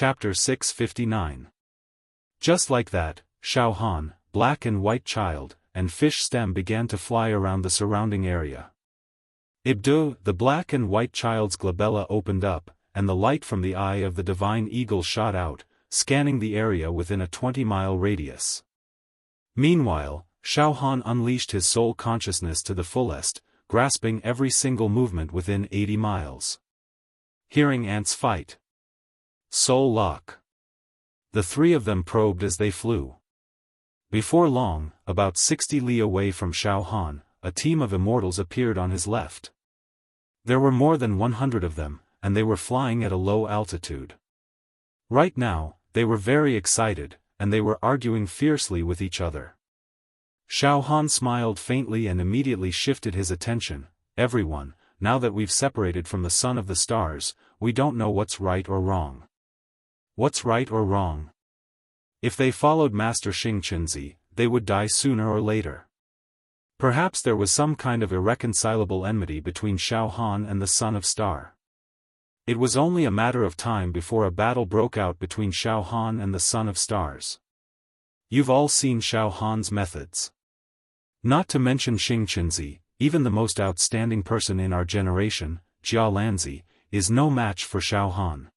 Chapter 659. Just like that, Xiaofan, black and white child, and fish stem began to fly around the surrounding area. Ibdu, the black and white child's glabella opened up, and the light from the eye of the divine eagle shot out, scanning the area within a 20-mile radius. Meanwhile, Xiaofan unleashed his soul consciousness to the fullest, grasping every single movement within 80 miles. Hearing ants fight. Soul lock. The three of them probed as they flew. Before long, about 60 li away from Xiaofan, a team of immortals appeared on his left. There were more than 100 of them, and they were flying at a low altitude. Right now, they were very excited, and they were arguing fiercely with each other. Xiaofan smiled faintly and immediately shifted his attention. Everyone, now that we've separated from the son of the stars, we don't know what's right or wrong. What's right or wrong? If they followed Master Xingqinzi, they would die sooner or later. Perhaps there was some kind of irreconcilable enmity between Xiaofan and the son of star. It was only a matter of time before a battle broke out between Xiaofan and the son of stars. You've all seen Xiaofan's methods. Not to mention Xingqinzi, even the most outstanding person in our generation, Jia Lanzi, is no match for Xiaofan.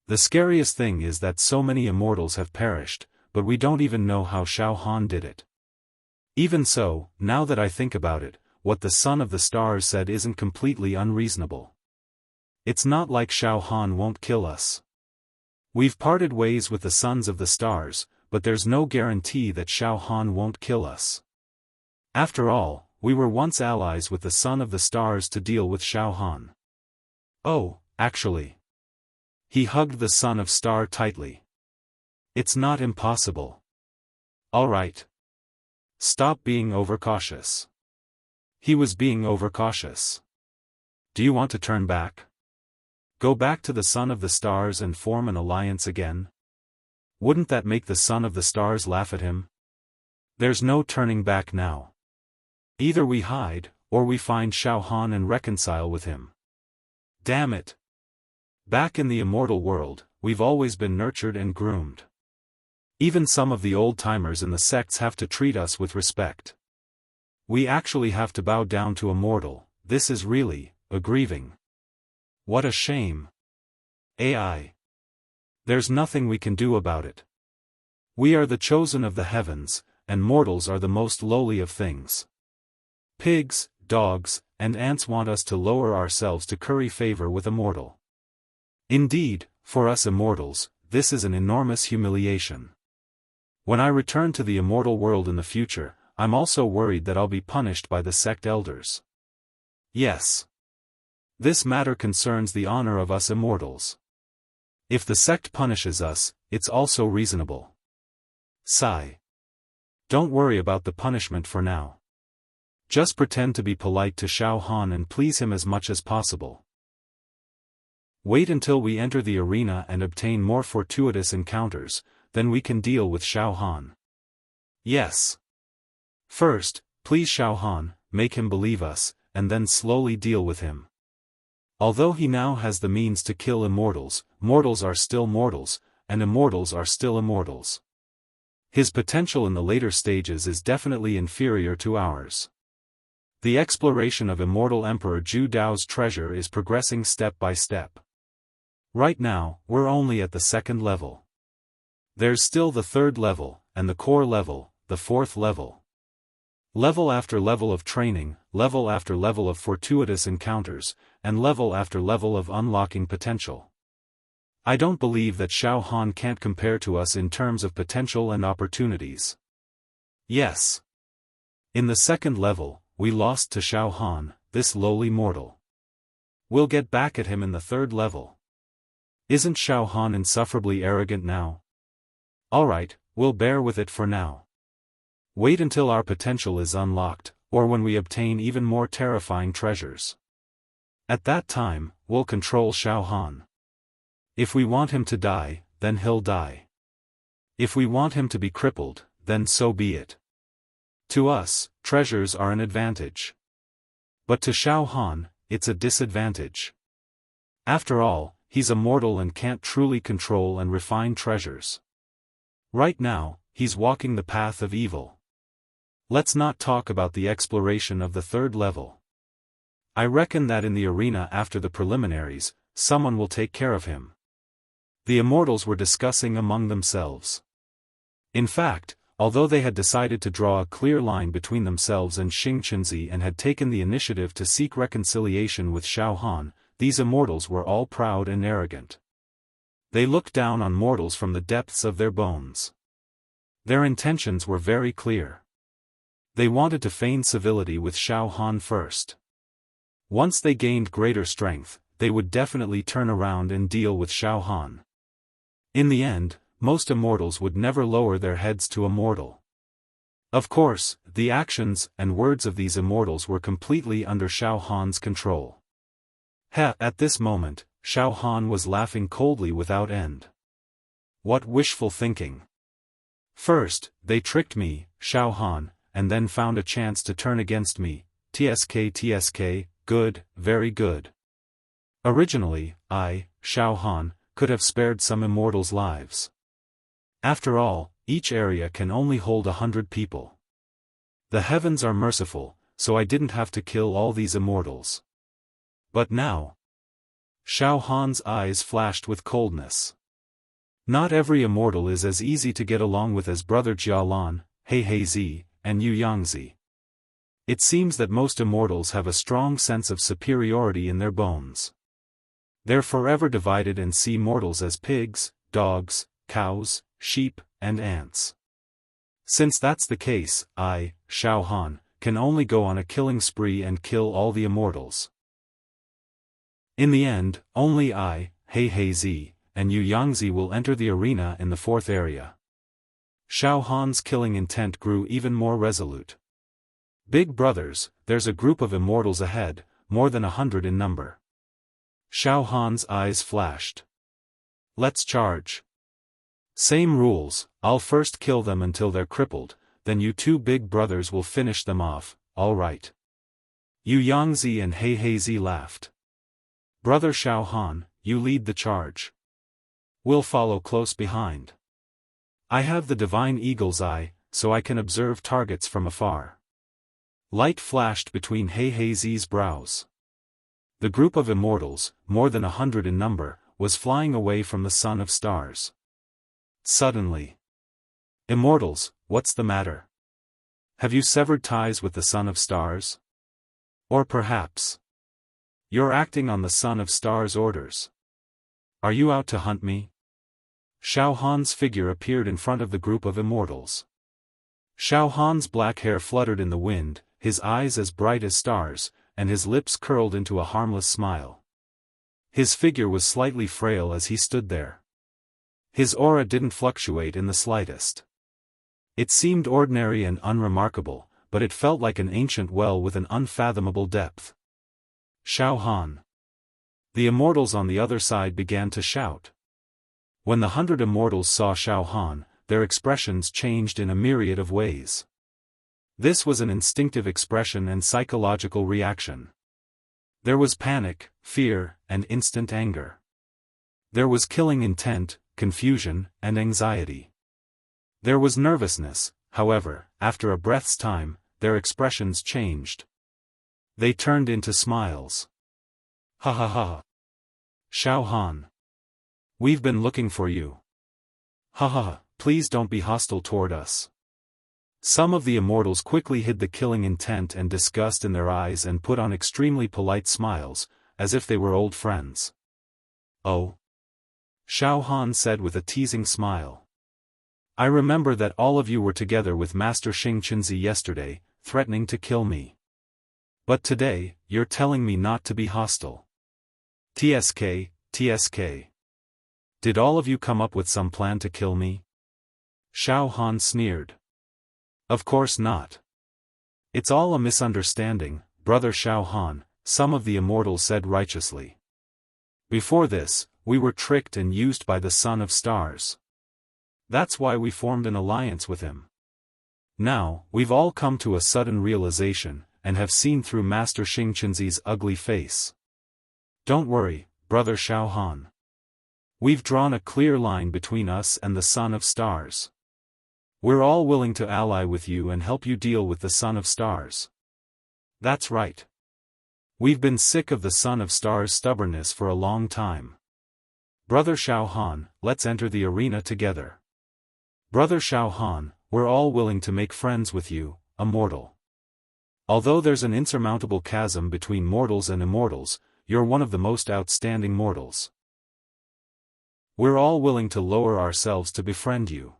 The scariest thing is that so many immortals have perished, but we don't even know how Xiaofan did it. Even so, now that I think about it, what the son of the stars said isn't completely unreasonable. It's not like Xiaofan won't kill us. We've parted ways with the sons of the stars, but there's no guarantee that Xiaofan won't kill us. After all, we were once allies with the son of the stars to deal with Xiaofan. Oh, actually. He hugged the son of star tightly. It's not impossible. All right. Stop being overcautious. He was being overcautious. Do you want to turn back? Go back to the son of the stars and form an alliance again? Wouldn't that make the son of the stars laugh at him? There's no turning back now. Either we hide, or we find Xiaofan and reconcile with him. Damn it. Back in the immortal world, we've always been nurtured and groomed. Even some of the old-timers in the sects have to treat us with respect. We actually have to bow down to a mortal. This is really grieving. What a shame. AI. There's nothing we can do about it. We are the chosen of the heavens, and mortals are the most lowly of things. Pigs, dogs, and ants want us to lower ourselves to curry favor with a mortal. Indeed, for us immortals, this is an enormous humiliation. When I return to the immortal world in the future, I'm also worried that I'll be punished by the sect elders. Yes. This matter concerns the honor of us immortals. If the sect punishes us, it's also reasonable. Sigh. Don't worry about the punishment for now. Just pretend to be polite to Xiaofan and please him as much as possible. Wait until we enter the arena and obtain more fortuitous encounters, then we can deal with Xiaofan. Yes. First, please Xiaofan, make him believe us, and then slowly deal with him. Although he now has the means to kill immortals, mortals are still mortals, and immortals are still immortals. His potential in the later stages is definitely inferior to ours. The exploration of immortal Emperor Zhu Dao's treasure is progressing step by step. Right now, we're only at the second level. There's still the third level, and the core level, the fourth level. Level after level of training, level after level of fortuitous encounters, and level after level of unlocking potential. I don't believe that Xiaofan can't compare to us in terms of potential and opportunities. Yes. In the second level, we lost to Xiaofan, this lowly mortal. We'll get back at him in the third level. Isn't Xiaofan insufferably arrogant now? Alright, we'll bear with it for now. Wait until our potential is unlocked, or when we obtain even more terrifying treasures. At that time, we'll control Xiaofan. If we want him to die, then he'll die. If we want him to be crippled, then so be it. To us, treasures are an advantage. But to Xiaofan, it's a disadvantage. After all, he's a mortal and can't truly control and refine treasures. Right now, he's walking the path of evil. Let's not talk about the exploration of the third level. I reckon that in the arena after the preliminaries, someone will take care of him. The immortals were discussing among themselves. In fact, although they had decided to draw a clear line between themselves and Xingqianzi and had taken the initiative to seek reconciliation with Xiaofan, these immortals were all proud and arrogant. They looked down on mortals from the depths of their bones. Their intentions were very clear. They wanted to feign civility with Xiaofan first. Once they gained greater strength, they would definitely turn around and deal with Xiaofan. In the end, most immortals would never lower their heads to a mortal. Of course, the actions and words of these immortals were completely under Xiaofan's control. At this moment, Xiaofan was laughing coldly without end. What wishful thinking! First, they tricked me, Xiaofan, and then found a chance to turn against me. TSK, good, very good. Originally, I, Xiaofan, could have spared some immortals' lives. After all, each area can only hold 100 people. The heavens are merciful, so I didn't have to kill all these immortals. But now... Xiaofan's eyes flashed with coldness. Not every immortal is as easy to get along with as Brother Jialan, Heizi, and Yu Yangzi. It seems that most immortals have a strong sense of superiority in their bones. They're forever divided and see mortals as pigs, dogs, cows, sheep, and ants. Since that's the case, I, Xiaofan, can only go on a killing spree and kill all the immortals. In the end, only I, Heizi, and Yu Yangzi will enter the arena in the fourth area. Xiaofan's killing intent grew even more resolute. Big brothers, there's a group of immortals ahead, more than 100 in number. Xiaofan's eyes flashed. Let's charge. Same rules, I'll first kill them until they're crippled, then you two big brothers will finish them off, alright. Yu Yangzi and Heizi laughed. Brother Xiaofan, you lead the charge. We'll follow close behind. I have the divine eagle's eye, so I can observe targets from afar. Light flashed between Heizi's brows. The group of immortals, more than 100 in number, was flying away from the sun of stars. Suddenly. Immortals, what's the matter? Have you severed ties with the son of stars? Or perhaps you're acting on the son of stars' orders. Are you out to hunt me? Xiaofan's figure appeared in front of the group of immortals. Xiaofan's black hair fluttered in the wind, his eyes as bright as stars, and his lips curled into a harmless smile. His figure was slightly frail as he stood there. His aura didn't fluctuate in the slightest. It seemed ordinary and unremarkable, but it felt like an ancient well with an unfathomable depth. Xiaofan. The immortals on the other side began to shout. When the 100 immortals saw Xiaofan, their expressions changed in a myriad of ways. This was an instinctive expression and psychological reaction. There was panic, fear, and instant anger. There was killing intent, confusion, and anxiety. There was nervousness, however, after a breath's time, their expressions changed. They turned into smiles. Ha ha ha. Xiaofan. We've been looking for you. Ha ha, please don't be hostile toward us. Some of the immortals quickly hid the killing intent and disgust in their eyes and put on extremely polite smiles, as if they were old friends. Oh? Xiaofan said with a teasing smile. I remember that all of you were together with Master Xingqianzi yesterday, threatening to kill me. But today, you're telling me not to be hostile. TSK. Did all of you come up with some plan to kill me? Xiaofan sneered. Of course not. It's all a misunderstanding, Brother Xiaofan, some of the immortals said righteously. Before this, we were tricked and used by the Son of Stars. That's why we formed an alliance with him. Now, we've all come to a sudden realization, and have seen through Master Xingqianzi's ugly face. Don't worry, Brother Xiaofan. We've drawn a clear line between us and the Son of Stars. We're all willing to ally with you and help you deal with the Son of Stars. That's right. We've been sick of the Son of Stars' stubbornness for a long time. Brother Xiaofan, let's enter the arena together. Brother Xiaofan, we're all willing to make friends with you, Immortal. Although there's an insurmountable chasm between mortals and immortals, you're one of the most outstanding mortals. We're all willing to lower ourselves to befriend you.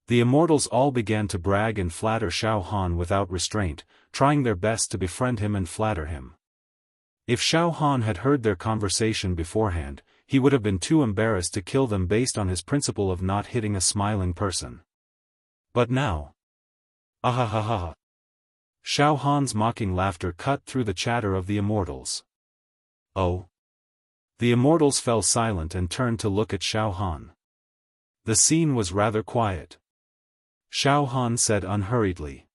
The immortals all began to brag and flatter Xiaofan without restraint, trying their best to befriend him and flatter him. If Xiaofan had heard their conversation beforehand, he would have been too embarrassed to kill them based on his principle of not hitting a smiling person. But now... Ahahaha. Xiaofan's mocking laughter cut through the chatter of the immortals. Oh. The immortals fell silent and turned to look at Xiaofan. The scene was rather quiet. Xiaofan said unhurriedly.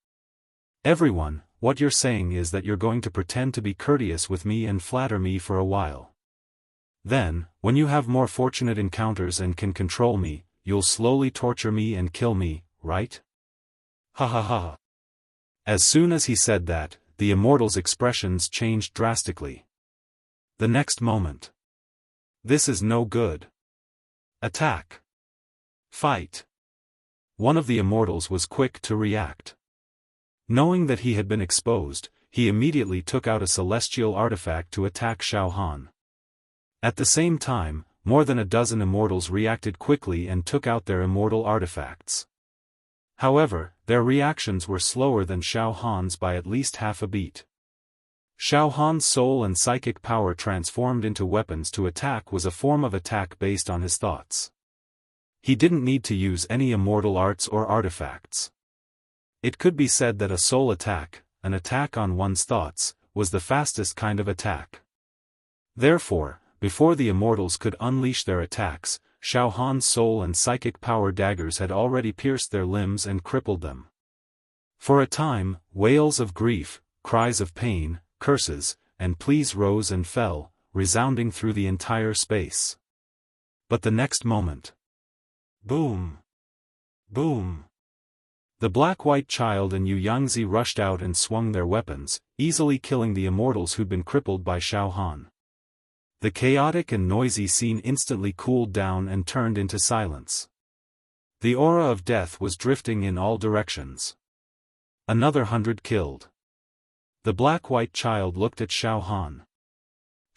Everyone, what you're saying is that you're going to pretend to be courteous with me and flatter me for a while. Then, when you have more fortunate encounters and can control me, you'll slowly torture me and kill me, right? Ha ha ha. As soon as he said that, the immortals' expressions changed drastically. The next moment. This is no good. Attack. Fight. One of the immortals was quick to react. Knowing that he had been exposed, he immediately took out a celestial artifact to attack Xiaofan. At the same time, more than a dozen immortals reacted quickly and took out their immortal artifacts. However, their reactions were slower than Xiaofan's by at least half a beat. Xiaofan's soul and psychic power transformed into weapons to attack was a form of attack based on his thoughts. He didn't need to use any immortal arts or artifacts. It could be said that a soul attack, an attack on one's thoughts, was the fastest kind of attack. Therefore, before the immortals could unleash their attacks, Xiaofan's soul and psychic power daggers had already pierced their limbs and crippled them. For a time, wails of grief, cries of pain, curses, and pleas rose and fell, resounding through the entire space. But the next moment... Boom! Boom! The black-white child and Yu Yangzi rushed out and swung their weapons, easily killing the immortals who'd been crippled by Xiaofan. The chaotic and noisy scene instantly cooled down and turned into silence. The aura of death was drifting in all directions. Another 100 killed. The black-white child looked at Xiaofan.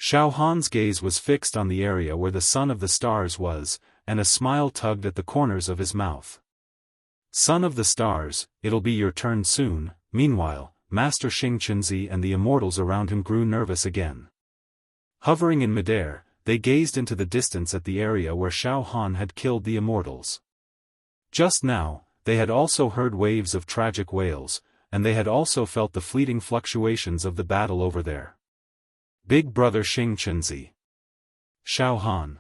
Xiaofan's gaze was fixed on the area where the Son of the Stars was, and a smile tugged at the corners of his mouth. Son of the Stars, it'll be your turn soon. Meanwhile, Master Xingqianzi and the immortals around him grew nervous again. Hovering in midair, they gazed into the distance at the area where Xiaofan had killed the immortals. Just now, they had also heard waves of tragic wails, and they had also felt the fleeting fluctuations of the battle over there. Big brother Xingqianzi. Xiaofan.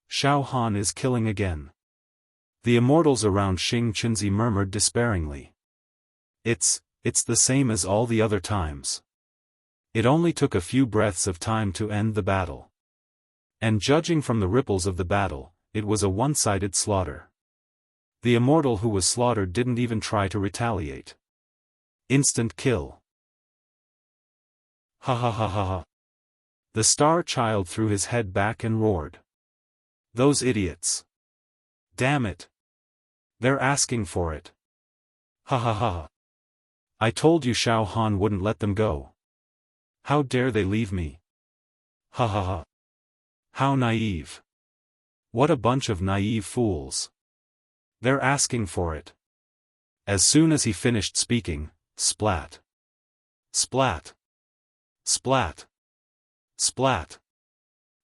Xiaofan is killing again. The immortals around Xingqianzi murmured despairingly. It's the same as all the other times. It only took a few breaths of time to end the battle. And judging from the ripples of the battle, it was a one-sided slaughter. The immortal who was slaughtered didn't even try to retaliate. Instant kill. Ha ha ha ha ha. The star child threw his head back and roared. Those idiots. Damn it. They're asking for it. Ha ha ha. I told you Xiaofan wouldn't let them go. How dare they leave me? Ha ha ha. How naive. What a bunch of naive fools. They're asking for it. As soon as he finished speaking, splat. Splat. Splat. Splat.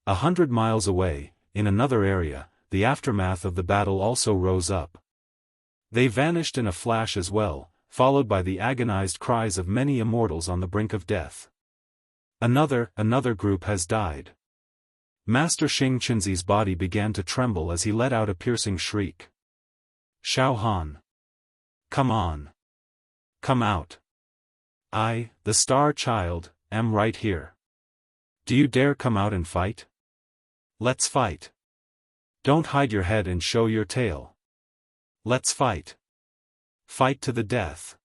100 miles away, in another area, the aftermath of the battle also rose up. They vanished in a flash as well, followed by the agonized cries of many immortals on the brink of death. Another group has died. Master Xingqianzi's body began to tremble as he let out a piercing shriek. Xiaofan. Come on. Come out. I, the Star Child, am right here. Do you dare come out and fight? Let's fight. Don't hide your head and show your tail. Let's fight. Fight to the death.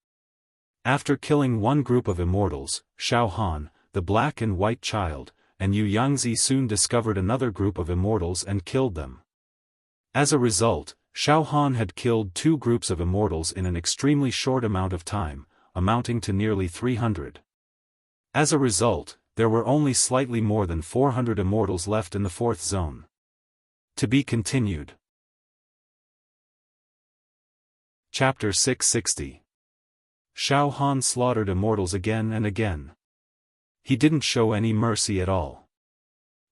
After killing one group of immortals, Xiaofan, the black and white child, and Yu Yangzi soon discovered another group of immortals and killed them. As a result, Xiaofan had killed two groups of immortals in an extremely short amount of time, amounting to nearly 300. As a result, there were only slightly more than 400 immortals left in the fourth zone. To be continued. Chapter 660. Xiaofan slaughtered immortals again and again. He didn't show any mercy at all.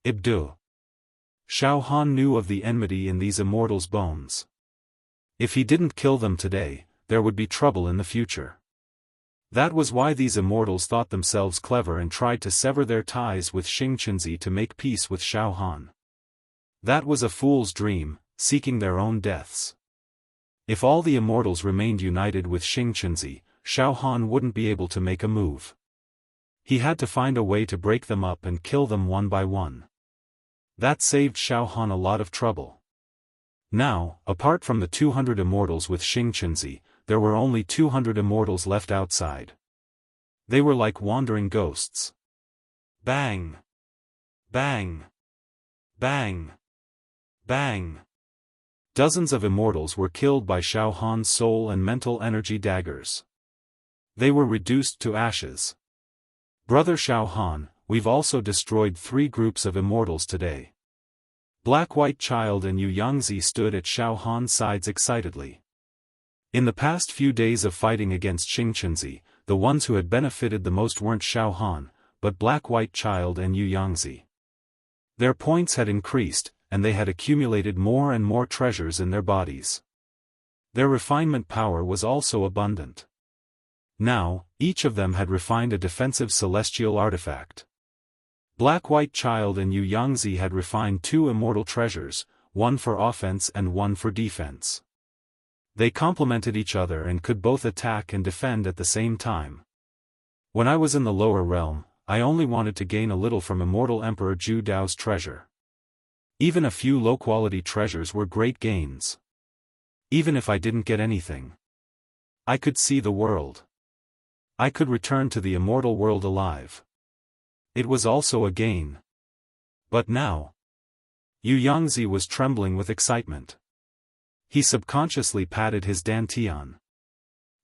Ibdu. Xiaofan knew of the enmity in these immortals' bones. If he didn't kill them today, there would be trouble in the future. That was why these immortals thought themselves clever and tried to sever their ties with Xingqianzi to make peace with Xiaofan. That was a fool's dream, seeking their own deaths. If all the immortals remained united with Xingqianzi, Xiaofan wouldn't be able to make a move. He had to find a way to break them up and kill them one by one. That saved Xiaofan a lot of trouble. Now, apart from the 200 immortals with Xingqianzi, there were only 200 immortals left outside. They were like wandering ghosts. Bang! Bang! Bang! Bang! Dozens of immortals were killed by Xiaohan's soul and mental energy daggers. They were reduced to ashes. Brother Xiaofan, we've also destroyed 3 groups of immortals today. Black-White Child and Yu Yangzi stood at Xiaohan's sides excitedly. In the past few days of fighting against Xingqianzi, the ones who had benefited the most weren't Xiaofan, but Black-White Child and Yu Yangzi. Their points had increased, and they had accumulated more and more treasures in their bodies. Their refinement power was also abundant. Now, each of them had refined a defensive celestial artifact. Black-White Child and Yu Yangzi had refined 2 immortal treasures, one for offense and one for defense. They complemented each other and could both attack and defend at the same time. When I was in the lower realm, I only wanted to gain a little from Immortal Emperor Zhu Dao's treasure. Even a few low-quality treasures were great gains. Even if I didn't get anything, I could see the world. I could return to the immortal world alive. It was also a gain. But now, Yu Yangzi was trembling with excitement. He subconsciously patted his dantian.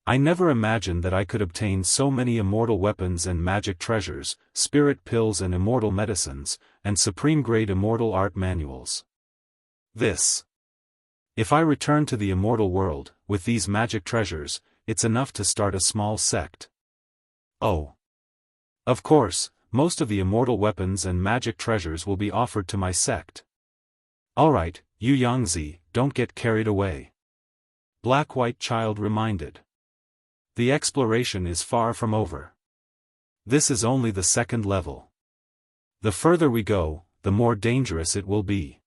I never imagined that I could obtain so many immortal weapons and magic treasures, spirit pills and immortal medicines, and supreme-grade immortal art manuals. If I return to the immortal world, with these magic treasures, it's enough to start a small sect. Oh. Of course, most of the immortal weapons and magic treasures will be offered to my sect. Alright, Yu Yangzi, don't get carried away. Black-White Child reminded. The exploration is far from over. This is only the second level. The further we go, the more dangerous it will be.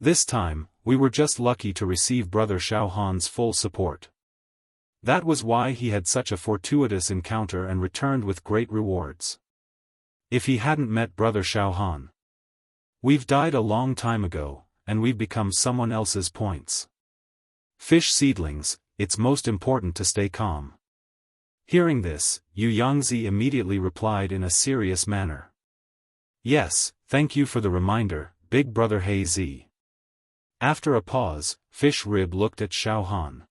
This time, we were just lucky to receive Brother Xiaohan's full support. That was why he had such a fortuitous encounter and returned with great rewards. If he hadn't met Brother Xiaofan, we've died a long time ago, and we've become someone else's points. Fish seedlings, it's most important to stay calm. Hearing this, Yu Yangzi immediately replied in a serious manner. Yes, thank you for the reminder, Big Brother He Zi. After a pause, Fish Rib looked at Xiaohan.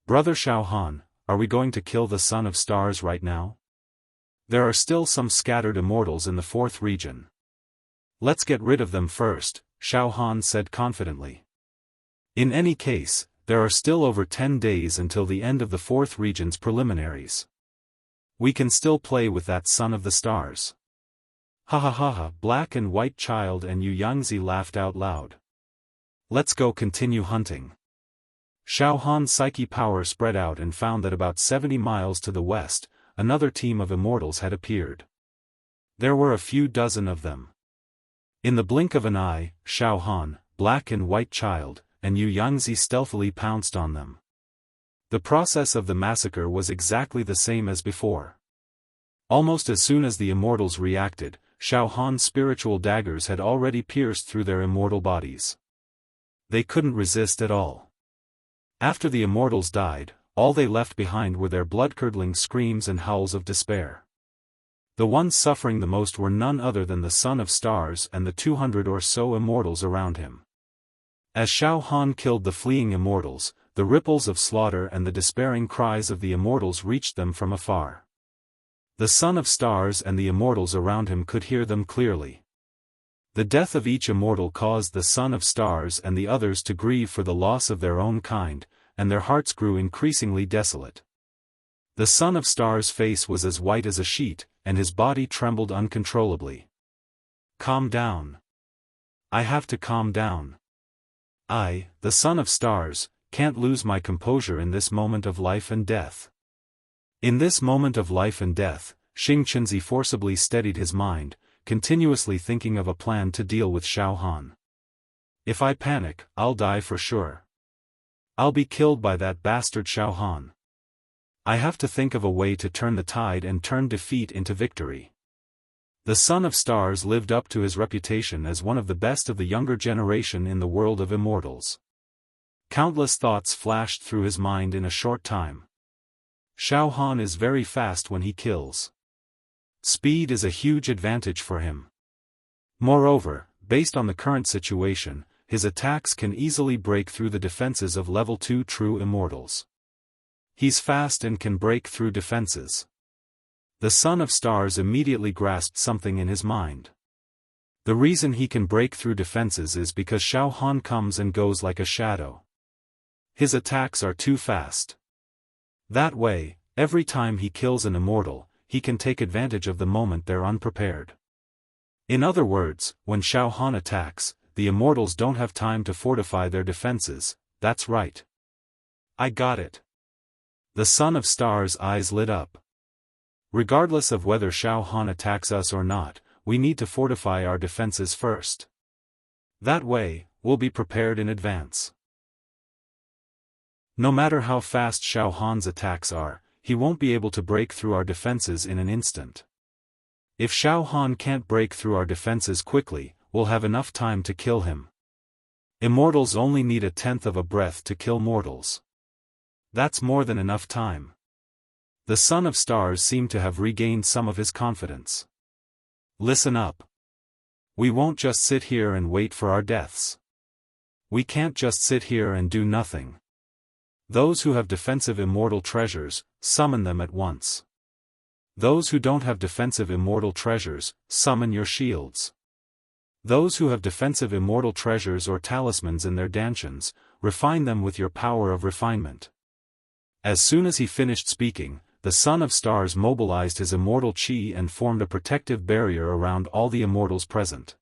Brother Xiaohan, are we going to kill the Son of Stars right now? There are still some scattered immortals in the 4th region. Let's get rid of them first, Xiaohan said confidently. In any case, there are still over 10 days until the end of the 4th region's preliminaries. We can still play with that Son of the Stars. Ha ha ha ha, Black and White Child and Yu Yangzi laughed out loud. Let's go continue hunting. Xiaohan's psyche power spread out and found that about 70 miles to the west, another team of immortals had appeared. There were a few dozen of them. In the blink of an eye, Xiaohan, Black and White Child, and Yu Yangzi stealthily pounced on them. The process of the massacre was exactly the same as before. Almost as soon as the immortals reacted, Xiaofan's spiritual daggers had already pierced through their immortal bodies. They couldn't resist at all. After the immortals died, all they left behind were their blood-curdling screams and howls of despair. The ones suffering the most were none other than the Son of Stars and the 200 or so immortals around him. As Xiaofan killed the fleeing immortals, the ripples of slaughter and the despairing cries of the immortals reached them from afar. The Son of Stars and the immortals around him could hear them clearly. The death of each immortal caused the Son of Stars and the others to grieve for the loss of their own kind, and their hearts grew increasingly desolate. The Son of Stars' face was as white as a sheet, and his body trembled uncontrollably. Calm down. I have to calm down. I, the Son of Stars, can't lose my composure in this moment of life and death. In this moment of life and death, Xingqianzi forcibly steadied his mind, continuously thinking of a plan to deal with Xiaofan. If I panic, I'll die for sure. I'll be killed by that bastard Xiaofan. I have to think of a way to turn the tide and turn defeat into victory. The Son of Stars lived up to his reputation as one of the best of the younger generation in the world of immortals. Countless thoughts flashed through his mind in a short time. Xiaofan is very fast when he kills. Speed is a huge advantage for him. Moreover, based on the current situation, his attacks can easily break through the defenses of level 2 true immortals. He's fast and can break through defenses. The Son of Stars immediately grasped something in his mind. The reason he can break through defenses is because Xiaofan comes and goes like a shadow. His attacks are too fast. That way, every time he kills an immortal, he can take advantage of the moment they're unprepared. In other words, when Xiaofan attacks, the immortals don't have time to fortify their defenses. That's right. I got it. The Son of Stars' eyes lit up. Regardless of whether Xiaofan attacks us or not, we need to fortify our defenses first. That way, we'll be prepared in advance. No matter how fast Xiaofan's attacks are, he won't be able to break through our defenses in an instant. If Xiaofan can't break through our defenses quickly, we'll have enough time to kill him. Immortals only need 1/10 of a breath to kill mortals. That's more than enough time. The Son of Stars seemed to have regained some of his confidence. Listen up. We won't just sit here and wait for our deaths. We can't just sit here and do nothing. Those who have defensive immortal treasures, summon them at once. Those who don't have defensive immortal treasures, summon your shields. Those who have defensive immortal treasures or talismans in their dantians, refine them with your power of refinement. As soon as he finished speaking, the Son of Stars mobilized his immortal chi and formed a protective barrier around all the immortals present.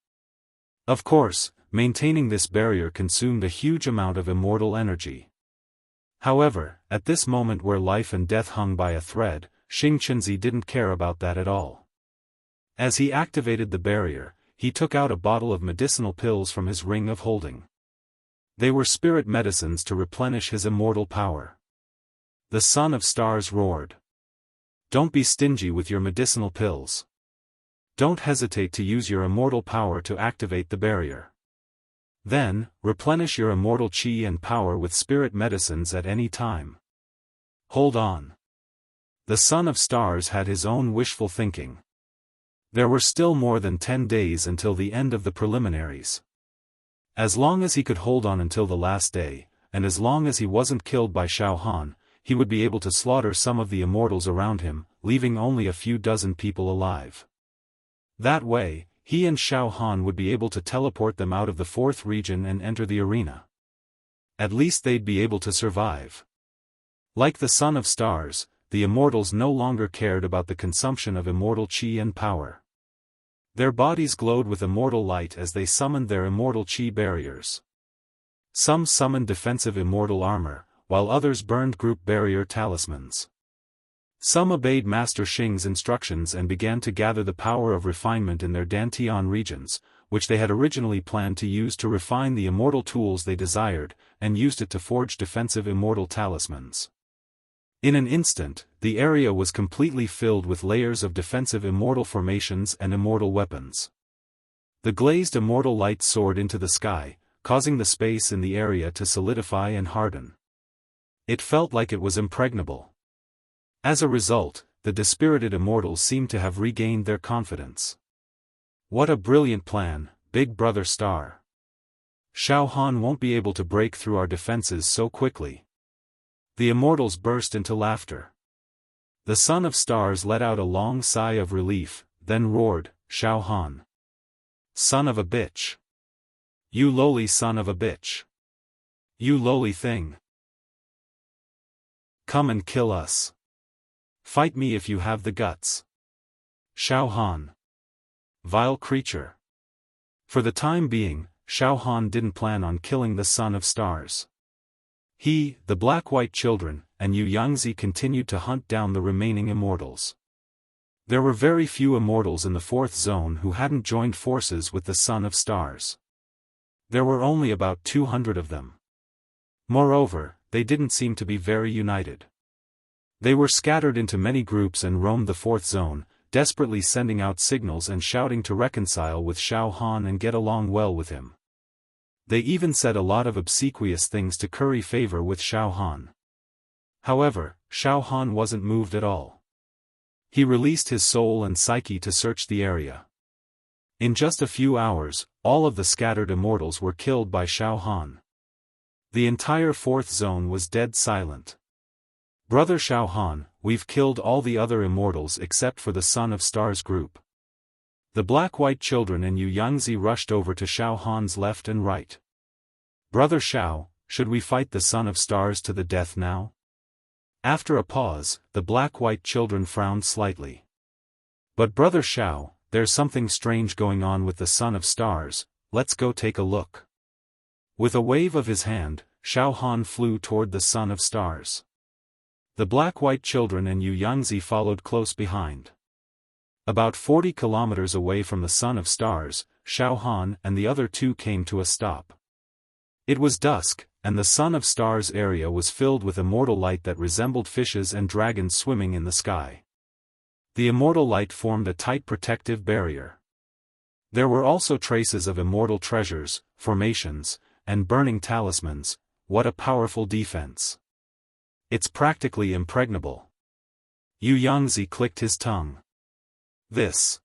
Of course, maintaining this barrier consumed a huge amount of immortal energy. However, at this moment where life and death hung by a thread, Xingqianzi didn't care about that at all. As he activated the barrier, he took out a bottle of medicinal pills from his ring of holding. They were spirit medicines to replenish his immortal power. The Son of Stars roared. Don't be stingy with your medicinal pills. Don't hesitate to use your immortal power to activate the barrier. Then, replenish your immortal chi and power with spirit medicines at any time. Hold on. The Son of Stars had his own wishful thinking. There were still more than 10 days until the end of the preliminaries. As long as he could hold on until the last day, and as long as he wasn't killed by Xiaofan, he would be able to slaughter some of the immortals around him, leaving only a few dozen people alive. That way, he and Xiaofan would be able to teleport them out of the 4th region and enter the arena. At least they'd be able to survive. Like the Son of Stars, the immortals no longer cared about the consumption of immortal chi and power. Their bodies glowed with immortal light as they summoned their immortal chi barriers. Some summoned defensive immortal armor, while others burned group barrier talismans. Some obeyed Master Xing's instructions and began to gather the power of refinement in their Dantian regions, which they had originally planned to use to refine the immortal tools they desired, and used it to forge defensive immortal talismans. In an instant, the area was completely filled with layers of defensive immortal formations and immortal weapons. The glazed immortal light soared into the sky, causing the space in the area to solidify and harden. It felt like it was impregnable. As a result, the dispirited immortals seemed to have regained their confidence. What a brilliant plan, Big Brother Star. Xiaofan won't be able to break through our defenses so quickly. The immortals burst into laughter. The Son of Stars let out a long sigh of relief, then roared, "Xiaofan! Son of a bitch! You lowly son of a bitch! You lowly thing! Come and kill us! Fight me if you have the guts! Xiaofan! Vile creature!" For the time being, Xiaofan didn't plan on killing the Son of Stars. He, the black-white children, and Yu Yangzi continued to hunt down the remaining immortals. There were very few immortals in the fourth zone who hadn't joined forces with the Son of Stars. There were only about 200 of them. Moreover, they didn't seem to be very united. They were scattered into many groups and roamed the fourth zone, desperately sending out signals and shouting to reconcile with Xiaofan and get along well with him. They even said a lot of obsequious things to curry favor with Xiaofan. However, Xiaofan wasn't moved at all. He released his soul and psyche to search the area. In just a few hours, all of the scattered immortals were killed by Xiaofan. The entire fourth zone was dead silent. "Brother Xiaofan, we've killed all the other immortals except for the Son of Stars group." The black-white children and Yu Yangzi rushed over to Xiaofan's left and right. "Brother Xiao, should we fight the Son of Stars to the death now?" After a pause, the black-white children frowned slightly. "But Brother Xiao, there's something strange going on with the Son of Stars, let's go take a look." With a wave of his hand, Xiaofan flew toward the Son of Stars. The black-white children and Yu Yangzi followed close behind. About 40 kilometers away from the Son of Stars, Xiaofan and the other two came to a stop. It was dusk, and the Son of Stars area was filled with immortal light that resembled fishes and dragons swimming in the sky. The immortal light formed a tight protective barrier. There were also traces of immortal treasures, formations, and burning talismans. What a powerful defense! It's practically impregnable. Yu Yangzi clicked his tongue. "This.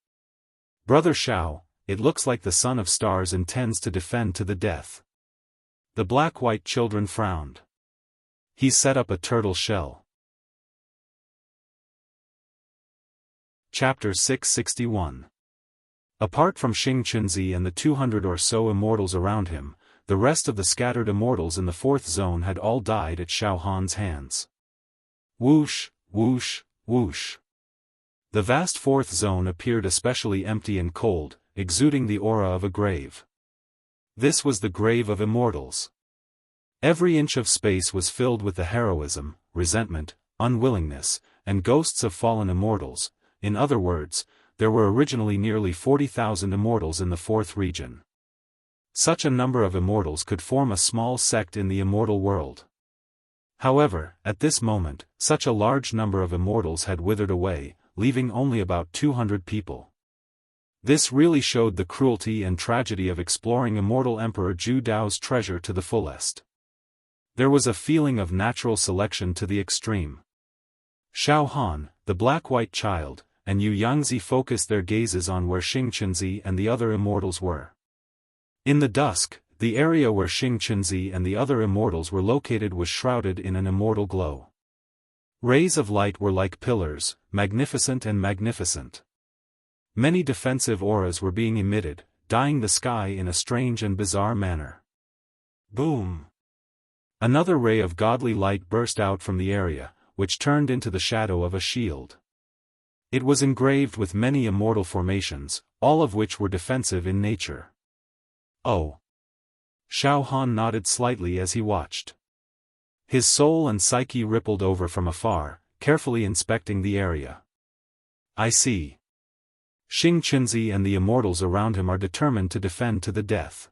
Brother Xiao, it looks like the Son of Stars intends to defend to the death." The black-white children frowned. "He set up a turtle shell." Chapter 661. Apart from Xing Chunzi and the 200 or so immortals around him, the rest of the scattered immortals in the fourth zone had all died at Xiaohan's hands. Whoosh, whoosh, whoosh. The vast fourth zone appeared especially empty and cold, exuding the aura of a grave. This was the grave of immortals. Every inch of space was filled with the heroism, resentment, unwillingness, and ghosts of fallen immortals. In other words, there were originally nearly 40,000 immortals in the fourth region. Such a number of immortals could form a small sect in the immortal world. However, at this moment, such a large number of immortals had withered away, leaving only about 200 people. This really showed the cruelty and tragedy of exploring immortal Emperor Zhu Dao's treasure to the fullest. There was a feeling of natural selection to the extreme. Xiaohan, the black-white child, and Yu Yangzi focused their gazes on where Xing Chunzi and the other immortals were. In the dusk, the area where Xing Chunzi and the other immortals were located was shrouded in an immortal glow. Rays of light were like pillars, magnificent and magnificent. Many defensive auras were being emitted, dyeing the sky in a strange and bizarre manner. Boom! Another ray of godly light burst out from the area, which turned into the shadow of a shield. It was engraved with many immortal formations, all of which were defensive in nature. Oh! Xiaohan nodded slightly as he watched. His soul and psyche rippled over from afar, carefully inspecting the area. "I see. Xing Chunzi and the immortals around him are determined to defend to the death.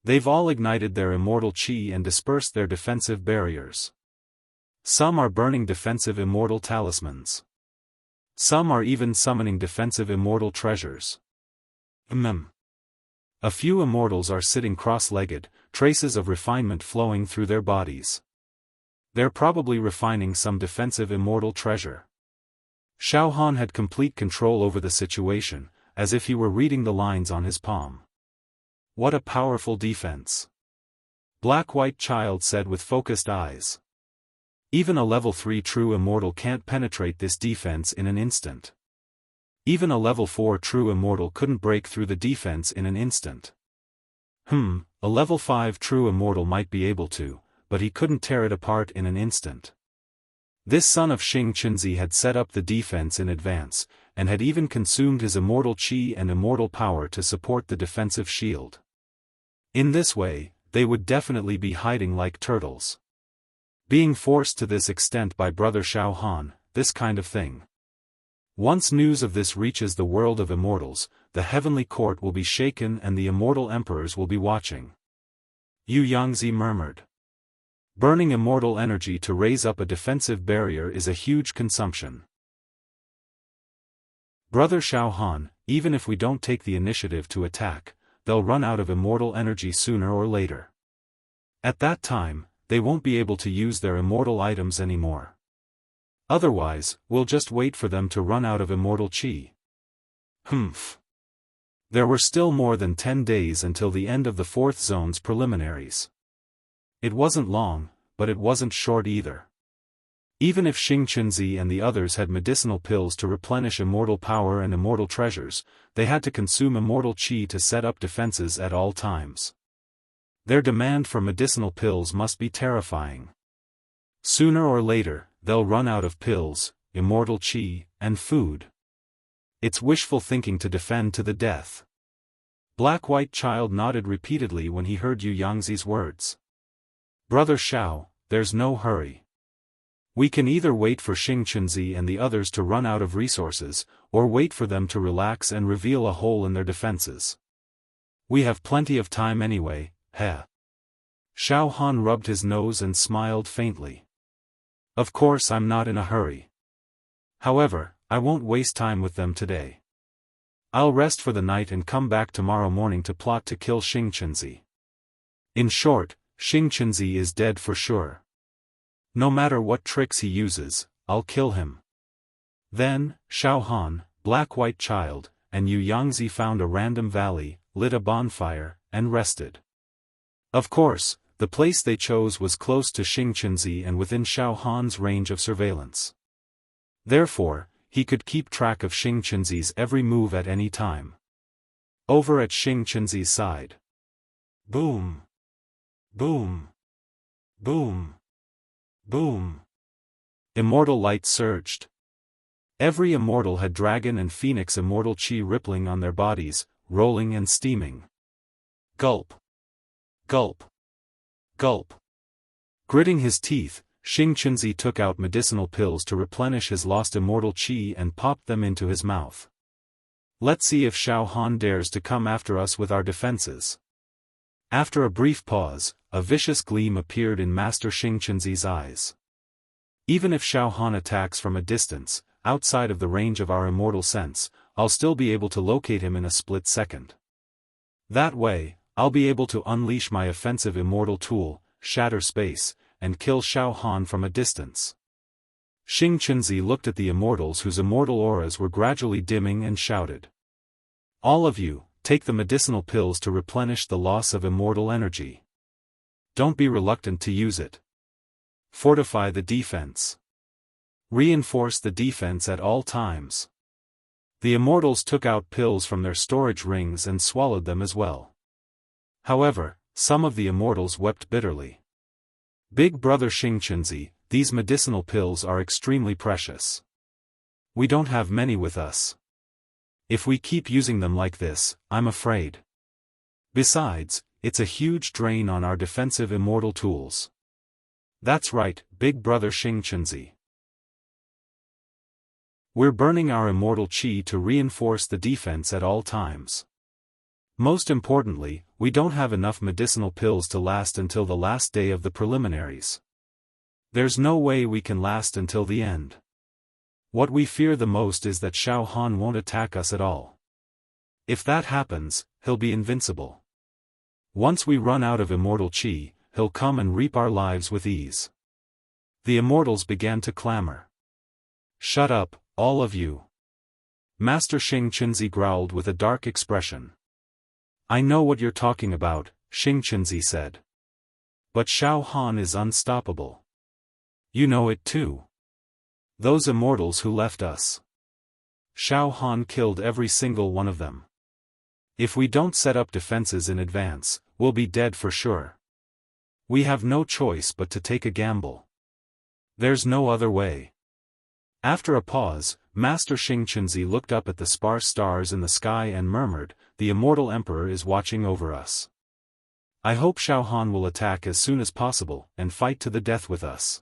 They've all ignited their immortal qi and dispersed their defensive barriers. Some are burning defensive immortal talismans. Some are even summoning defensive immortal treasures. A few immortals are sitting cross-legged, traces of refinement flowing through their bodies. They're probably refining some defensive immortal treasure. Xiaofan had complete control over the situation, as if he were reading the lines on his palm. What a powerful defense! Black-White Child said with focused eyes. Even a level 3 true immortal can't penetrate this defense in an instant. Even a level 4 true immortal couldn't break through the defense in an instant. A level 5 true immortal might be able to, but he couldn't tear it apart in an instant. This son of Xing Qinzi had set up the defense in advance, and had even consumed his immortal chi and immortal power to support the defensive shield. In this way, they would definitely be hiding like turtles. Being forced to this extent by brother Xiaofan, this kind of thing. Once news of this reaches the world of immortals, the heavenly court will be shaken and the immortal emperors will be watching. Yu Yangzi murmured. Burning immortal energy to raise up a defensive barrier is a huge consumption. Brother Xiaofan, even if we don't take the initiative to attack, they'll run out of immortal energy sooner or later. At that time, they won't be able to use their immortal items anymore. Otherwise, we'll just wait for them to run out of immortal chi. There were still more than 10 days until the end of the 4th zone's preliminaries. It wasn't long, but it wasn't short either. Even if Xing Qinzi and the others had medicinal pills to replenish immortal power and immortal treasures, they had to consume immortal chi to set up defenses at all times. Their demand for medicinal pills must be terrifying. Sooner or later, they'll run out of pills, immortal chi, and food. It's wishful thinking to defend to the death. Black-White Child nodded repeatedly when he heard Yu Yangzi's words. Brother Xiao, there's no hurry. We can either wait for Xing Qinzi and the others to run out of resources, or wait for them to relax and reveal a hole in their defenses. We have plenty of time anyway, heh. Xiaofan rubbed his nose and smiled faintly. Of course I'm not in a hurry. However, I won't waste time with them today. I'll rest for the night and come back tomorrow morning to plot to kill Xing Qinzi. In short, Xing Qinzi is dead for sure. No matter what tricks he uses, I'll kill him. Then, Xiaofan, Black-White Child, and Yu Yangzi found a random valley, lit a bonfire, and rested. Of course, the place they chose was close to Xing Qinzi and within Xiaofan's range of surveillance. Therefore, he could keep track of Xing Qinzi's every move at any time. Over at Xing Qinzi's side. Boom! Boom! Boom! Boom! Immortal light surged. Every immortal had dragon and phoenix immortal chi rippling on their bodies, rolling and steaming. Gulp! Gulp! Gulp! Gritting his teeth, Xing Qinzi took out medicinal pills to replenish his lost immortal chi and popped them into his mouth. Let's see if Xiaofan dares to come after us with our defenses. After a brief pause, a vicious gleam appeared in Master Xing Qinzi's eyes. Even if Xiaofan attacks from a distance, outside of the range of our immortal sense, I'll still be able to locate him in a split second. That way, I'll be able to unleash my offensive immortal tool, Shatter Space, and kill Xiaofan from a distance. Xing Qinzi looked at the immortals whose immortal auras were gradually dimming and shouted. All of you, take the medicinal pills to replenish the loss of immortal energy. Don't be reluctant to use it. Fortify the defense. Reinforce the defense at all times. The immortals took out pills from their storage rings and swallowed them as well. However, some of the immortals wept bitterly. Big brother Xing Qinzi, these medicinal pills are extremely precious. We don't have many with us. If we keep using them like this, I'm afraid. Besides, it's a huge drain on our defensive immortal tools. That's right, big brother Xing Qinzi. We're burning our immortal chi to reinforce the defense at all times. Most importantly, we don't have enough medicinal pills to last until the last day of the preliminaries. There's no way we can last until the end. What we fear the most is that Xiaofan won't attack us at all. If that happens, he'll be invincible. Once we run out of immortal qi, he'll come and reap our lives with ease. The immortals began to clamor. Shut up, all of you. Master Xing Qinzi growled with a dark expression. I know what you're talking about, Xing Qinzi said. But Xiaofan is unstoppable. You know it too. Those immortals who left us. Xiaofan killed every single one of them. If we don't set up defenses in advance, we'll be dead for sure. We have no choice but to take a gamble. There's no other way. After a pause, Master Xing Qinzi looked up at the sparse stars in the sky and murmured, the immortal emperor is watching over us. I hope Xiaofan will attack as soon as possible and fight to the death with us.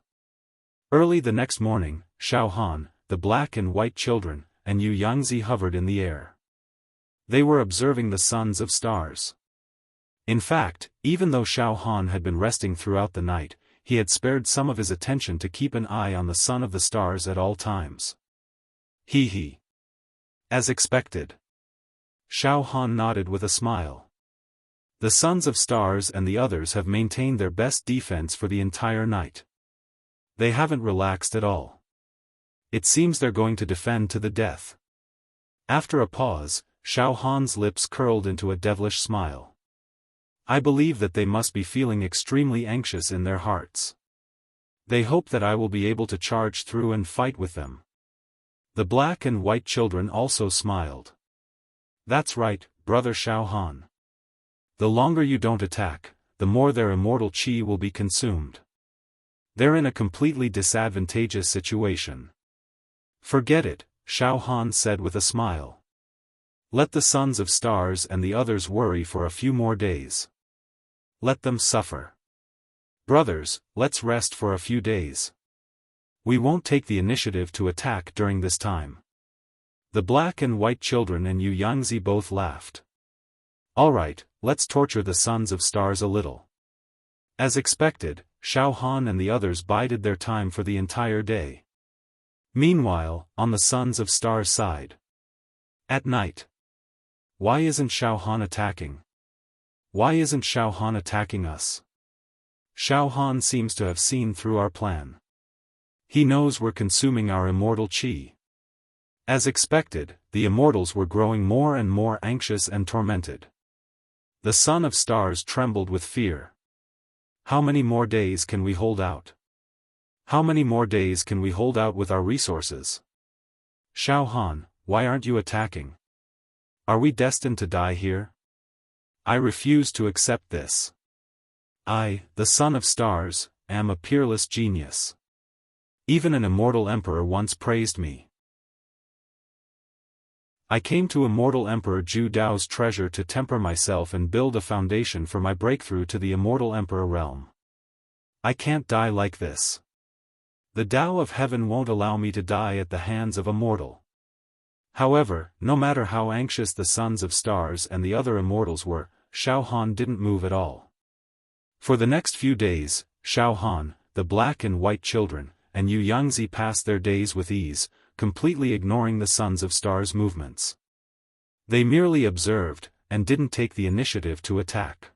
Early the next morning, Xiaofan, the black and white children, and Yu Yangzi hovered in the air. They were observing the sons of stars. In fact, even though Xiaofan had been resting throughout the night, he had spared some of his attention to keep an eye on the son of the stars at all times. He. As expected. Xiaofan nodded with a smile. The sons of stars and the others have maintained their best defense for the entire night. They haven't relaxed at all. It seems they're going to defend to the death. After a pause, Xiaofan's lips curled into a devilish smile. I believe that they must be feeling extremely anxious in their hearts. They hope that I will be able to charge through and fight with them. The black and white children also smiled. That's right, brother Xiaofan. The longer you don't attack, the more their immortal qi will be consumed. They're in a completely disadvantageous situation. Forget it, Xiaofan said with a smile. Let the sons of stars and the others worry for a few more days. Let them suffer. Brothers, let's rest for a few days. We won't take the initiative to attack during this time. The black and white children and Yu Yangzi both laughed. Alright, let's torture the sons of stars a little. As expected, Xiaofan and the others bided their time for the entire day. Meanwhile, on the sons of stars side. At night. Why isn't Xiaofan attacking? Why isn't Xiaofan attacking us? Xiaofan seems to have seen through our plan. He knows we're consuming our immortal qi. As expected, the immortals were growing more and more anxious and tormented. The son of stars trembled with fear. How many more days can we hold out? How many more days can we hold out with our resources? Xiaofan, why aren't you attacking? Are we destined to die here? I refuse to accept this. I, the son of stars, am a peerless genius. Even an immortal emperor once praised me. I came to immortal Emperor Zhu Dao's treasure to temper myself and build a foundation for my breakthrough to the immortal emperor realm. I can't die like this. The Tao of heaven won't allow me to die at the hands of a mortal. However, no matter how anxious the sons of stars and the other immortals were, Xiaofan didn't move at all. For the next few days, Xiaofan, the black and white children, and Yu Yangzi passed their days with ease, completely ignoring the sons of stars' movements. They merely observed, and didn't take the initiative to attack.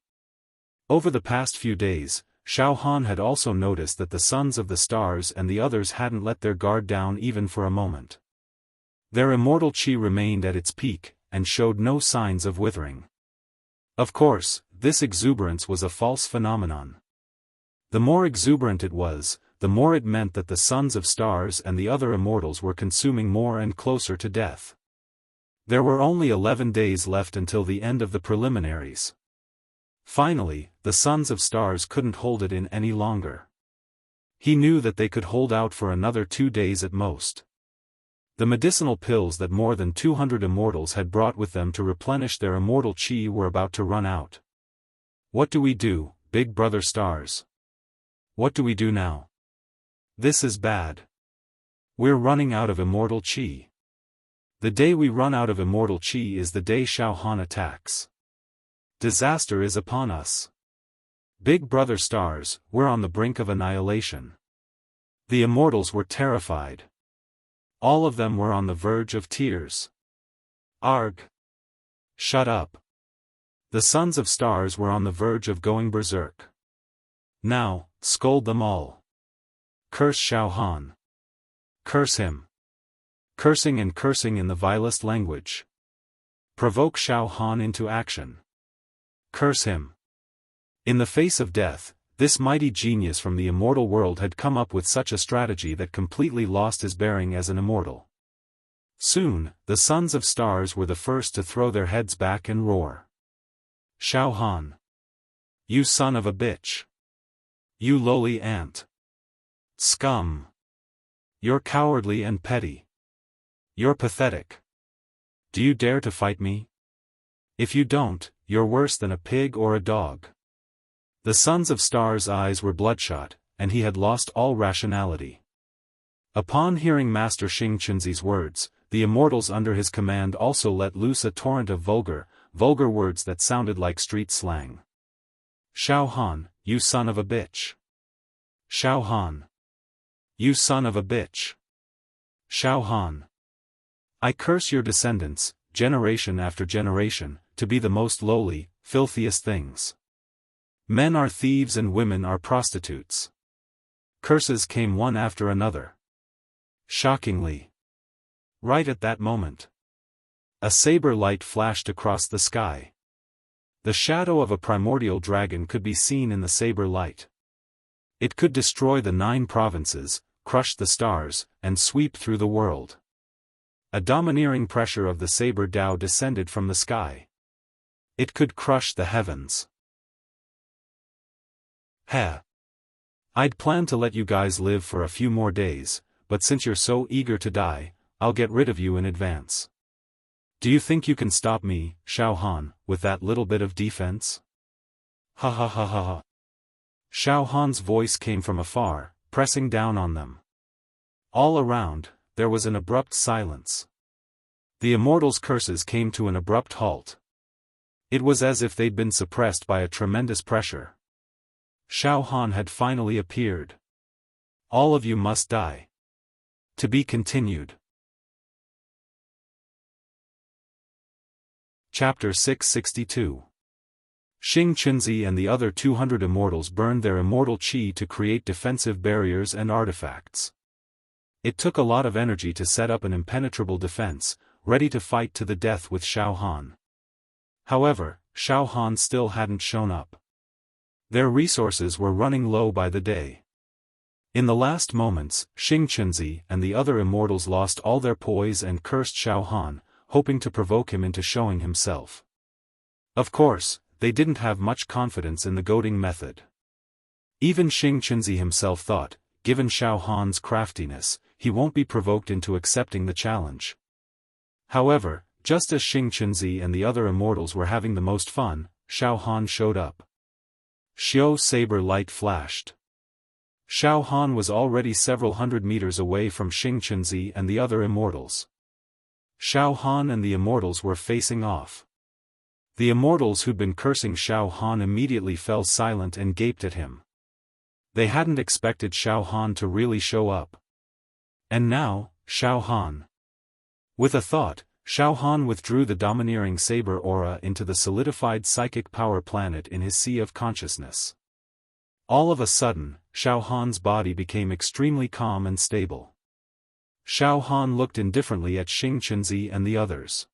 Over the past few days, Xiaofan had also noticed that the sons of the stars and the others hadn't let their guard down even for a moment. Their immortal qi remained at its peak, and showed no signs of withering. Of course, this exuberance was a false phenomenon. The more exuberant it was, the more it meant that the sons of stars and the other immortals were consuming more and closer to death. There were only 11 days left until the end of the preliminaries. Finally, the sons of stars couldn't hold it in any longer. He knew that they could hold out for another 2 days at most. The medicinal pills that more than 200 immortals had brought with them to replenish their immortal qi were about to run out. What do we do, big brother stars? What do we do now? This is bad. We're running out of immortal qi. The day we run out of immortal qi is the day Xiaofan attacks. Disaster is upon us. Big brother stars, we're on the brink of annihilation. The immortals were terrified. All of them were on the verge of tears. Arg! Shut up. The sons of stars were on the verge of going berserk. Now, scold them all. Curse Xiaofan. Curse him. Cursing and cursing in the vilest language. Provoke Xiaofan into action. Curse him. In the face of death, this mighty genius from the immortal world had come up with such a strategy that completely lost his bearing as an immortal. Soon, the sons of stars were the first to throw their heads back and roar. Xiaofan. You son of a bitch. You lowly ant. Scum. You're cowardly and petty. You're pathetic. Do you dare to fight me? If you don't, you're worse than a pig or a dog. The sons of stars' eyes were bloodshot, and he had lost all rationality. Upon hearing Master Xing Qinzi's words, the immortals under his command also let loose a torrent of vulgar words that sounded like street slang. Xiaofan, you son of a bitch. Xiaofan. You son of a bitch. Xiaofan. I curse your descendants, generation after generation, to be the most lowly, filthiest things. Men are thieves and women are prostitutes. Curses came one after another. Shockingly. Right at that moment, a saber light flashed across the sky. The shadow of a primordial dragon could be seen in the saber light. It could destroy the 9 provinces, crush the stars, and sweep through the world. A domineering pressure of the saber Tao descended from the sky. It could crush the heavens. Heh. I'd planned to let you guys live for a few more days, but since you're so eager to die, I'll get rid of you in advance. Do you think you can stop me, Xiaofan, with that little bit of defense? Ha ha ha ha ha. Xiaofan's voice came from afar, pressing down on them. All around, there was an abrupt silence. The immortals' curses came to an abrupt halt. It was as if they'd been suppressed by a tremendous pressure. Xiaofan had finally appeared. All of you must die. To be continued. Chapter 662. Xing Qinzi and the other 200 immortals burned their immortal qi to create defensive barriers and artifacts. It took a lot of energy to set up an impenetrable defense, ready to fight to the death with Xiaofan. However, Xiaofan still hadn't shown up. Their resources were running low by the day. In the last moments, Xing Qinzi and the other immortals lost all their poise and cursed Xiaofan, hoping to provoke him into showing himself. Of course, they didn't have much confidence in the goading method. Even Xing Qinzi himself thought, given Xiaofan's craftiness, he won't be provoked into accepting the challenge. However, just as Xing Qinzi and the other immortals were having the most fun, Xiaofan showed up. Xiao saber light flashed. Xiaofan was already several hundred meters away from Xing Qinzi and the other immortals. Xiaofan and the immortals were facing off. The immortals who'd been cursing Xiaofan immediately fell silent and gaped at him. They hadn't expected Xiaofan to really show up. And now, Xiaofan. With a thought, Xiaofan withdrew the domineering saber aura into the solidified psychic power planet in his sea of consciousness. All of a sudden, Xiaofan's body became extremely calm and stable. Xiaofan looked indifferently at Xing Qinzi and the others.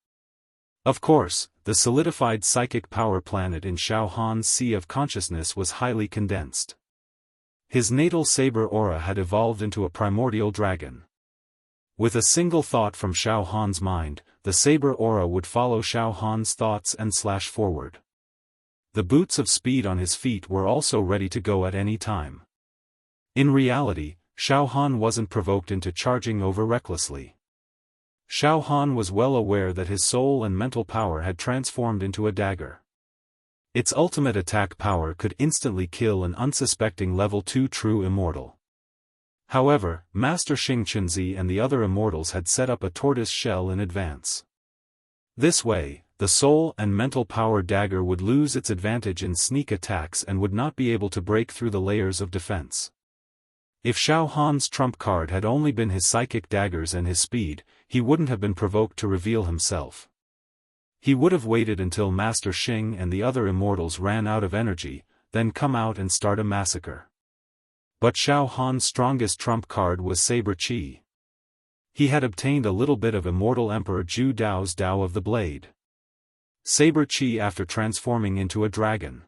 Of course, the solidified psychic power planet in Xiaofan's sea of consciousness was highly condensed. His natal saber aura had evolved into a primordial dragon. With a single thought from Xiaofan's mind, the saber aura would follow Xiaofan's thoughts and slash forward. The boots of speed on his feet were also ready to go at any time. In reality, Xiaofan wasn't provoked into charging over recklessly. Xiaofan was well aware that his soul and mental power had transformed into a dagger. Its ultimate attack power could instantly kill an unsuspecting level 2 true immortal. However, Master Xing Qinzi and the other immortals had set up a tortoise shell in advance. This way, the soul and mental power dagger would lose its advantage in sneak attacks and would not be able to break through the layers of defense. If Xiaofan's trump card had only been his psychic daggers and his speed, he wouldn't have been provoked to reveal himself. He would have waited until Master Xing and the other immortals ran out of energy, then come out and start a massacre. But Xiaofan's strongest trump card was Saber Qi. He had obtained a little bit of Immortal Emperor Zhu Dao's Dao of the Blade. Saber Qi after transforming into a dragon.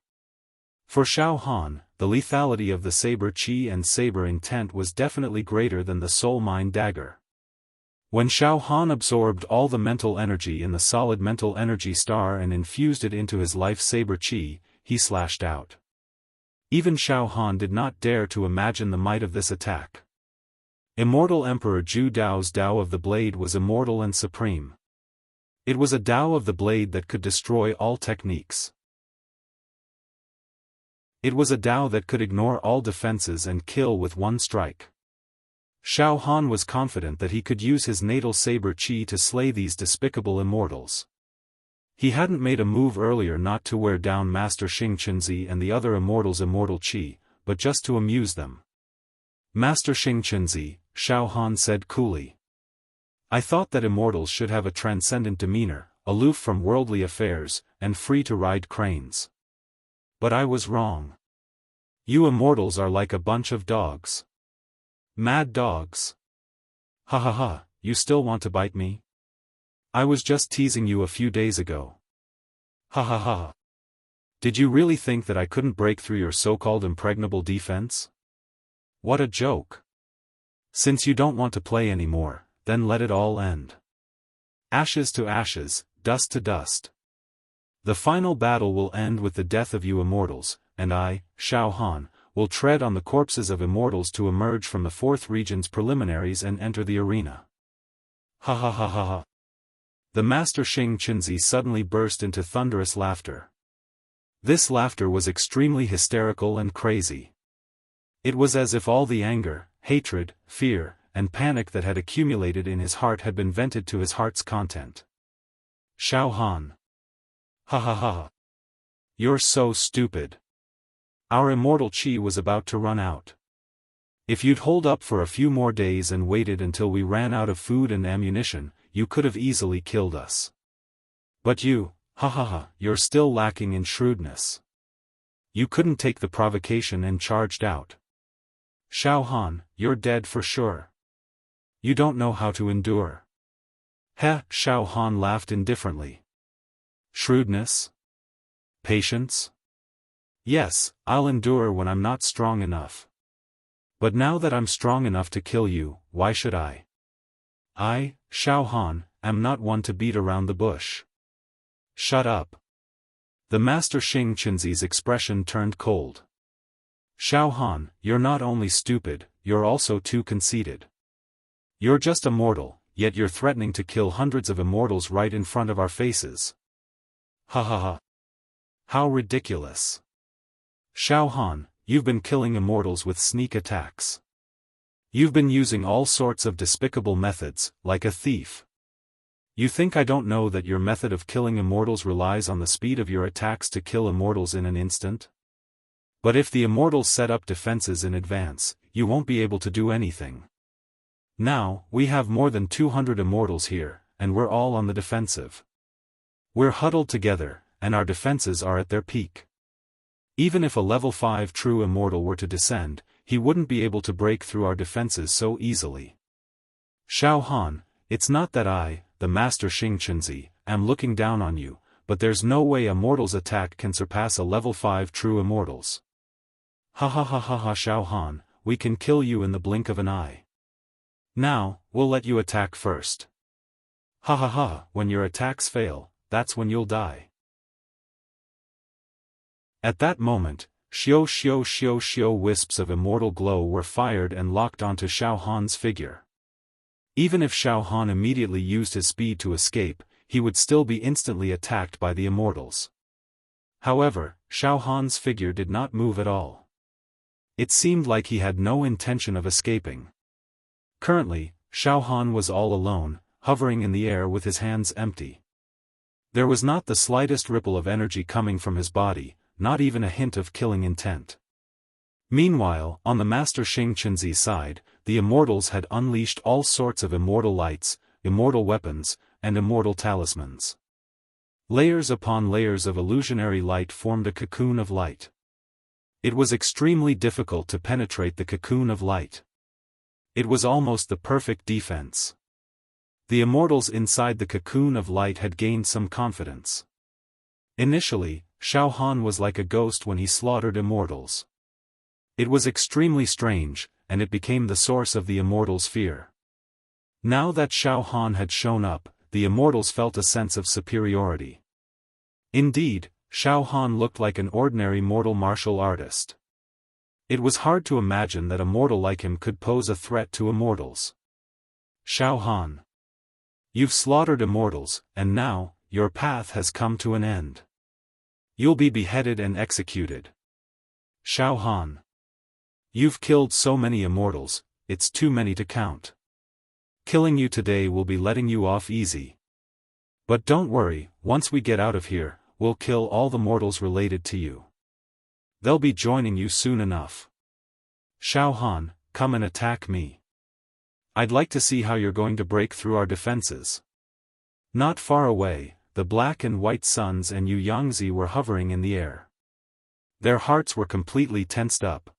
For Xiaofan, the lethality of the Saber Qi and Saber Intent was definitely greater than the Soul Mind Dagger. When Xiaofan absorbed all the mental energy in the solid mental energy star and infused it into his life Saber Qi, he slashed out. Even Xiaofan did not dare to imagine the might of this attack. Immortal Emperor Zhu Dao's Dao of the Blade was immortal and supreme. It was a Dao of the Blade that could destroy all techniques. It was a Dao that could ignore all defenses and kill with one strike. Xiaofan was confident that he could use his natal Saber Qi to slay these despicable immortals. He hadn't made a move earlier not to wear down Master Xing Qinzi and the other immortals' immortal Qi, but just to amuse them. Master Xing Qinzi, Xiaofan said coolly. I thought that immortals should have a transcendent demeanor, aloof from worldly affairs, and free to ride cranes. But I was wrong. You immortals are like a bunch of dogs. Mad dogs. Ha ha ha, you still want to bite me? I was just teasing you a few days ago. Ha ha ha. Did you really think that I couldn't break through your so-called impregnable defense? What a joke. Since you don't want to play anymore, then let it all end. Ashes to ashes, dust to dust. The final battle will end with the death of you immortals, and I, Xiaofan, will tread on the corpses of immortals to emerge from the fourth region's preliminaries and enter the arena. Ha ha ha ha ha. The Master Xing Qinzi suddenly burst into thunderous laughter. This laughter was extremely hysterical and crazy. It was as if all the anger, hatred, fear, and panic that had accumulated in his heart had been vented to his heart's content. Xiaofan. Ha ha ha. You're so stupid. Our immortal Qi was about to run out. If you'd hold up for a few more days and waited until we ran out of food and ammunition, you could have easily killed us. But you, ha ha ha, you're still lacking in shrewdness. You couldn't take the provocation and charged out. Xiaofan, you're dead for sure. You don't know how to endure. Heh, Xiaofan laughed indifferently. Shrewdness? Patience? Yes, I'll endure when I'm not strong enough. But now that I'm strong enough to kill you, why should I? I, Xiaofan, am not one to beat around the bush. Shut up. The Master Xing Qinzi's expression turned cold. Xiaofan, you're not only stupid, you're also too conceited. You're just a mortal, yet you're threatening to kill hundreds of immortals right in front of our faces. Ha ha ha. How ridiculous. Xiaofan, you've been killing immortals with sneak attacks. You've been using all sorts of despicable methods, like a thief. You think I don't know that your method of killing immortals relies on the speed of your attacks to kill immortals in an instant? But if the immortals set up defenses in advance, you won't be able to do anything. Now, we have more than 200 immortals here, and we're all on the defensive. We're huddled together, and our defenses are at their peak. Even if a level 5 true immortal were to descend, he wouldn't be able to break through our defenses so easily. Xiaofan, it's not that I, the Master Xing Qinzi, am looking down on you, but there's no way a mortal's attack can surpass a level 5 true immortals. Ha ha ha ha ha Xiaofan, we can kill you in the blink of an eye. Now, we'll let you attack first. Ha ha ha, when your attacks fail, that's when you'll die. At that moment, xiao wisps of immortal glow were fired and locked onto Xiaofan's figure. Even if Xiaofan immediately used his speed to escape, he would still be instantly attacked by the immortals. However, Xiaofan's figure did not move at all. It seemed like he had no intention of escaping. Currently, Xiaofan was all alone, hovering in the air with his hands empty. There was not the slightest ripple of energy coming from his body, not even a hint of killing intent. Meanwhile, on the Master Xingqianzi's side, the Immortals had unleashed all sorts of immortal lights, immortal weapons, and immortal talismans. Layers upon layers of illusionary light formed a cocoon of light. It was extremely difficult to penetrate the cocoon of light. It was almost the perfect defense. The Immortals inside the cocoon of light had gained some confidence. Initially, Xiaofan was like a ghost when he slaughtered Immortals. It was extremely strange, and it became the source of the Immortals' fear. Now that Xiaofan had shown up, the Immortals felt a sense of superiority. Indeed, Xiaofan looked like an ordinary mortal martial artist. It was hard to imagine that a mortal like him could pose a threat to Immortals. Xiaofan. You've slaughtered Immortals, and now, your path has come to an end. You'll be beheaded and executed. Xiaofan. You've killed so many Immortals, it's too many to count. Killing you today will be letting you off easy. But don't worry, once we get out of here, we'll kill all the mortals related to you. They'll be joining you soon enough. Xiaofan, come and attack me. I'd like to see how you're going to break through our defenses. Not far away, the black and white suns and Yu Yangzi were hovering in the air. Their hearts were completely tensed up.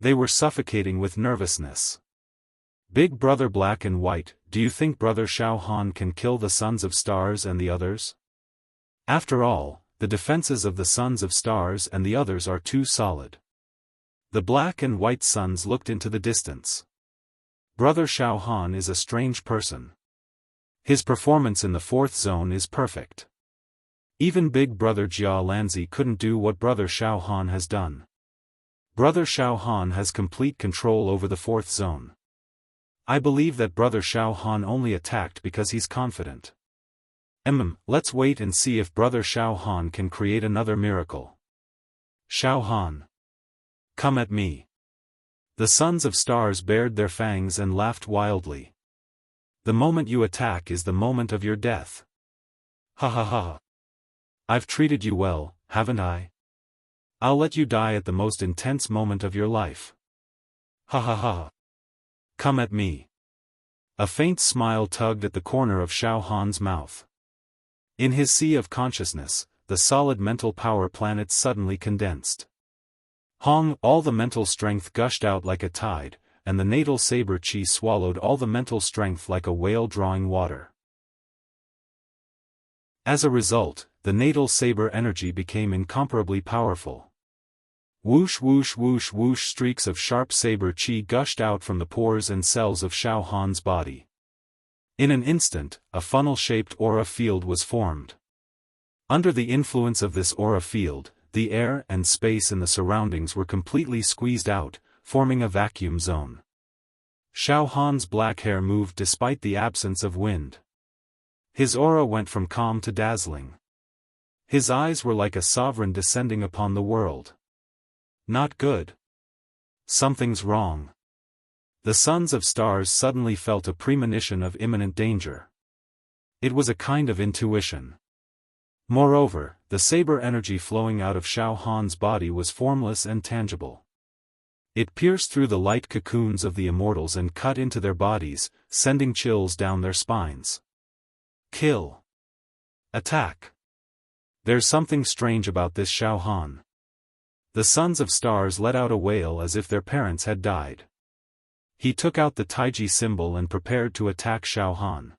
They were suffocating with nervousness. Big Brother Black and White, do you think Brother Xiaofan can kill the Sons of Stars and the others? After all, the defenses of the Sons of Stars and the others are too solid. The Black and White Suns looked into the distance. Brother Xiaofan is a strange person. His performance in the fourth zone is perfect. Even Big Brother Jia Lanzi couldn't do what Brother Xiaofan has done. Brother Xiaofan has complete control over the fourth zone. I believe that Brother Xiaofan only attacked because he's confident. Let's wait and see if Brother Xiaofan can create another miracle. Xiaofan. Come at me. The Sons of Stars bared their fangs and laughed wildly. The moment you attack is the moment of your death. Ha ha ha. I've treated you well, haven't I? I'll let you die at the most intense moment of your life. Ha ha ha. Come at me. A faint smile tugged at the corner of Xiaohan's mouth. In his sea of consciousness, the solid mental power planets suddenly condensed. All the mental strength gushed out like a tide, and the natal saber chi swallowed all the mental strength like a whale drawing water. As a result, the natal saber energy became incomparably powerful. Whoosh whoosh whoosh whoosh, streaks of sharp saber chi gushed out from the pores and cells of Xiaohan's body. In an instant, a funnel-shaped aura field was formed. Under the influence of this aura field, the air and space in the surroundings were completely squeezed out, forming a vacuum zone. Xiaohan's black hair moved despite the absence of wind. His aura went from calm to dazzling. His eyes were like a sovereign descending upon the world. Not good. Something's wrong. The Sons of Stars suddenly felt a premonition of imminent danger. It was a kind of intuition. Moreover, the saber energy flowing out of Xiaohan's body was formless and tangible. It pierced through the light cocoons of the Immortals and cut into their bodies, sending chills down their spines. Kill. Attack. There's something strange about this Xiaofan. The Sons of Stars let out a wail as if their parents had died. He took out the Taiji symbol and prepared to attack Xiaofan.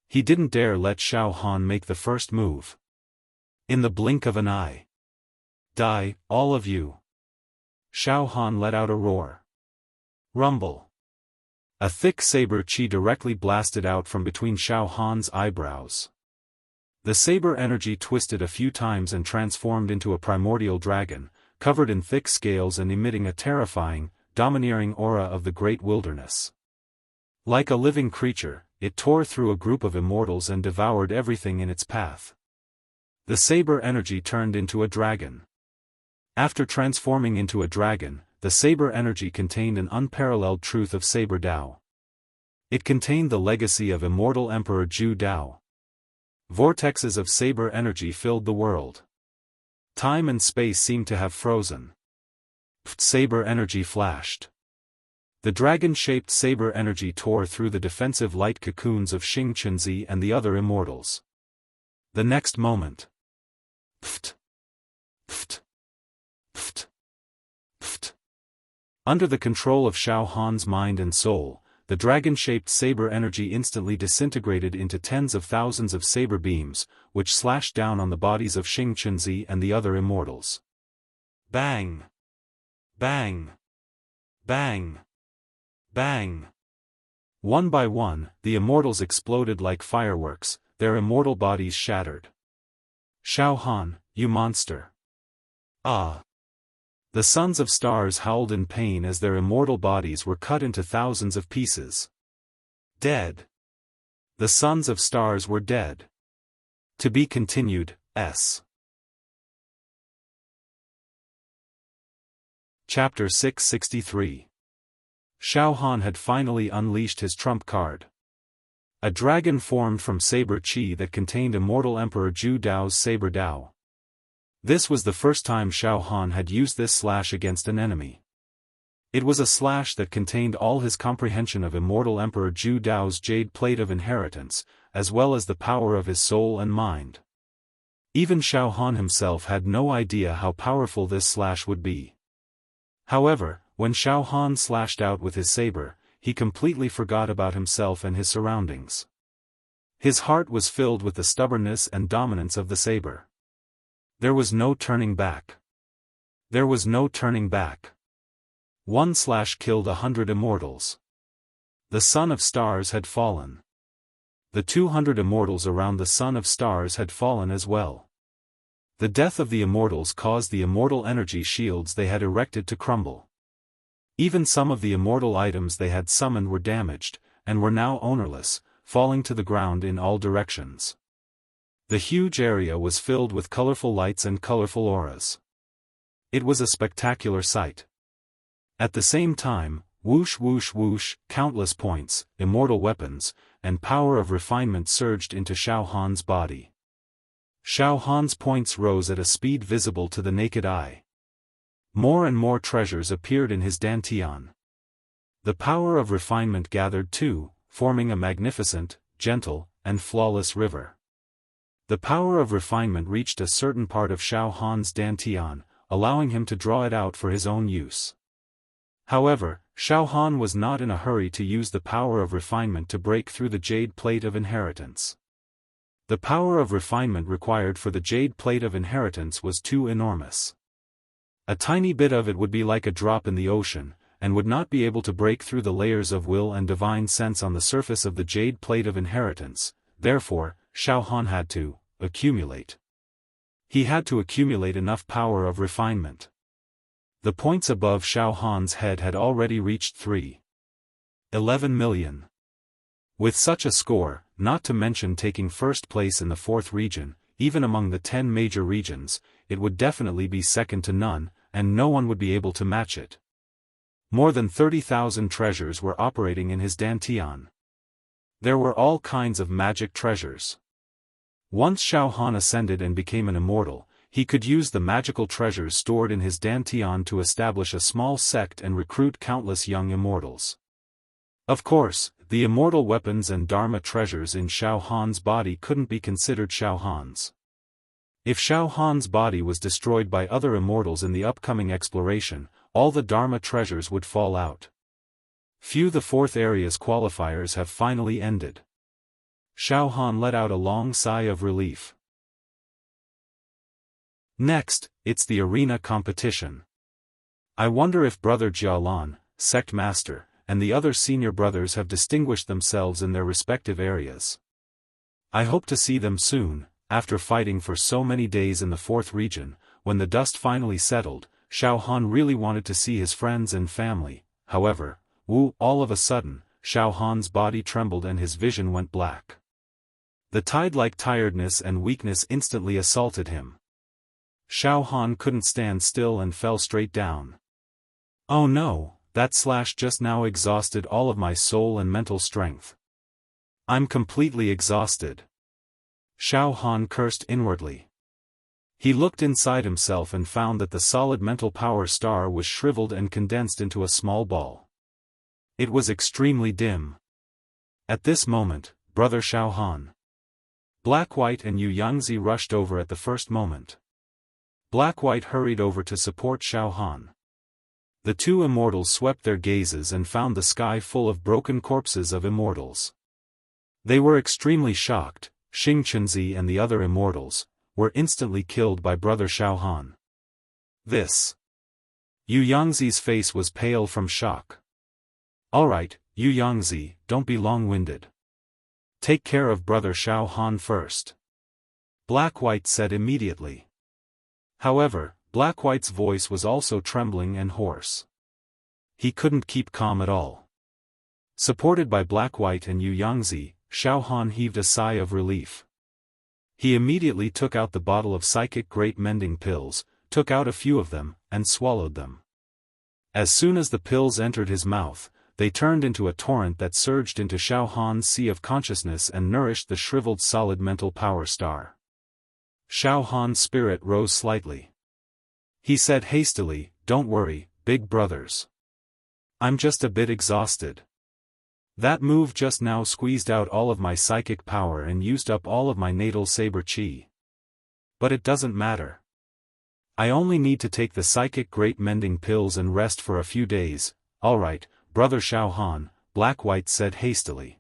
He didn't dare let Xiaofan make the first move. In the blink of an eye. Die, all of you. Xiaofan let out a roar. Rumble. A thick saber chi directly blasted out from between Xiaohan's eyebrows. The saber energy twisted a few times and transformed into a primordial dragon, covered in thick scales and emitting a terrifying, domineering aura of the great wilderness. Like a living creature, it tore through a group of Immortals and devoured everything in its path. The saber energy turned into a dragon. After transforming into a dragon, the saber energy contained an unparalleled truth of Saber Dao. It contained the legacy of immortal Emperor Zhu Dao. Vortexes of saber energy filled the world. Time and space seemed to have frozen. Saber energy flashed. The dragon-shaped saber energy tore through the defensive light cocoons of Xing Chunzi and the other immortals. The next moment. Pft. Pft. Pft. Pft. Under the control of Xiaofan's mind and soul, the dragon-shaped saber energy instantly disintegrated into tens of thousands of saber beams, which slashed down on the bodies of Xing Chunzi and the other immortals. Bang! Bang! Bang! Bang! One by one, the immortals exploded like fireworks, their immortal bodies shattered. Xiaofan, you monster! Ah! The sons of stars howled in pain as their immortal bodies were cut into thousands of pieces. Dead. The sons of stars were dead. To be continued, S. Chapter 663. Xiaofan had finally unleashed his trump card. A dragon formed from saber qi that contained Immortal Emperor Zhu Dao's saber Dao. This was the first time Xiaofan had used this slash against an enemy. It was a slash that contained all his comprehension of Immortal Emperor Zhu Dao's jade plate of inheritance, as well as the power of his soul and mind. Even Xiaofan himself had no idea how powerful this slash would be. However, when Xiaofan slashed out with his saber, he completely forgot about himself and his surroundings. His heart was filled with the stubbornness and dominance of the saber. There was no turning back. There was no turning back. One slash killed 100 immortals. The Son of Stars had fallen. The 200 immortals around the Son of Stars had fallen as well. The death of the immortals caused the immortal energy shields they had erected to crumble. Even some of the immortal items they had summoned were damaged, and were now ownerless, falling to the ground in all directions. The huge area was filled with colorful lights and colorful auras. It was a spectacular sight. At the same time, whoosh whoosh whoosh, countless points, immortal weapons, and power of refinement surged into Xiaofan's body. Xiaofan's points rose at a speed visible to the naked eye. More and more treasures appeared in his dantian. The power of refinement gathered too, forming a magnificent, gentle, and flawless river. The power of refinement reached a certain part of Xiaofan's dantian, allowing him to draw it out for his own use. However, Xiaofan was not in a hurry to use the power of refinement to break through the jade plate of inheritance. The power of refinement required for the jade plate of inheritance was too enormous. A tiny bit of it would be like a drop in the ocean, and would not be able to break through the layers of will and divine sense on the surface of the jade plate of inheritance. Therefore, Xiaofan had to accumulate. He had to accumulate enough power of refinement. The points above Xiaofan's head had already reached 3.11 million. With such a score, not to mention taking first place in the 4th region, even among the 10 major regions, it would definitely be second to none, and no one would be able to match it. More than 30,000 treasures were operating in his dantian. There were all kinds of magic treasures. Once Xiaofan ascended and became an immortal, he could use the magical treasures stored in his dantian to establish a small sect and recruit countless young immortals. Of course, the immortal weapons and dharma treasures in Xiaofan's body couldn't be considered Xiaofan's. If Xiaofan's body was destroyed by other immortals in the upcoming exploration, all the dharma treasures would fall out. Phew, the 4th area's qualifiers have finally ended. Xiaofan let out a long sigh of relief. Next, it's the arena competition. I wonder if Brother Jialan, Sect Master, and the other senior brothers have distinguished themselves in their respective areas. I hope to see them soon. After fighting for so many days in the 4th region, when the dust finally settled, Xiaofan really wanted to see his friends and family. However, all of a sudden, Xiaofan's body trembled and his vision went black. The tide-like tiredness and weakness instantly assaulted him. Xiaofan couldn't stand still and fell straight down. Oh no, that slash just now exhausted all of my soul and mental strength. I'm completely exhausted. Xiaofan cursed inwardly. He looked inside himself and found that the solid mental power star was shriveled and condensed into a small ball. It was extremely dim. At this moment, Brother Xiaofan, Black-White and Yu Yangzi rushed over at the first moment. Black-White hurried over to support Xiaofan. The two immortals swept their gazes and found the sky full of broken corpses of immortals. They were extremely shocked. Xing Chunzi and the other immortals were instantly killed by Brother Xiaofan. This. Yu Yangzi's face was pale from shock. Alright, Yu Yangzi, don't be long-winded. Take care of Brother Xiaofan first. Black-White said immediately. However, Black-White's voice was also trembling and hoarse. He couldn't keep calm at all. Supported by Black-White and Yu Yangzi, Xiaofan heaved a sigh of relief. He immediately took out the bottle of psychic great mending pills, took out a few of them, and swallowed them. As soon as the pills entered his mouth, they turned into a torrent that surged into Xiaohan's sea of consciousness and nourished the shriveled solid mental power star. Xiaohan's spirit rose slightly. He said hastily, "Don't worry, big brothers. I'm just a bit exhausted. That move just now squeezed out all of my psychic power and used up all of my natal saber chi. But it doesn't matter. I only need to take the psychic great mending pills and rest for a few days." "Alright, Brother Xiaofan," Black-White said hastily.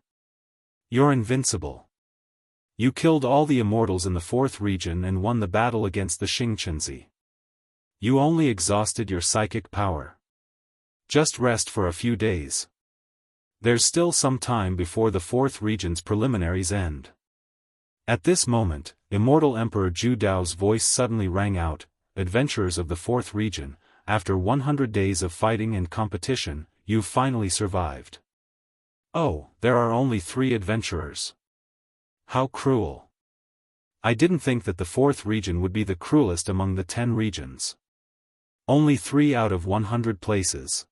"You're invincible. You killed all the immortals in the 4th region and won the battle against the Xing Chunzi. You only exhausted your psychic power. Just rest for a few days. There's still some time before the 4th region's preliminaries end." At this moment, Immortal Emperor Zhu Dao's voice suddenly rang out, "Adventurers of the 4th region, after 100 days of fighting and competition, you've finally survived. Oh, there are only 3 adventurers. How cruel. I didn't think that the 4th region would be the cruelest among the 10 regions. Only 3 out of 100 places.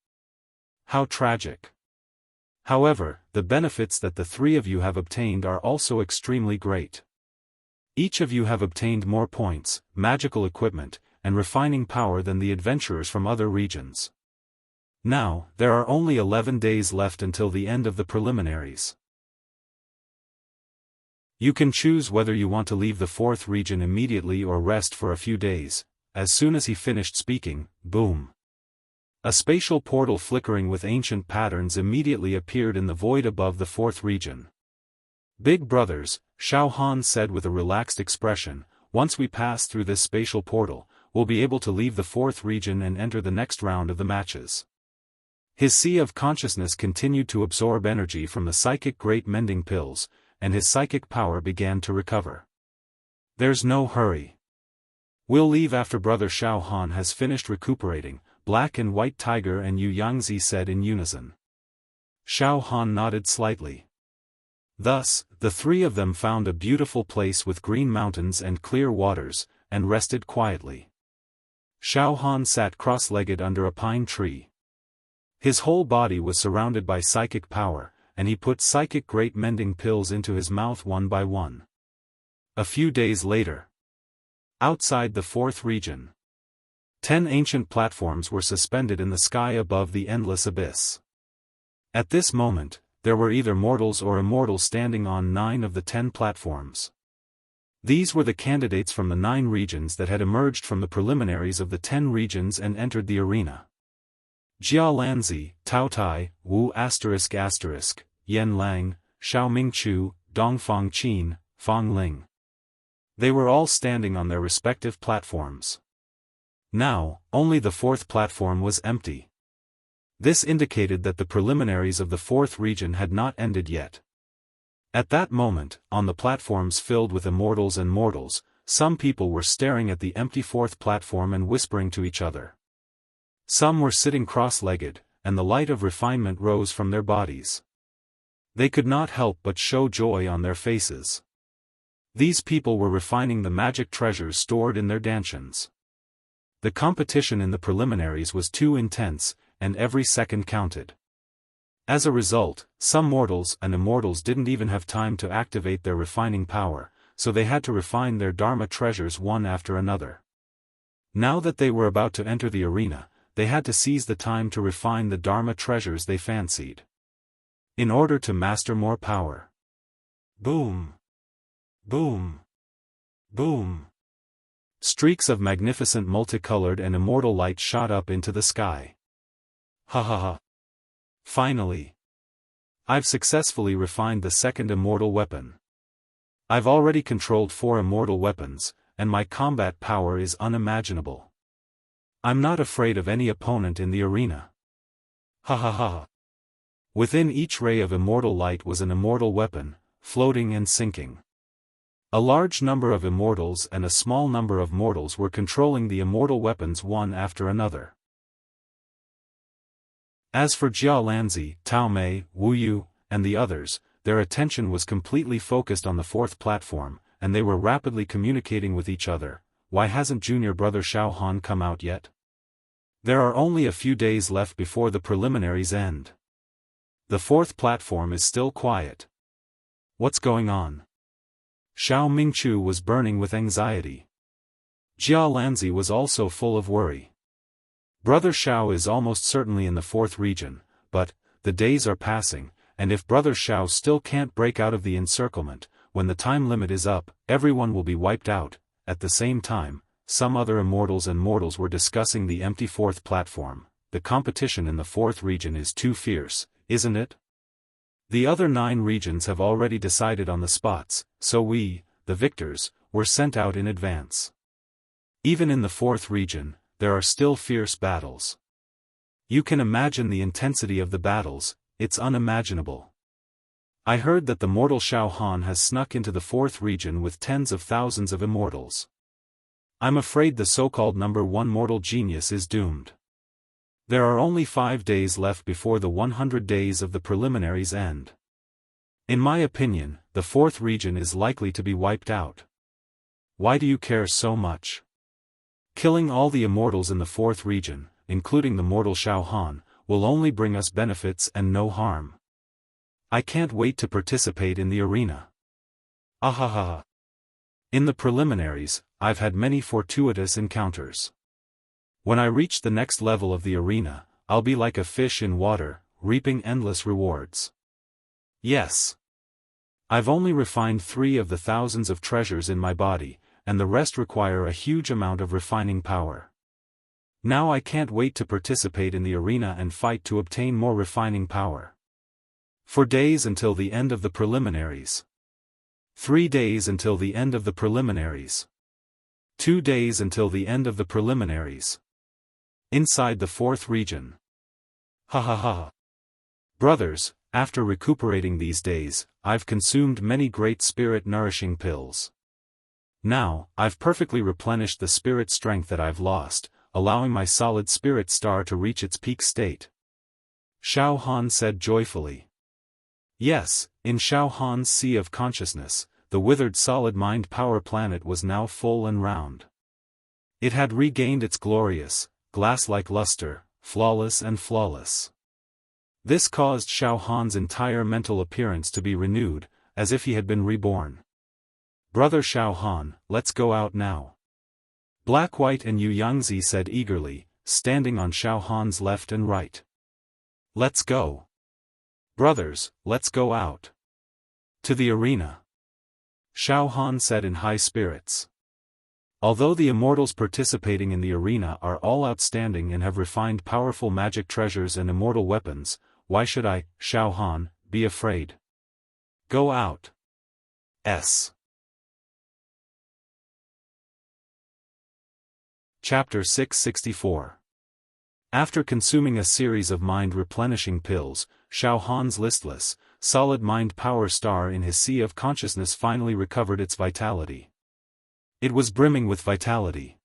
How tragic. However, the benefits that the 3 of you have obtained are also extremely great. Each of you have obtained more points, magical equipment, and refining power than the adventurers from other regions. Now, there are only 11 days left until the end of the preliminaries. You can choose whether you want to leave the 4th region immediately or rest for a few days." As soon as he finished speaking, boom. A spatial portal flickering with ancient patterns immediately appeared in the void above the 4th region. "Big brothers," Xiaohan said with a relaxed expression, "once we pass through this spatial portal, we'll be able to leave the 4th region and enter the next round of the matches." His sea of consciousness continued to absorb energy from the psychic great mending pills, and his psychic power began to recover. "There's no hurry. We'll leave after Brother Xiaohan has finished recuperating," Black and White Tiger and Yu Yangzi said in unison. Xiaohan nodded slightly. Thus, the 3 of them found a beautiful place with green mountains and clear waters, and rested quietly. Xiaohan sat cross-legged under a pine tree. His whole body was surrounded by psychic power, and he put psychic great mending pills into his mouth one by one. A few days later. Outside the 4th region. 10 ancient platforms were suspended in the sky above the endless abyss. At this moment, there were either mortals or immortals standing on 9 of the 10 platforms. These were the candidates from the 9 regions that had emerged from the preliminaries of the 10 regions and entered the arena. Jia Lanzi, Tao Tai, Wu ***, Yen Lang, Xiao Mingchu, Dongfang Qin, Fang Ling. They were all standing on their respective platforms. Now, only the 4th platform was empty. This indicated that the preliminaries of the 4th region had not ended yet. At that moment, on the platforms filled with immortals and mortals, some people were staring at the empty 4th platform and whispering to each other. Some were sitting cross-legged, and the light of refinement rose from their bodies. They could not help but show joy on their faces. These people were refining the magic treasures stored in their dantians. The competition in the preliminaries was too intense, and every second counted. As a result, some mortals and immortals didn't even have time to activate their refining power, so they had to refine their Dharma treasures one after another. Now that they were about to enter the arena, they had to seize the time to refine the Dharma treasures they fancied, in order to master more power. Boom! Boom! Boom! Streaks of magnificent multicolored and immortal light shot up into the sky. Ha ha ha! Finally! I've successfully refined the second immortal weapon. I've already controlled 4 immortal weapons, and my combat power is unimaginable. I'm not afraid of any opponent in the arena. Ha ha ha! Within each ray of immortal light was an immortal weapon, floating and sinking. A large number of immortals and a small number of mortals were controlling the immortal weapons one after another. As for Jia Lanzi, Tao Mei, Wu Yu, and the others, their attention was completely focused on the 4th platform, and they were rapidly communicating with each other. Why hasn't junior brother Xiaofan come out yet? There are only a few days left before the preliminaries end. The 4th platform is still quiet. What's going on? Xiao Mingchu was burning with anxiety. Jia Lanzi was also full of worry. Brother Xiao is almost certainly in the 4th region, but the days are passing, and if Brother Xiao still can't break out of the encirclement, when the time limit is up, everyone will be wiped out. At the same time, some other immortals and mortals were discussing the empty 4th platform. The competition in the 4th region is too fierce, isn't it? The other 9 regions have already decided on the spots, so we, the victors, were sent out in advance. Even in the 4th region, there are still fierce battles. You can imagine the intensity of the battles, it's unimaginable. I heard that the mortal Xiaofan has snuck into the 4th region with tens of thousands of immortals. I'm afraid the so-called number 1 mortal genius is doomed. There are only 5 days left before the 100 days of the preliminaries end. In my opinion, the 4th region is likely to be wiped out. Why do you care so much? Killing all the immortals in the 4th region, including the mortal Xiaofan, will only bring us benefits and no harm. I can't wait to participate in the arena. Ahaha. In the preliminaries, I've had many fortuitous encounters. When I reach the next level of the arena, I'll be like a fish in water, reaping endless rewards. Yes. I've only refined 3 of the thousands of treasures in my body, and the rest require a huge amount of refining power. Now I can't wait to participate in the arena and fight to obtain more refining power. 4 days until the end of the preliminaries. 3 days until the end of the preliminaries. 2 days until the end of the preliminaries. Inside the 4th region. Ha ha ha. Brothers, after recuperating these days, I've consumed many great spirit-nourishing pills. Now, I've perfectly replenished the spirit strength that I've lost, allowing my solid spirit star to reach its peak state. Xiaofan said joyfully. Yes, in Xiaohan's sea of consciousness, the withered solid mind power planet was now full and round. It had regained its glorious, glass-like luster, flawless and flawless. This caused Xiaohan's entire mental appearance to be renewed, as if he had been reborn. Brother Xiaofan, let's go out now. Black White and Yu Yangzi said eagerly, standing on Xiaohan's left and right. Let's go. Brothers, let's go out. To the arena. Xiaofan said in high spirits. Although the immortals participating in the arena are all outstanding and have refined powerful magic treasures and immortal weapons, why should I, Xiaofan, be afraid? Go out. Chapter 664. After consuming a series of mind-replenishing pills, Xiaohan's listless, solid mind power star in his sea of consciousness finally recovered its vitality. It was brimming with vitality.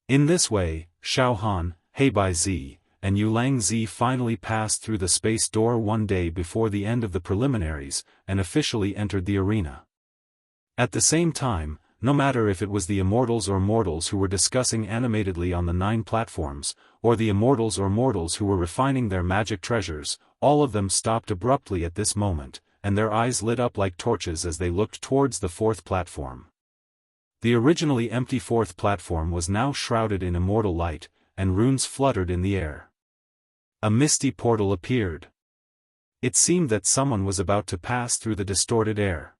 In this way, Xiaohan, Heibai Zi, and Yulang Zi finally passed through the space door one day before the end of the preliminaries, and officially entered the arena. At the same time, no matter if it was the immortals or mortals who were discussing animatedly on the 9 platforms, or the immortals or mortals who were refining their magic treasures, all of them stopped abruptly at this moment, and their eyes lit up like torches as they looked towards the 4th platform. The originally empty fourth platform was now shrouded in immortal light, and runes fluttered in the air. A misty portal appeared. It seemed that someone was about to pass through the distorted air.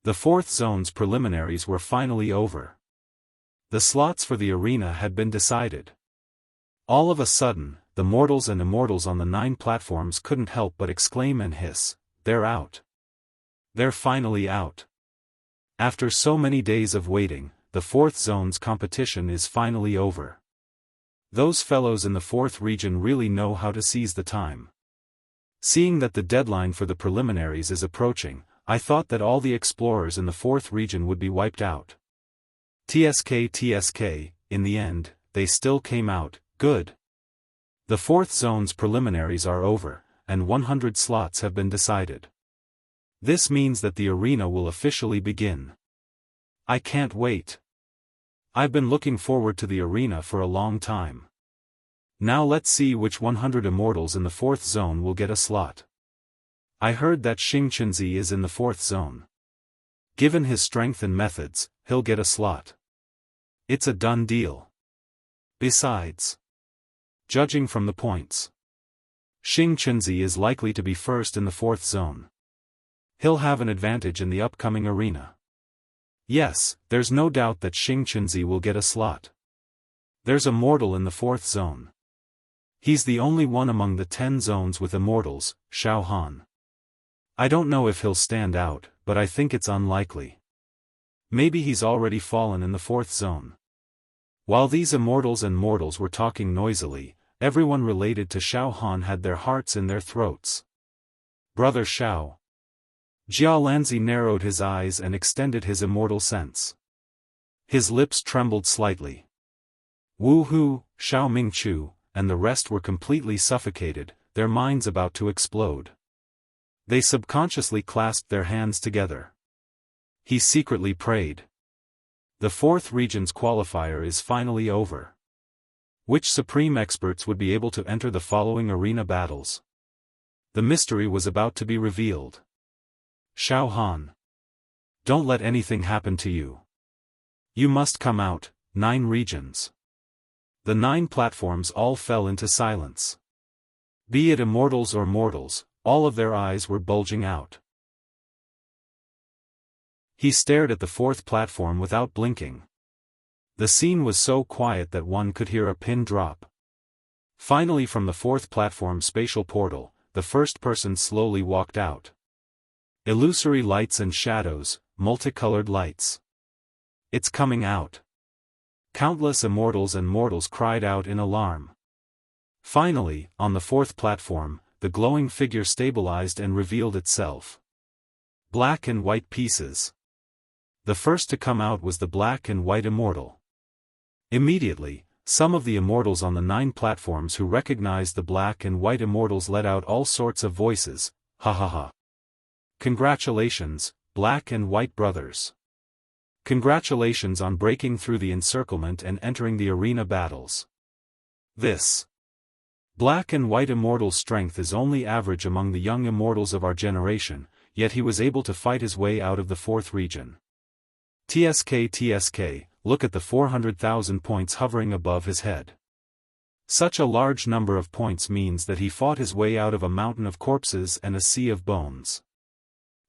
The fourth zone's preliminaries were finally over. The slots for the arena had been decided. All of a sudden, the mortals and immortals on the 9 platforms couldn't help but exclaim and hiss, "They're out! They're finally out!" After so many days of waiting, the fourth zone's competition is finally over. Those fellows in the fourth region really know how to seize the time. Seeing that the deadline for the preliminaries is approaching, I thought that all the explorers in the fourth region would be wiped out. TSK, in the end, they still came out, good. The fourth zone's preliminaries are over, and 100 slots have been decided. This means that the arena will officially begin. I can't wait. I've been looking forward to the arena for a long time. Now let's see which 100 immortals in the fourth zone will get a slot. I heard that Xingqunzi is in the fourth zone. Given his strength and methods, he'll get a slot. It's a done deal. Besides, judging from the points, Xingqunzi is likely to be first in the fourth zone. He'll have an advantage in the upcoming arena. Yes, there's no doubt that Xingqunzi will get a slot. There's a mortal in the fourth zone. He's the only one among the 10 zones with immortals, Xiaofan. I don't know if he'll stand out, but I think it's unlikely. Maybe he's already fallen in the fourth zone. While these immortals and mortals were talking noisily, everyone related to Xiaofan had their hearts in their throats. Brother Xiao. Jialanzi narrowed his eyes and extended his immortal sense. His lips trembled slightly. Wu Hu, Xiao Mingchu, and the rest were completely suffocated, their minds about to explode. They subconsciously clasped their hands together. He secretly prayed. The fourth region's qualifier is finally over. Which supreme experts would be able to enter the following arena battles? The mystery was about to be revealed. Xiaofan. Don't let anything happen to you. You must come out, 9 regions. The 9 platforms all fell into silence. Be it immortals or mortals, all of their eyes were bulging out. He stared at the fourth platform without blinking. The scene was so quiet that one could hear a pin drop. Finally, from the fourth platform spatial portal, the first person slowly walked out. Illusory lights and shadows, multicolored lights. It's coming out. Countless immortals and mortals cried out in alarm. Finally, on the fourth platform, the glowing figure stabilized and revealed itself. Black and white pieces. The first to come out was the black and white immortal. Immediately, some of the immortals on the 9 platforms who recognized the black and white immortals let out all sorts of voices, ha ha ha. Congratulations, black and white brothers. Congratulations on breaking through the encirclement and entering the arena battles. This black and white immortal's strength is only average among the young immortals of our generation, yet he was able to fight his way out of the fourth region. TSK, look at the 400,000 points hovering above his head. Such a large number of points means that he fought his way out of a mountain of corpses and a sea of bones.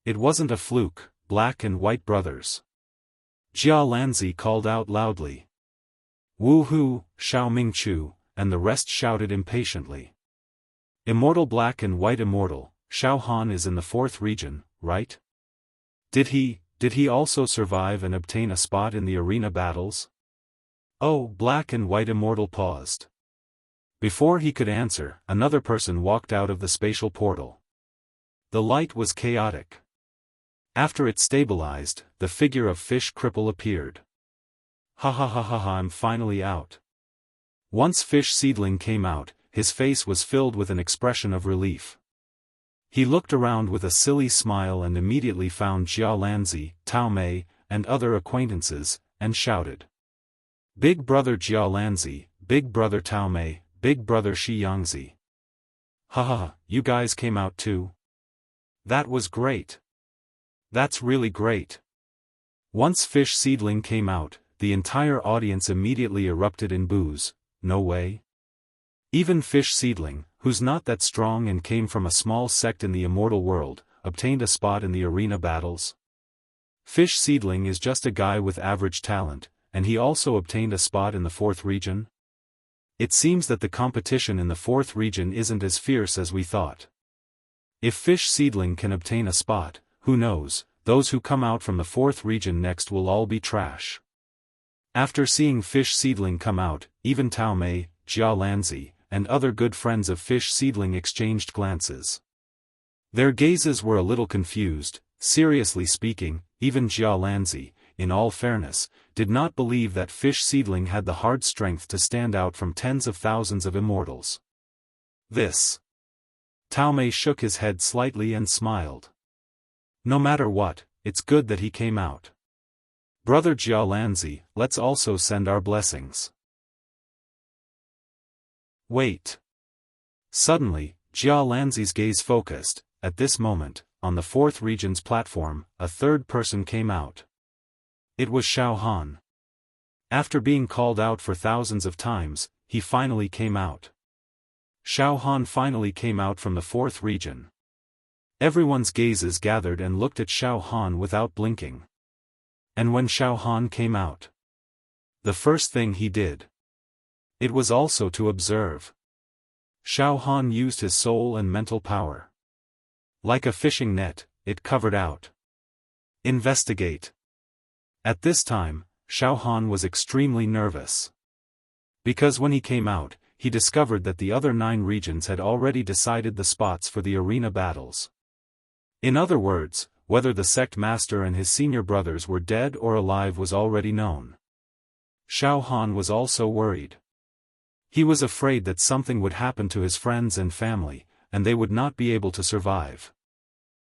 It wasn't a fluke, black and white brothers. Jialanzi called out loudly. Wu Hu, Xiao Mingchu, and the rest shouted impatiently. Immortal black and white immortal, Xiaofan is in the fourth region, right? Did he also survive and obtain a spot in the arena battles? Oh, black and white immortal paused. Before he could answer, another person walked out of the spatial portal. The light was chaotic. After it stabilized, the figure of Fish Cripple appeared. Ha ha ha ha ha, I'm finally out. Once Fish Seedling came out, his face was filled with an expression of relief. He looked around with a silly smile and immediately found Jialanzi, Tao Mei, and other acquaintances, and shouted. Big brother Jialanzi, big brother Tao Mei, big brother Shi Yangzi. Ha ha ha, you guys came out too? That was great. That's really great. Once Fish Seedling came out, the entire audience immediately erupted in boos. No way. Even Fish Seedling, who's not that strong and came from a small sect in the immortal world, obtained a spot in the arena battles. Fish Seedling is just a guy with average talent, and he also obtained a spot in the 4th region? It seems that the competition in the 4th region isn't as fierce as we thought. If Fish Seedling can obtain a spot, who knows, those who come out from the 4th region next will all be trash. After seeing Fish Seedling come out, even Tao Mei, Jia Lanzi, and other good friends of Fish Seedling exchanged glances. Their gazes were a little confused. Seriously speaking, even Jia Lanzi, in all fairness, did not believe that Fish Seedling had the hard strength to stand out from tens of thousands of immortals. This. Tao Mei shook his head slightly and smiled. No matter what, it's good that he came out. Brother Jia Lanzi, let's also send our blessings. Wait. Suddenly, Jia Lanzi's gaze focused. At this moment, on the 4th region's platform, a third person came out. It was Xiaofan. After being called out for thousands of times, he finally came out. Xiaofan finally came out from the 4th region. Everyone's gazes gathered and looked at Xiaofan without blinking. And when Xiaofan came out, the first thing he did, it was also to observe. Xiaofan used his soul and mental power. Like a fishing net, it covered out. Investigate. At this time, Xiaofan was extremely nervous. Because when he came out, he discovered that the other 9 regions had already decided the spots for the arena battles. In other words, whether the sect master and his senior brothers were dead or alive was already known. Xiaofan was also worried. He was afraid that something would happen to his friends and family, and they would not be able to survive.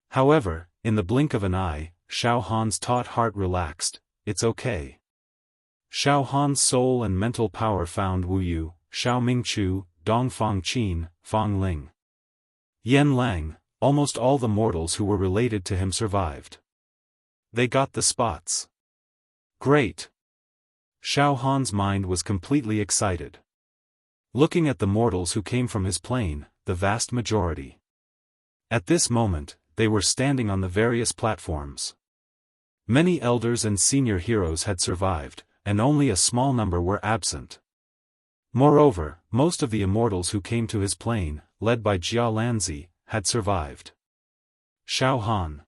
However, in the blink of an eye, Xiaofan's taut heart relaxed. It's okay. Xiaofan's soul and mental power found Wu Yu, Xiao Mingchu, Dongfang Qin, Fang Ling, Yan Lang. Almost all the mortals who were related to him survived. They got the spots. Great. Xiaofan's mind was completely excited. Looking at the mortals who came from his plane, the vast majority. At this moment, they were standing on the various platforms. Many elders and senior heroes had survived, and only a small number were absent. Moreover, most of the immortals who came to his plane, led by Jia Lanzi, had survived. Xiaofan.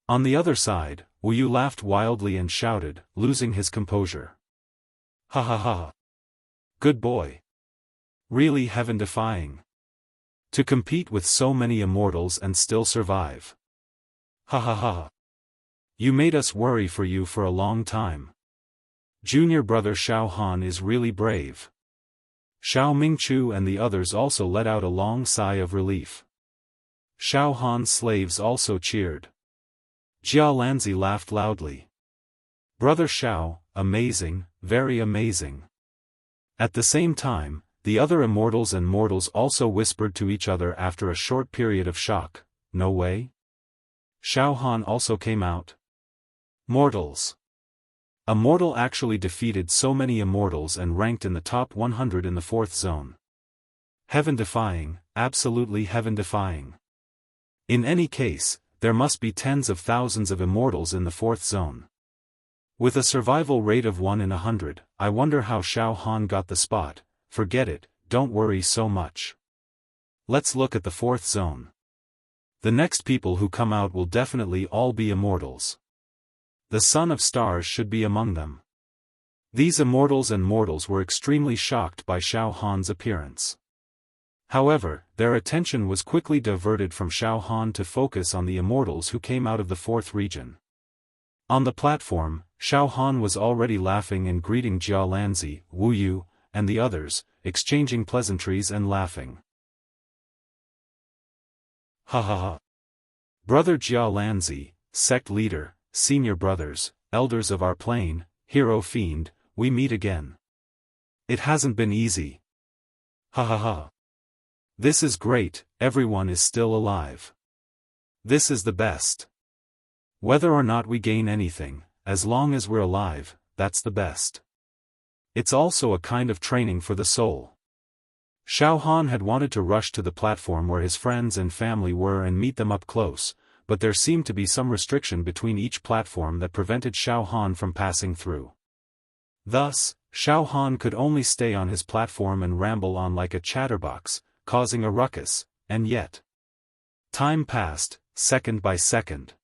On the other side, Wu Yu laughed wildly and shouted, losing his composure. Ha ha ha. Good boy. Really heaven-defying. To compete with so many immortals and still survive. Ha ha ha. You made us worry for you for a long time. Junior brother Xiaofan is really brave. Xiao Mingchu and the others also let out a long sigh of relief. Xiaofan's slaves also cheered. Jia Lanzi laughed loudly. Brother Xiao, amazing, very amazing. At the same time, the other immortals and mortals also whispered to each other after a short period of shock. No way? Xiaofan also came out. Mortals. A mortal actually defeated so many immortals and ranked in the top 100 in the 4th zone. Heaven-defying, absolutely heaven-defying. In any case, there must be tens of thousands of immortals in the 4th zone. With a survival rate of 1 in 100, I wonder how Xiaofan got the spot. Forget it, don't worry so much. Let's look at the 4th zone. The next people who come out will definitely all be immortals. The Son of Stars should be among them. These immortals and mortals were extremely shocked by Xiaofan's appearance. However, their attention was quickly diverted from Xiaofan to focus on the immortals who came out of the 4th region. On the platform, Xiaofan was already laughing and greeting Jia Lanzi, Wu Yu, and the others, exchanging pleasantries and laughing. Ha ha ha. Brother Jia Lanzi, sect leader, senior brothers, elders of our plane, hero Fiend, we meet again. It hasn't been easy. Ha ha ha. This is great, everyone is still alive. This is the best. Whether or not we gain anything, as long as we're alive, that's the best. It's also a kind of training for the soul. Xiaofan had wanted to rush to the platform where his friends and family were and meet them up close, but there seemed to be some restriction between each platform that prevented Xiaofan from passing through. Thus, Xiaofan could only stay on his platform and ramble on like a chatterbox, causing a ruckus, and yet. Time passed, second by second.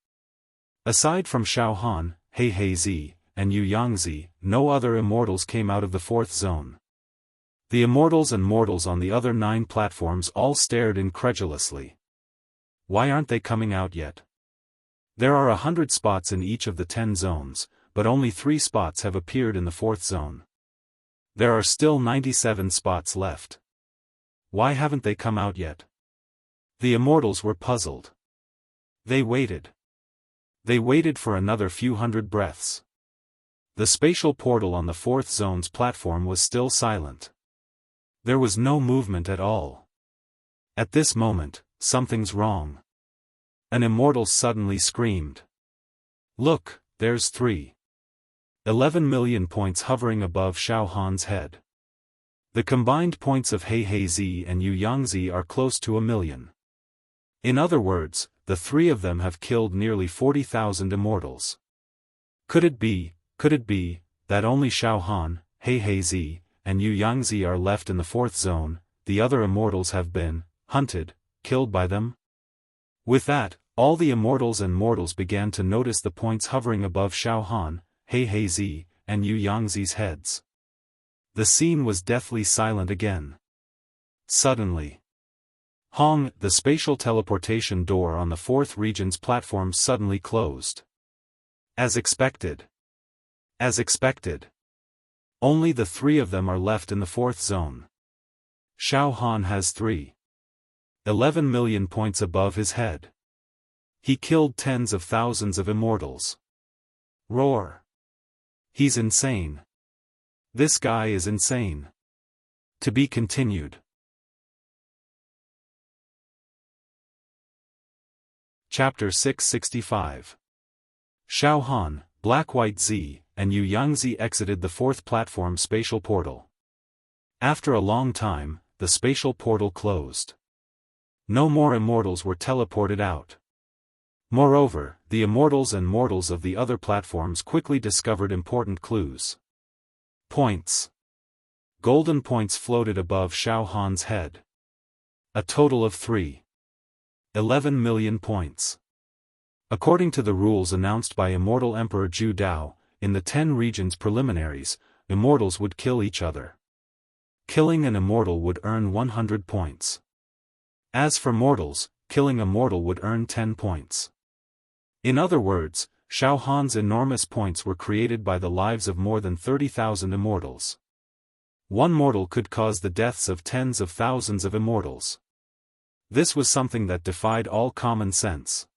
Aside from Xiaofan, He, and Yu Yangzi, no other immortals came out of the fourth zone. The immortals and mortals on the other 9 platforms all stared incredulously. Why aren't they coming out yet? There are 100 spots in each of the 10 zones, but only 3 spots have appeared in the fourth zone. There are still 97 spots left. Why haven't they come out yet? The immortals were puzzled. They waited. They waited for another few hundred breaths. The spatial portal on the fourth zone's platform was still silent. There was no movement at all. At this moment, something's wrong. An immortal suddenly screamed. Look, there's 11 million points hovering above Xiaohan's head. The combined points of He and Yu Yangzi are close to 1 million. In other words, the 3 of them have killed nearly 40,000 immortals. Could it be, that only Xiaofan, He, and Yu Yangzi are left in the fourth zone, the other immortals have been hunted, killed by them? With that, all the immortals and mortals began to notice the points hovering above Xiaofan, He, and Yu Yangzi's heads. The scene was deathly silent again. Suddenly, Hong, the spatial teleportation door on the fourth region's platform suddenly closed. As expected. As expected. Only the 3 of them are left in the fourth zone. Xiaofan has 11 million points above his head. He killed tens of thousands of immortals. Roar. He's insane. This guy is insane. To be continued. Chapter 665. Xiaofan, Black-White Z, and Yu Yangzi exited the fourth platform spatial portal. After a long time, the spatial portal closed. No more immortals were teleported out. Moreover, the immortals and mortals of the other platforms quickly discovered important clues. Points. Golden points floated above Xiaohan's head. A total of 11 million points. According to the rules announced by Immortal Emperor Zhu Dao, in the 10 regions preliminaries, immortals would kill each other. Killing an immortal would earn 100 points. As for mortals, killing a mortal would earn 10 points. In other words, Xiaohan's enormous points were created by the lives of more than 30,000 immortals. One mortal could cause the deaths of tens of thousands of immortals. This was something that defied all common sense.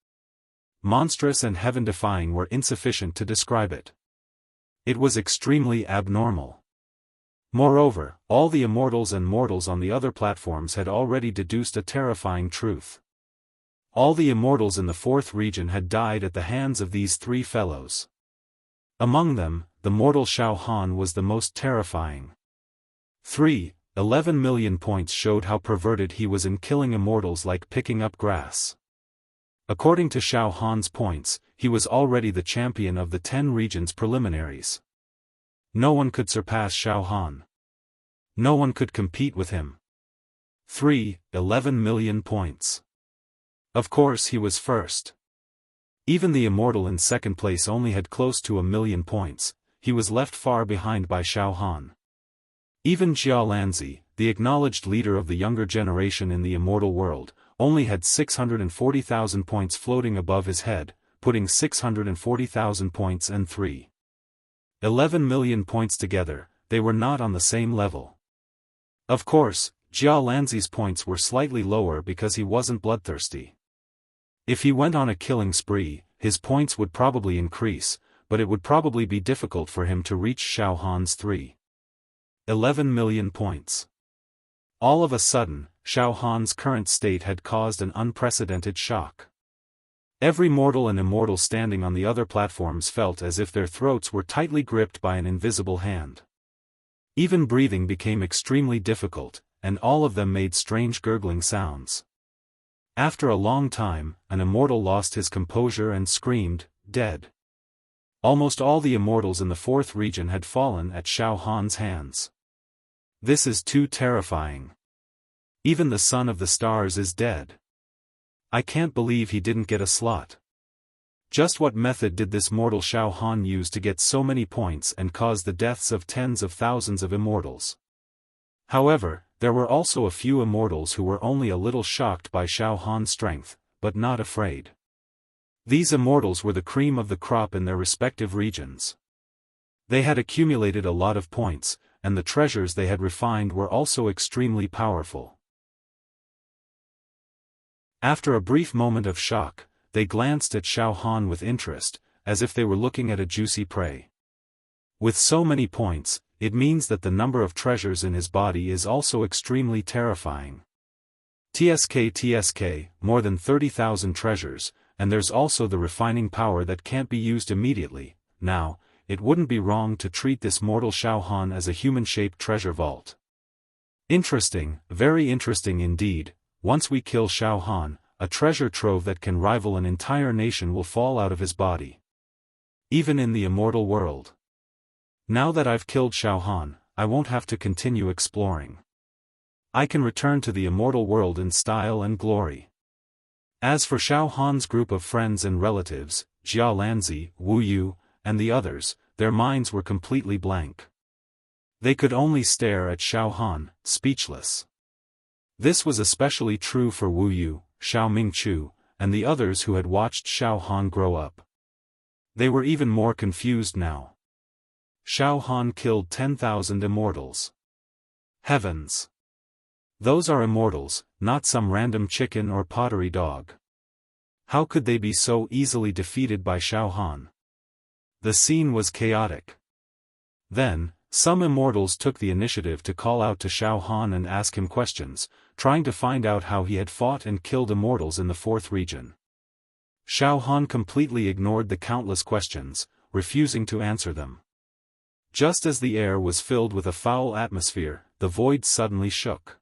Monstrous and heaven-defying were insufficient to describe it. It was extremely abnormal. Moreover, all the immortals and mortals on the other platforms had already deduced a terrifying truth. All the immortals in the fourth region had died at the hands of these 3 fellows. Among them, the mortal Xiaofan was the most terrifying. 11 million points showed how perverted he was in killing immortals like picking up grass. According to Xiaohan's points, he was already the champion of the 10 regions preliminaries. No one could surpass Xiaofan. No one could compete with him. 11 million points. Of course he was first. Even the immortal in second place only had close to 1 million points, he was left far behind by Xiaofan. Even Jiaolanzi, the acknowledged leader of the younger generation in the immortal world, only had 640,000 points floating above his head, putting 640,000 points and 11 million points together, they were not on the same level. Of course, Jiaolanzi's points were slightly lower because he wasn't bloodthirsty. If he went on a killing spree, his points would probably increase, but it would probably be difficult for him to reach Xiaohan's 11 million points. All of a sudden, Xiaohan's current state had caused an unprecedented shock. Every mortal and immortal standing on the other platforms felt as if their throats were tightly gripped by an invisible hand. Even breathing became extremely difficult, and all of them made strange gurgling sounds. After a long time, an immortal lost his composure and screamed, "Dead." Almost all the immortals in the fourth region had fallen at Xiaofan's hands. This is too terrifying. Even the son of the stars is dead. I can't believe he didn't get a slot. Just what method did this mortal Xiaofan use to get so many points and cause the deaths of tens of thousands of immortals? However, there were also a few immortals who were only a little shocked by Xiaofan's strength, but not afraid. These immortals were the cream of the crop in their respective regions. They had accumulated a lot of points, and the treasures they had refined were also extremely powerful. After a brief moment of shock, they glanced at Xiaofan with interest, as if they were looking at a juicy prey. With so many points, it means that the number of treasures in his body is also extremely terrifying. TSK, more than 30,000 treasures, and there's also the refining power that can't be used immediately. Now, it wouldn't be wrong to treat this mortal Xiaofan as a human-shaped treasure vault. Interesting, very interesting indeed. Once we kill Xiaofan, a treasure trove that can rival an entire nation will fall out of his body. Even in the immortal world. Now that I've killed Xiaofan, I won't have to continue exploring. I can return to the immortal world in style and glory. As for Xiaofan's group of friends and relatives, Jia Lanzi, Wu Yu, and the others, their minds were completely blank. They could only stare at Xiaofan, speechless. This was especially true for Wu Yu, Xiao Mingchu, and the others who had watched Xiaofan grow up. They were even more confused now. Xiaofan killed 10,000 immortals. Heavens! Those are immortals, not some random chicken or pottery dog. How could they be so easily defeated by Xiaofan? The scene was chaotic. Then, some immortals took the initiative to call out to Xiaofan and ask him questions, trying to find out how he had fought and killed immortals in the fourth region. Xiaofan completely ignored the countless questions, refusing to answer them. Just as the air was filled with a foul atmosphere, the void suddenly shook.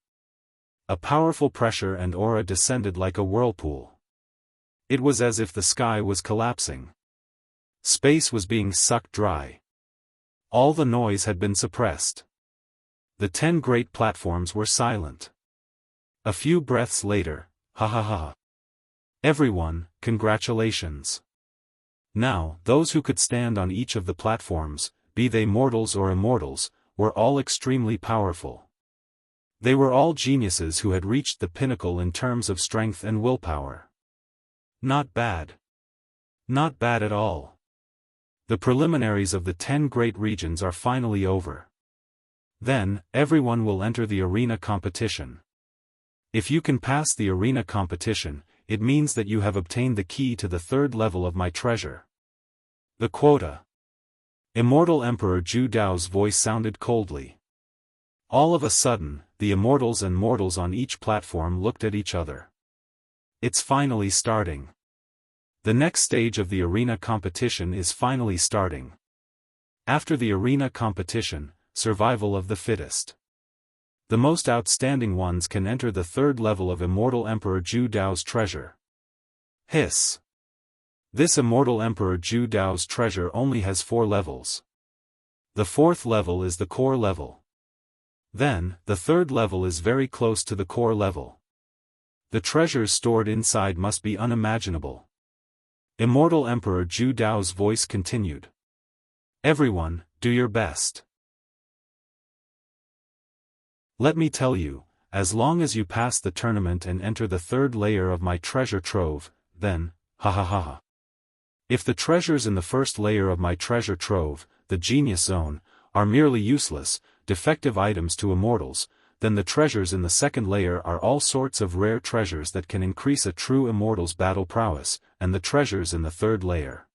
A powerful pressure and aura descended like a whirlpool. It was as if the sky was collapsing. Space was being sucked dry. All the noise had been suppressed. The 10 great platforms were silent. A few breaths later, ha ha ha. Everyone, congratulations. Now, those who could stand on each of the platforms, be they mortals or immortals, were all extremely powerful. They were all geniuses who had reached the pinnacle in terms of strength and willpower. Not bad. Not bad at all. The preliminaries of the 10 great regions are finally over. Then, everyone will enter the arena competition. If you can pass the arena competition, it means that you have obtained the key to the third level of my treasure. The quota. Immortal Emperor Zhu Dao's voice sounded coldly. All of a sudden, the immortals and mortals on each platform looked at each other. It's finally starting. The next stage of the arena competition is finally starting. After the arena competition, survival of the fittest. The most outstanding ones can enter the third level of Immortal Emperor Zhu Dao's treasure. Hiss. This Immortal Emperor Zhu Dao's treasure only has 4 levels. The 4th level is the core level. Then, the 3rd level is very close to the core level. The treasures stored inside must be unimaginable. Immortal Emperor Zhu Dao's voice continued. Everyone, do your best. Let me tell you, as long as you pass the tournament and enter the 3rd layer of my treasure trove, then, ha ha ha ha. If the treasures in the 1st layer of my treasure trove, the Genius Zone, are merely useless, defective items to immortals, then the treasures in the 2nd layer are all sorts of rare treasures that can increase a true immortal's battle prowess, and the treasures in the 3rd layer.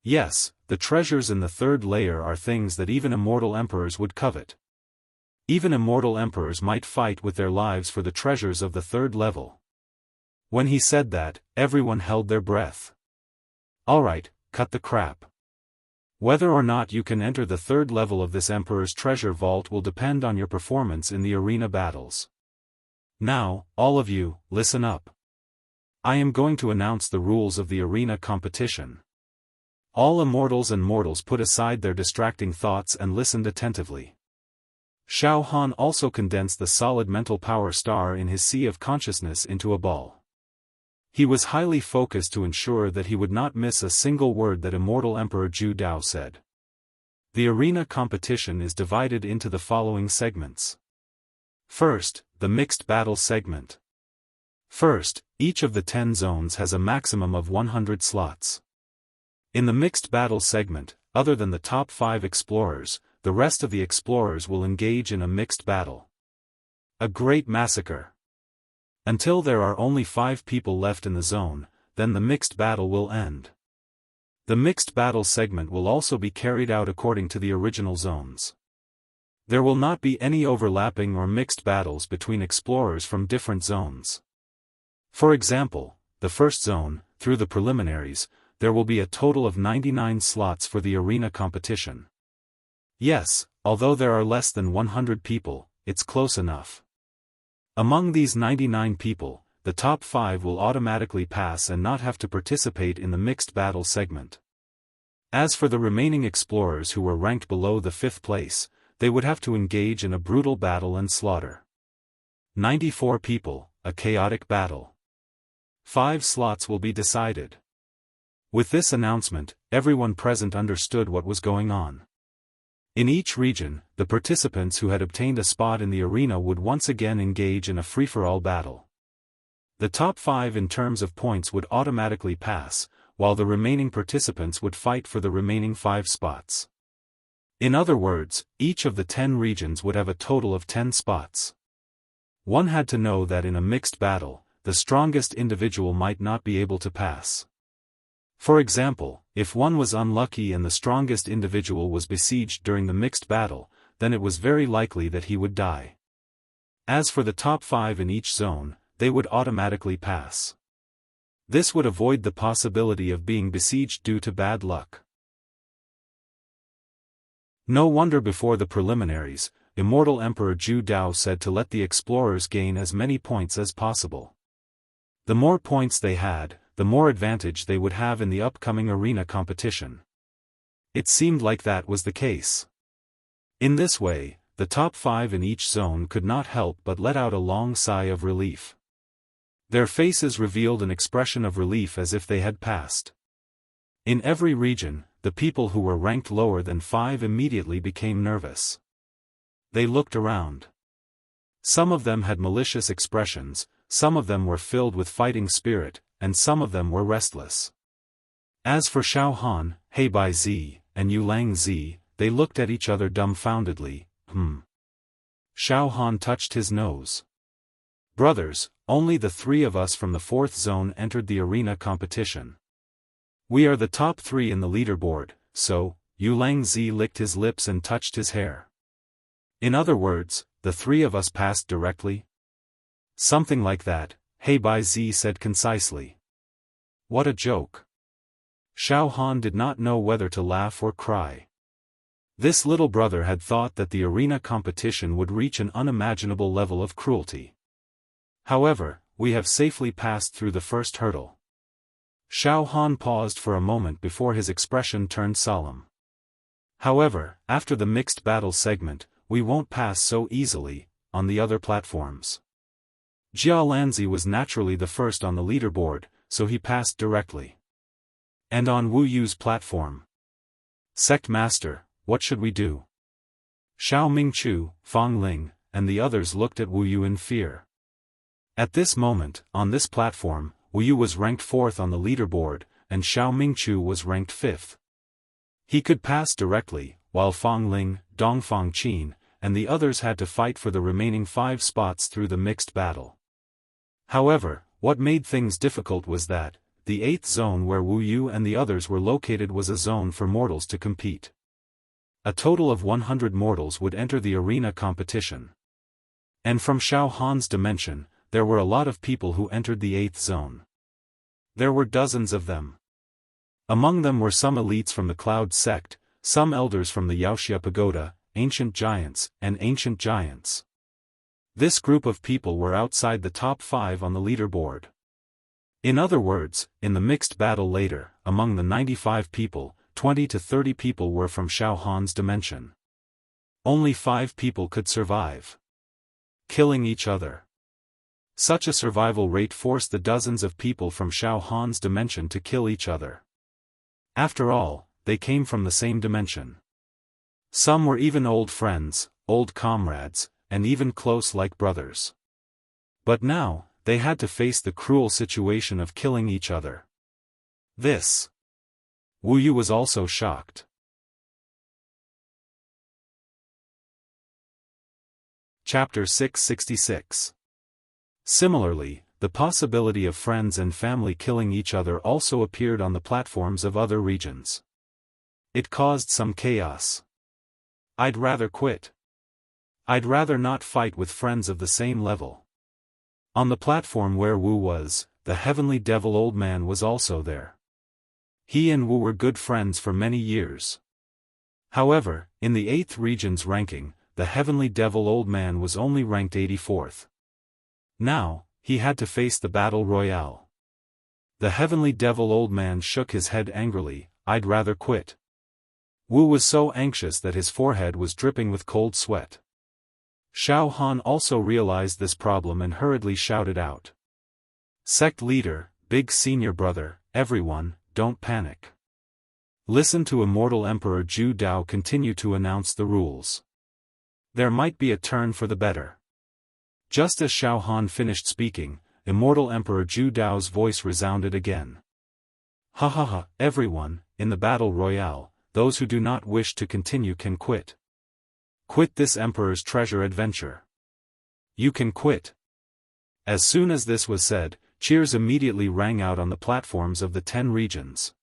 Yes, the treasures in the 3rd layer are things that even immortal emperors would covet. Even immortal emperors might fight with their lives for the treasures of the 3rd level. When he said that, everyone held their breath. Alright, cut the crap. Whether or not you can enter the third level of this Emperor's treasure vault will depend on your performance in the arena battles. Now, all of you, listen up. I am going to announce the rules of the arena competition. All immortals and mortals put aside their distracting thoughts and listened attentively. Xiaofan also condensed the solid mental power star in his sea of consciousness into a ball. He was highly focused to ensure that he would not miss a single word that Immortal Emperor Zhu Dao said. The arena competition is divided into the following segments. First, the mixed battle segment. First, each of the 10 zones has a maximum of 100 slots. In the mixed battle segment, other than the top 5 explorers, the rest of the explorers will engage in a mixed battle. A great massacre. Until there are only 5 people left in the zone, then the mixed battle will end. The mixed battle segment will also be carried out according to the original zones. There will not be any overlapping or mixed battles between explorers from different zones. For example, the first zone, through the preliminaries, there will be a total of 99 slots for the arena competition. Yes, although there are less than 100 people, it's close enough. Among these 99 people, the top 5 will automatically pass and not have to participate in the mixed battle segment. As for the remaining explorers who were ranked below the 5th place, they would have to engage in a brutal battle and slaughter. 94 people, a chaotic battle. 5 slots will be decided. With this announcement, everyone present understood what was going on. In each region, the participants who had obtained a spot in the arena would once again engage in a free-for-all battle. The top 5 in terms of points would automatically pass, while the remaining participants would fight for the remaining 5 spots. In other words, each of the 10 regions would have a total of 10 spots. One had to know that in a mixed battle, the strongest individual might not be able to pass. For example, if one was unlucky and the strongest individual was besieged during the mixed battle, then it was very likely that he would die. As for the top 5 in each zone, they would automatically pass. This would avoid the possibility of being besieged due to bad luck. No wonder before the preliminaries, Immortal Emperor Zhu Dao said to let the explorers gain as many points as possible. The more points they had, the more advantage they would have in the upcoming arena competition. It seemed like that was the case. In this way, the top 5 in each zone could not help but let out a long sigh of relief. Their faces revealed an expression of relief as if they had passed. In every region, the people who were ranked lower than 5 immediately became nervous. They looked around. Some of them had malicious expressions, some of them were filled with fighting spirit, and some of them were restless. As for Xiaofan, Heibai Zi, and Yulang Zi, they looked at each other dumbfoundedly. Xiaofan touched his nose. Brothers, only the 3 of us from the 4th zone entered the arena competition. We are the top 3 in the leaderboard, so, Yulang Zi licked his lips and touched his hair. In other words, the 3 of us passed directly? Something like that, Heibai Zi said concisely. What a joke. Xiaofan did not know whether to laugh or cry. This little brother had thought that the arena competition would reach an unimaginable level of cruelty. However, we have safely passed through the first hurdle. Xiaofan paused for a moment before his expression turned solemn. However, after the mixed battle segment, we won't pass so easily, on the other platforms. Jialanzi was naturally the first on the leaderboard, so he passed directly. And on Wu Yu's platform. Sect Master, what should we do? Xiao Mingchu, Fang Ling, and the others looked at Wu Yu in fear. At this moment, on this platform, Wu Yu was ranked 4th on the leaderboard, and Xiao Mingchu was ranked 5th. He could pass directly, while Fang Ling, Dongfang Qin, and the others had to fight for the remaining 5 spots through the mixed battle. However, what made things difficult was that, the 8th zone where Wu Yu and the others were located was a zone for mortals to compete. A total of 100 mortals would enter the arena competition. And from Xiaohan's dimension, there were a lot of people who entered the 8th zone. There were dozens of them. Among them were some elites from the Cloud sect, some elders from the Wuxia pagoda, ancient giants, and ancient giants. This group of people were outside the top 5 on the leaderboard. In other words, in the mixed battle later, among the 95 people, 20 to 30 people were from Xiaofan's dimension. Only 5 people could survive, killing each other. Such a survival rate forced the dozens of people from Xiaofan's dimension to kill each other. After all, they came from the same dimension. Some were even old friends, old comrades, and even close like brothers. But now, they had to face the cruel situation of killing each other. Wu Yu was also shocked. Chapter 666. Similarly, the possibility of friends and family killing each other also appeared on the platforms of other regions. It caused some chaos. I'd rather quit. I'd rather not fight with friends of the same level. On the platform where Wu was, the heavenly devil old man was also there. He and Wu were good friends for many years. However, in the 8th region's ranking, the heavenly devil old man was only ranked 84th. Now, he had to face the battle royale. The heavenly devil old man shook his head angrily. I'd rather quit. Wu was so anxious that his forehead was dripping with cold sweat. Xiaofan also realized this problem and hurriedly shouted out. Sect leader, big senior brother, everyone, don't panic. Listen to Immortal Emperor Zhu Dao continue to announce the rules. There might be a turn for the better. Just as Xiaofan finished speaking, Immortal Emperor Zhu Dao's voice resounded again. Ha ha ha, everyone, in the battle royale, those who do not wish to continue can quit. Quit this Emperor's Treasure adventure. You can quit. As soon as this was said, cheers immediately rang out on the platforms of the 10 regions.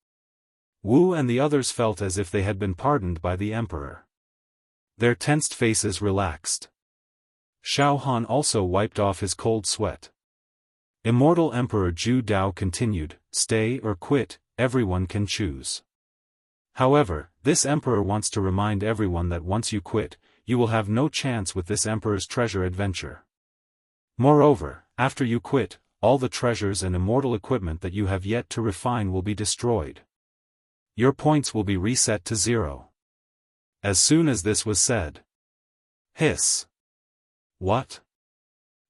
Wu and the others felt as if they had been pardoned by the Emperor. Their tensed faces relaxed. Xiaofan also wiped off his cold sweat. Immortal Emperor Zhu Dao continued, stay or quit, everyone can choose. However, this Emperor wants to remind everyone that once you quit, you will have no chance with this Emperor's Treasure adventure. Moreover, after you quit, all the treasures and immortal equipment that you have yet to refine will be destroyed. Your points will be reset to 0. As soon as this was said. Hiss. What?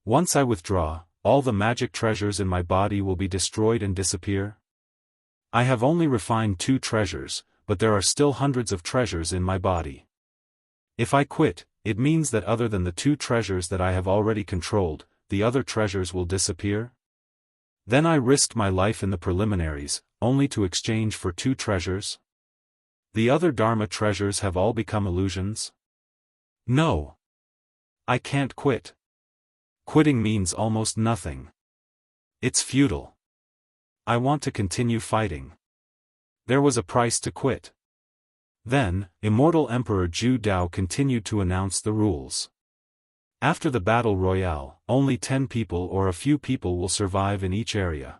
Once I withdraw, all the magic treasures in my body will be destroyed and disappear? I have only refined 2 treasures, but there are still hundreds of treasures in my body. If I quit, it means that other than the 2 treasures that I have already controlled, the other treasures will disappear? Then I risked my life in the preliminaries, only to exchange for 2 treasures? The other Dharma treasures have all become illusions? No. I can't quit. Quitting means almost nothing. It's futile. I want to continue fighting. There was a price to quit. Then, Immortal Emperor Zhu Dao continued to announce the rules. After the battle royale, only 10 people or a few people will survive in each area.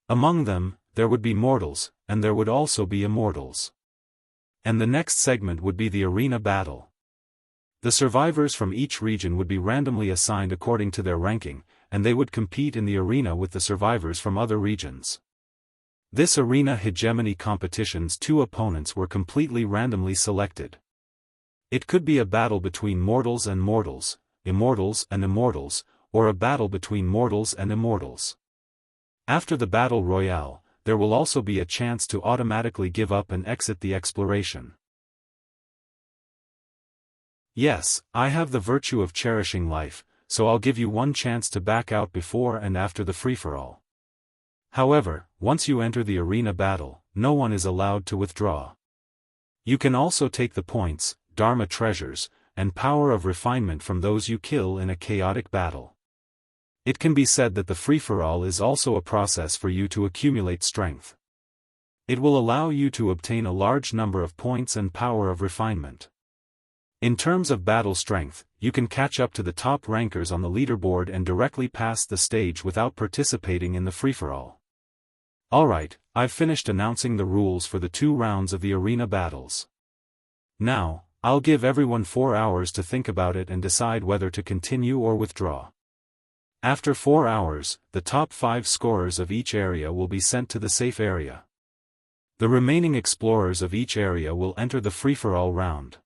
Among them, there would be mortals, and there would also be immortals. And the next segment would be the arena battle. The survivors from each region would be randomly assigned according to their ranking, and they would compete in the arena with the survivors from other regions. This arena hegemony competition's 2 opponents were completely randomly selected. It could be a battle between mortals and mortals, immortals and immortals, or a battle between mortals and immortals. After the battle royale, there will also be a chance to automatically give up and exit the exploration. Yes, I have the virtue of cherishing life, so I'll give you 1 chance to back out before and after the free-for-all. However, once you enter the arena battle, no one is allowed to withdraw. You can also take the points, Dharma treasures, and power of refinement from those you kill in a chaotic battle. It can be said that the free-for-all is also a process for you to accumulate strength. It will allow you to obtain a large number of points and power of refinement. In terms of battle strength, you can catch up to the top rankers on the leaderboard and directly pass the stage without participating in the free-for-all. Alright, I've finished announcing the rules for the 2 rounds of the arena battles. Now, I'll give everyone 4 hours to think about it and decide whether to continue or withdraw. After 4 hours, the top 5 scorers of each area will be sent to the safe area. The remaining explorers of each area will enter the free-for-all round.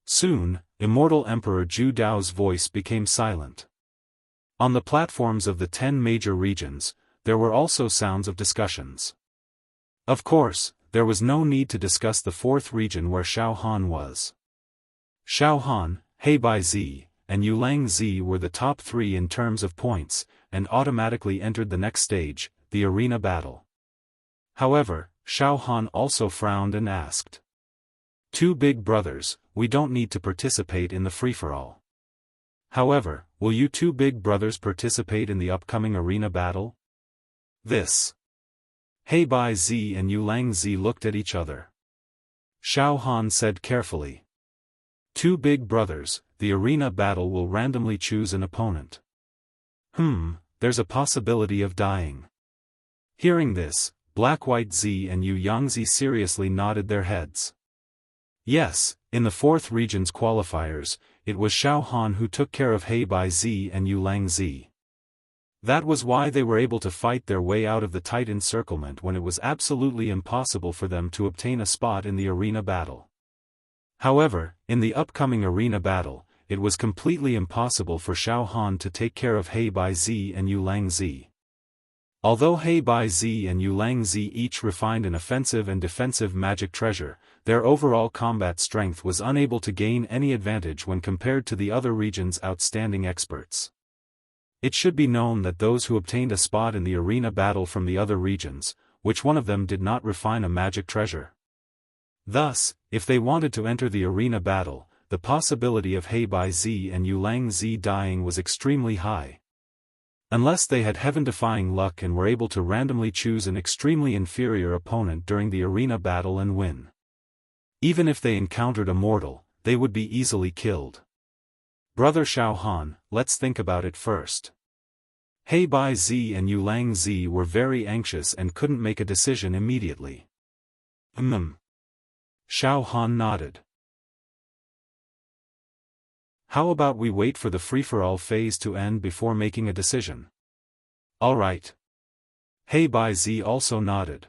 Soon, Immortal Emperor Zhu Dao's voice became silent. On the platforms of the 10 major regions, there were also sounds of discussions. Of course, there was no need to discuss the 4th region where Xiaofan was. Xiaofan, Heibai Zi, and Yulang Zi were the top 3 in terms of points, and automatically entered the next stage, the arena battle. However, Xiaofan also frowned and asked. 2 big brothers, we don't need to participate in the free-for-all. However, will you 2 big brothers participate in the upcoming arena battle? This. Heibai Zi and Yulang Zi looked at each other. Xiaofan said carefully. 2 big brothers, the arena battle will randomly choose an opponent. There's a possibility of dying. Hearing this, Black-White Zi and Yu Yangzi seriously nodded their heads. Yes, in the 4th region's qualifiers, it was Xiaofan who took care of Heibai Zi and Yulang Zi. That was why they were able to fight their way out of the tight encirclement when it was absolutely impossible for them to obtain a spot in the arena battle. However, in the upcoming arena battle, it was completely impossible for Xiaofan to take care of Heibai Zi and Yulang Zi. Although Heibai Zi and Yulang Zi each refined an offensive and defensive magic treasure, their overall combat strength was unable to gain any advantage when compared to the other region's outstanding experts. It should be known that those who obtained a spot in the arena battle from the other regions, which one of them did not refine a magic treasure? Thus, if they wanted to enter the arena battle, the possibility of Heibai Zi and Yulang Zi dying was extremely high. Unless they had heaven-defying luck and were able to randomly choose an extremely inferior opponent during the arena battle and win. Even if they encountered a mortal, they would be easily killed. Brother Xiaofan, let's think about it first. Heibai Zi and Yulang Zi were very anxious and couldn't make a decision immediately. Xiaofan nodded. How about we wait for the free-for-all phase to end before making a decision? Alright. Heibai Zi also nodded.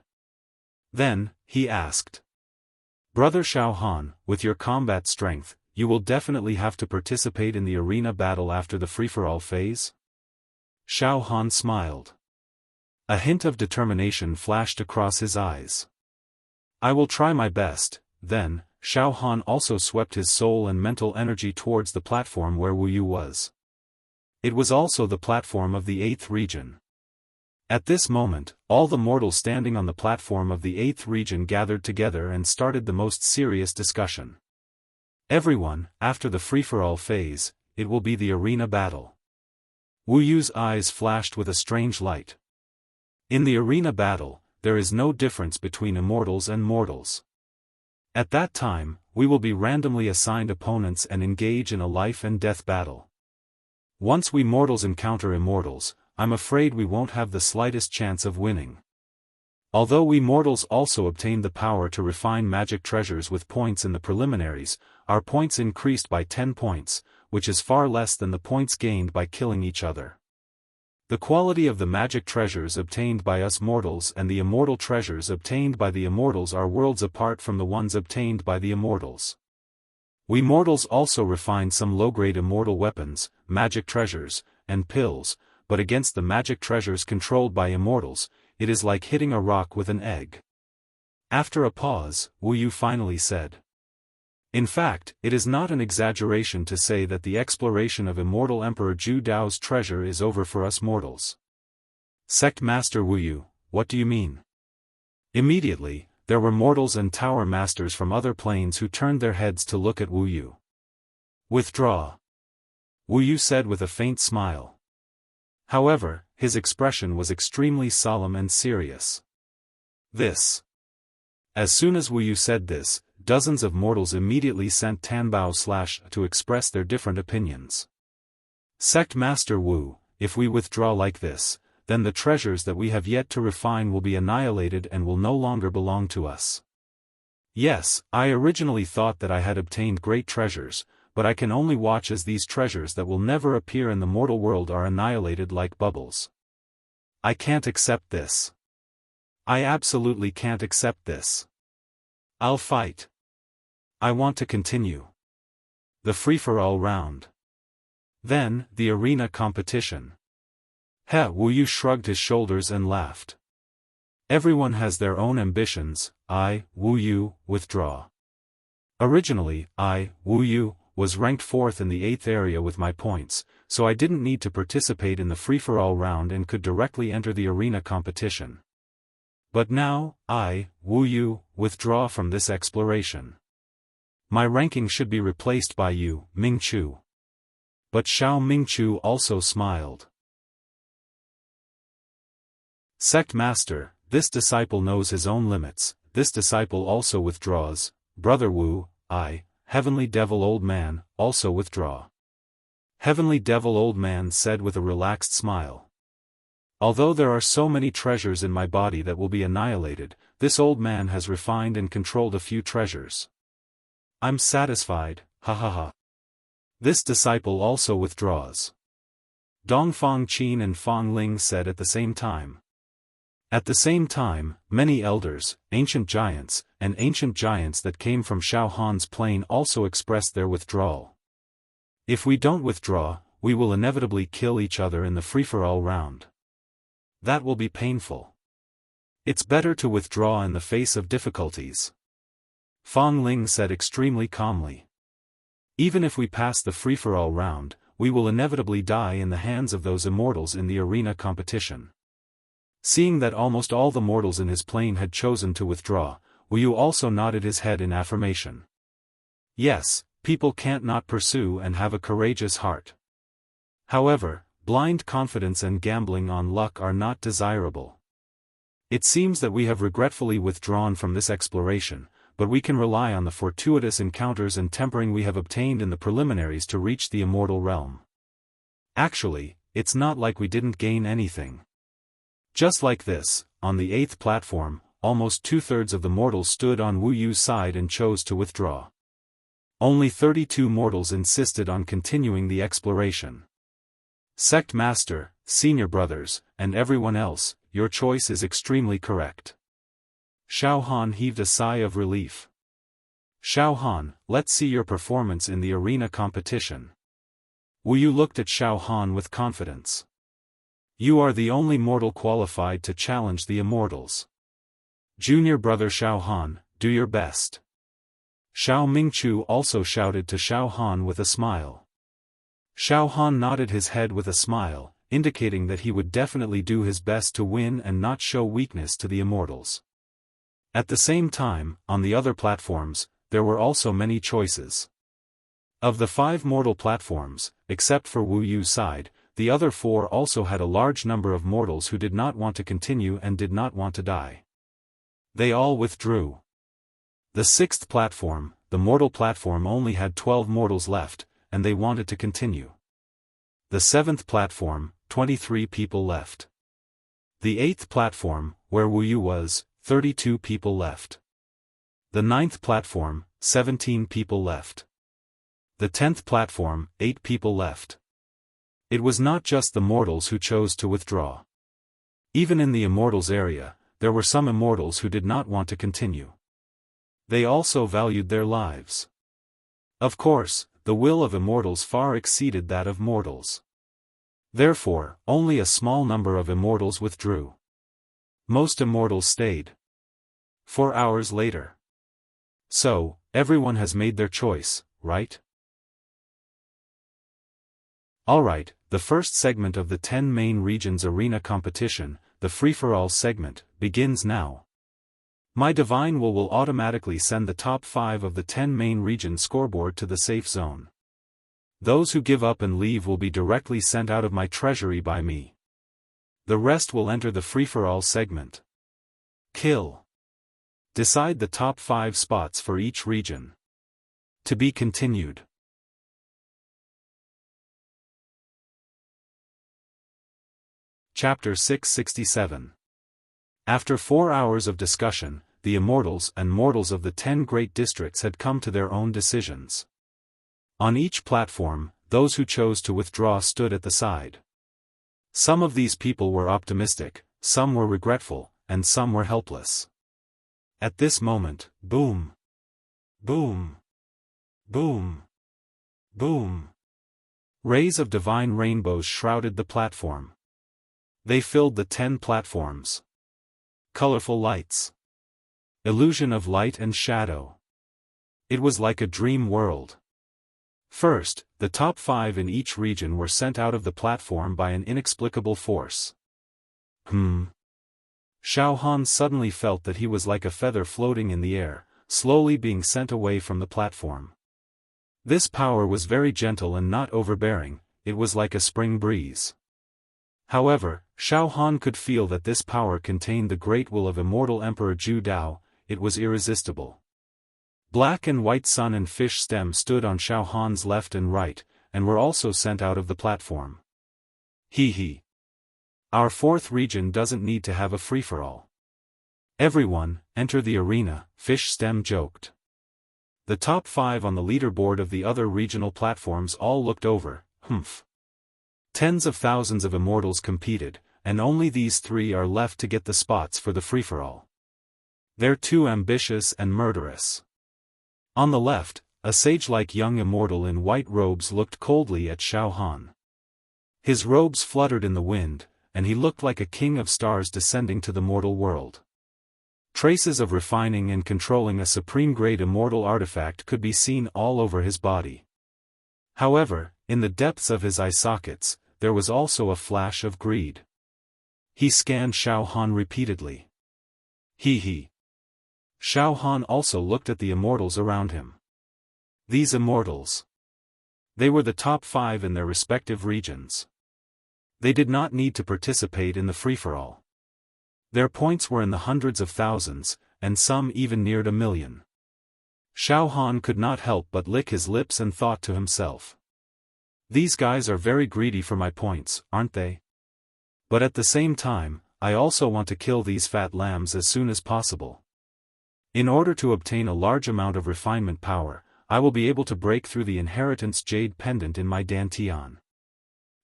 Then, he asked. Brother Xiaofan, with your combat strength, you will definitely have to participate in the arena battle after the free-for-all phase? Xiaofan smiled. A hint of determination flashed across his eyes. I will try my best. Then, Xiaofan also swept his soul and mental energy towards the platform where Wuyu was. It was also the platform of the 8th region. At this moment, all the mortals standing on the platform of the 8th region gathered together and started the most serious discussion. Everyone, after the free-for-all phase, it will be the arena battle. Wuyu's eyes flashed with a strange light. In the arena battle, there is no difference between immortals and mortals. At that time, we will be randomly assigned opponents and engage in a life-and-death battle. Once we mortals encounter immortals, I'm afraid we won't have the slightest chance of winning. Although we mortals also obtained the power to refine magic treasures with points in the preliminaries, our points increased by 10 points, which is far less than the points gained by killing each other. The quality of the magic treasures obtained by us mortals and the immortal treasures obtained by the immortals are worlds apart from the ones obtained by the immortals. We mortals also refined some low-grade immortal weapons, magic treasures, and pills, but against the magic treasures controlled by immortals, it is like hitting a rock with an egg. After a pause, Wuyu finally said. In fact, it is not an exaggeration to say that the exploration of Immortal Emperor Zhu Dao's treasure is over for us mortals. Sect Master Wuyu, what do you mean? Immediately, there were mortals and tower masters from other planes who turned their heads to look at Wuyu. Withdraw. Wuyu said with a faint smile. However, his expression was extremely solemn and serious. This. As soon as Wuyu said this, dozens of mortals immediately sent Tanbao / to express their different opinions. Sect Master Wu, if we withdraw like this, then the treasures that we have yet to refine will be annihilated and will no longer belong to us. Yes, I originally thought that I had obtained great treasures, but I can only watch as these treasures that will never appear in the mortal world are annihilated like bubbles. I can't accept this. I absolutely can't accept this. I'll fight. I want to continue. The free-for-all round. Then, the arena competition. Wu Yu shrugged his shoulders and laughed. Everyone has their own ambitions. I, Wu Yu, withdraw. Originally, I, Wu Yu, was ranked 4th in the 8th area with my points, so I didn't need to participate in the free-for-all round and could directly enter the arena competition. But now, I, Wu Yu, withdraw from this exploration. My ranking should be replaced by you, Mingchu. But Xiao Mingchu also smiled. Sect Master, this disciple knows his own limits, this disciple also withdraws. Brother Wu, I, Heavenly Devil Old Man, also withdraw. Heavenly Devil Old Man said with a relaxed smile. Although there are so many treasures in my body that will be annihilated, this old man has refined and controlled a few treasures. I'm satisfied, ha ha ha. This disciple also withdraws. Dongfang Qin and Fang Ling said at the same time. At the same time, many elders, ancient giants that came from Xiaofan's plane also expressed their withdrawal. If we don't withdraw, we will inevitably kill each other in the free-for-all round. That will be painful. It's better to withdraw in the face of difficulties. Fang Ling said extremely calmly. Even if we pass the free-for-all round, we will inevitably die in the hands of those immortals in the arena competition. Seeing that almost all the mortals in his plane had chosen to withdraw, Wu Yu also nodded his head in affirmation. Yes, people can't not pursue and have a courageous heart. However, blind confidence and gambling on luck are not desirable. It seems that we have regretfully withdrawn from this exploration, but we can rely on the fortuitous encounters and tempering we have obtained in the preliminaries to reach the immortal realm. Actually, it's not like we didn't gain anything. Just like this, on the 8th platform, almost 2/3 of the mortals stood on Wu Yu's side and chose to withdraw. Only 32 mortals insisted on continuing the exploration. Sect Master, Senior Brothers, and everyone else, your choice is extremely correct. Xiaofan heaved a sigh of relief. Xiaofan, let's see your performance in the arena competition. Wu Yu looked at Xiaofan with confidence. You are the only mortal qualified to challenge the immortals. Junior brother Xiaofan, do your best. Xiao Mingchu also shouted to Xiaofan with a smile. Xiaofan nodded his head with a smile, indicating that he would definitely do his best to win and not show weakness to the immortals. At the same time, on the other platforms, there were also many choices. Of the 5 mortal platforms, except for Wu Yu's side, the other 4 also had a large number of mortals who did not want to continue and did not want to die. They all withdrew. The 6th platform, the mortal platform, only had 12 mortals left, and they wanted to continue. The 7th platform, 23 people left. The 8th platform, where Wu Yu was, 32 people left. The 9th platform, 17 people left. The 10th platform, 8 people left. It was not just the mortals who chose to withdraw. Even in the immortals area, there were some immortals who did not want to continue. They also valued their lives. Of course, the will of immortals far exceeded that of mortals. Therefore, only a small number of immortals withdrew. Most immortals stayed. 4 hours later. So, everyone has made their choice, right? Alright, the first segment of the 10 main regions arena competition, the free-for-all segment, begins now. My divine will automatically send the top 5 of the 10 main region scoreboard to the safe zone. Those who give up and leave will be directly sent out of my treasury by me. The rest will enter the free-for-all segment. Kill. Decide the top 5 spots for each region. To be continued. Chapter 667. After 4 hours of discussion, the immortals and mortals of the 10 great districts had come to their own decisions. On each platform, those who chose to withdraw stood at the side. Some of these people were optimistic, some were regretful, and some were helpless. At this moment, boom! Boom! Boom! Boom! Rays of divine rainbows shrouded the platform. They filled the 10 platforms. Colorful lights. Illusion of light and shadow. It was like a dream world. First, the top 5 in each region were sent out of the platform by an inexplicable force. Xiaofan suddenly felt that he was like a feather floating in the air, slowly being sent away from the platform. This power was very gentle and not overbearing, it was like a spring breeze. However, Xiaofan could feel that this power contained the great will of immortal Emperor Zhu Dao. It was irresistible. Black and white sun and fish stem stood on Xiaofan's left and right, and were also sent out of the platform. Hee. Our 4th region doesn't need to have a free-for-all. Everyone, enter the arena, fish stem joked. The top 5 on the leaderboard of the other regional platforms all looked over, Tens of thousands of immortals competed, and only these 3 are left to get the spots for the free-for-all. They're too ambitious and murderous. On the left, a sage-like young immortal in white robes looked coldly at Xiaofan. His robes fluttered in the wind, and he looked like a king of stars descending to the mortal world. Traces of refining and controlling a supreme-grade immortal artifact could be seen all over his body. However, in the depths of his eye sockets, there was also a flash of greed. He scanned Xiaofan repeatedly. Hee. Xiaofan also looked at the immortals around him. These immortals. They were the top 5 in their respective regions. They did not need to participate in the free-for-all. Their points were in the hundreds of thousands, and some even neared 1 million. Xiaofan could not help but lick his lips and thought to himself. These guys are very greedy for my points, aren't they? But at the same time, I also want to kill these fat lambs as soon as possible. In order to obtain a large amount of refinement power, I will be able to break through the inheritance jade pendant in my dantian.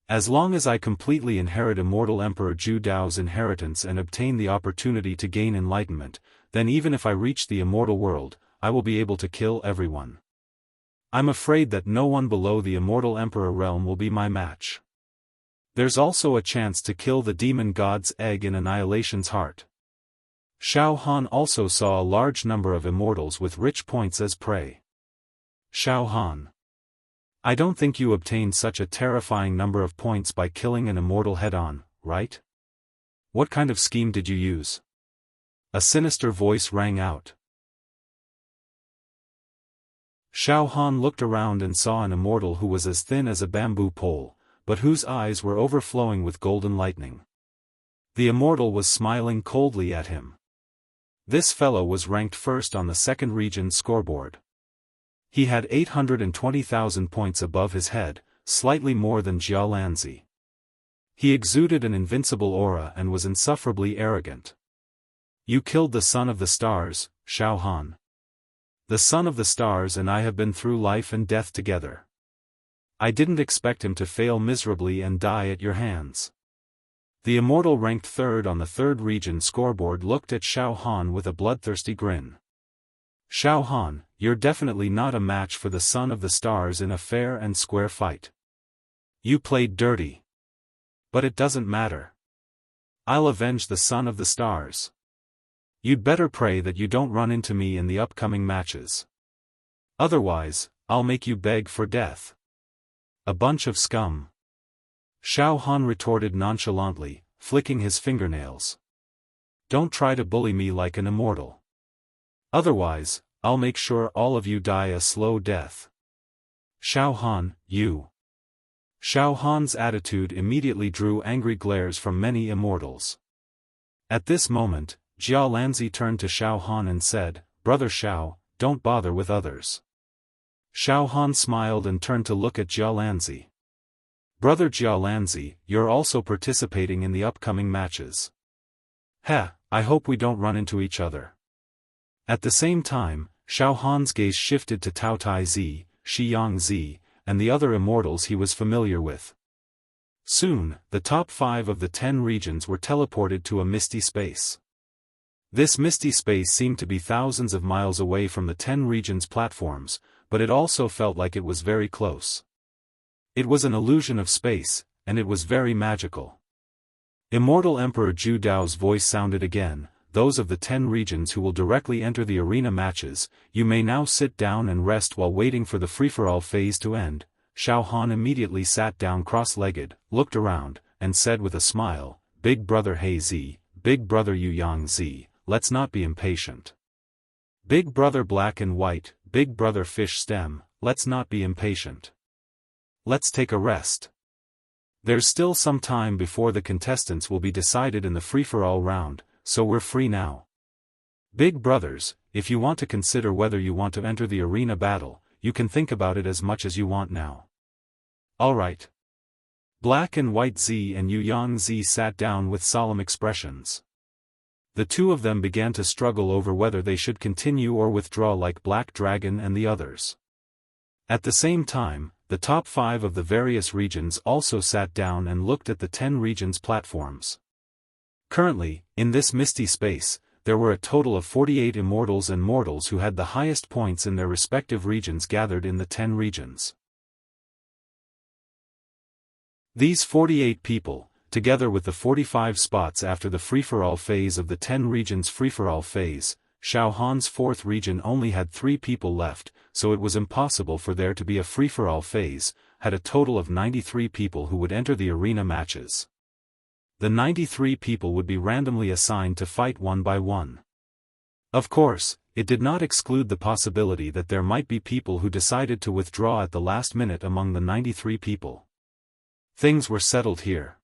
As long as I completely inherit Immortal Emperor Zhu Dao's inheritance and obtain the opportunity to gain enlightenment, then even if I reach the immortal world, I will be able to kill everyone. I'm afraid that no one below the Immortal Emperor realm will be my match. There's also a chance to kill the demon god's egg in Annihilation's heart. Xiaofan also saw a large number of immortals with rich points as prey. Xiaofan. I don't think you obtained such a terrifying number of points by killing an immortal head-on, right? What kind of scheme did you use? A sinister voice rang out. Xiaofan looked around and saw an immortal who was as thin as a bamboo pole, but whose eyes were overflowing with golden lightning. The immortal was smiling coldly at him. This fellow was ranked first on the 2nd region scoreboard. He had 820,000 points above his head, slightly more than Jia Lanzi. He exuded an invincible aura and was insufferably arrogant. You killed the son of the stars, Xiaofan. The son of the stars and I have been through life and death together. I didn't expect him to fail miserably and die at your hands. The immortal ranked 3rd on the 3rd region scoreboard looked at Xiaofan with a bloodthirsty grin. Xiaofan, you're definitely not a match for the son of the stars in a fair and square fight. You played dirty. But it doesn't matter. I'll avenge the son of the stars. You'd better pray that you don't run into me in the upcoming matches. Otherwise, I'll make you beg for death. A bunch of scum. Xiaofan retorted nonchalantly, flicking his fingernails. Don't try to bully me like an immortal. Otherwise, I'll make sure all of you die a slow death. Xiaofan, you. Xiaofan's attitude immediately drew angry glares from many immortals. At this moment, Xiaolanzi turned to Xiaohan and said, "Brother Xiao, don't bother with others." Xiaohan smiled and turned to look at Xiaolanzi. "Brother Xiaolanzi, you're also participating in the upcoming matches. Heh, I hope we don't run into each other." At the same time, Xiaohan's gaze shifted to Tao Tai Zi, Shiyang Zi, and the other immortals he was familiar with. Soon, the top 5 of the 10 regions were teleported to a misty space. This misty space seemed to be thousands of miles away from the 10 regions' platforms, but it also felt like it was very close. It was an illusion of space, and it was very magical. Immortal Emperor Zhu Dao's voice sounded again, "Those of the 10 regions who will directly enter the arena matches, you may now sit down and rest while waiting for the free-for-all phase to end." Xiaohan immediately sat down cross-legged, looked around, and said with a smile, "Big brother He Zi, big brother Yang Zi, let's not be impatient. Big brother Black and White, big brother Fish Stem, let's not be impatient. Let's take a rest. There's still some time before the contestants will be decided in the free-for-all round, so we're free now. Big brothers, if you want to consider whether you want to enter the arena battle, you can think about it as much as you want now." "Alright." Black and White Zi and Yang Zi sat down with solemn expressions. The two of them began to struggle over whether they should continue or withdraw like Black Dragon and the others. At the same time, the top 5 of the various regions also sat down and looked at the 10 regions' platforms. Currently, in this misty space, there were a total of 48 immortals and mortals who had the highest points in their respective regions gathered in the 10 regions. These 48 people, together with the 45 spots after the free-for-all phase of the 10 regions free-for-all phase, Xiaohan's 4th region only had 3 people left, so it was impossible for there to be a free-for-all phase, had a total of 93 people who would enter the arena matches. The 93 people would be randomly assigned to fight one by one. Of course, it did not exclude the possibility that there might be people who decided to withdraw at the last minute among the 93 people. Things were settled here.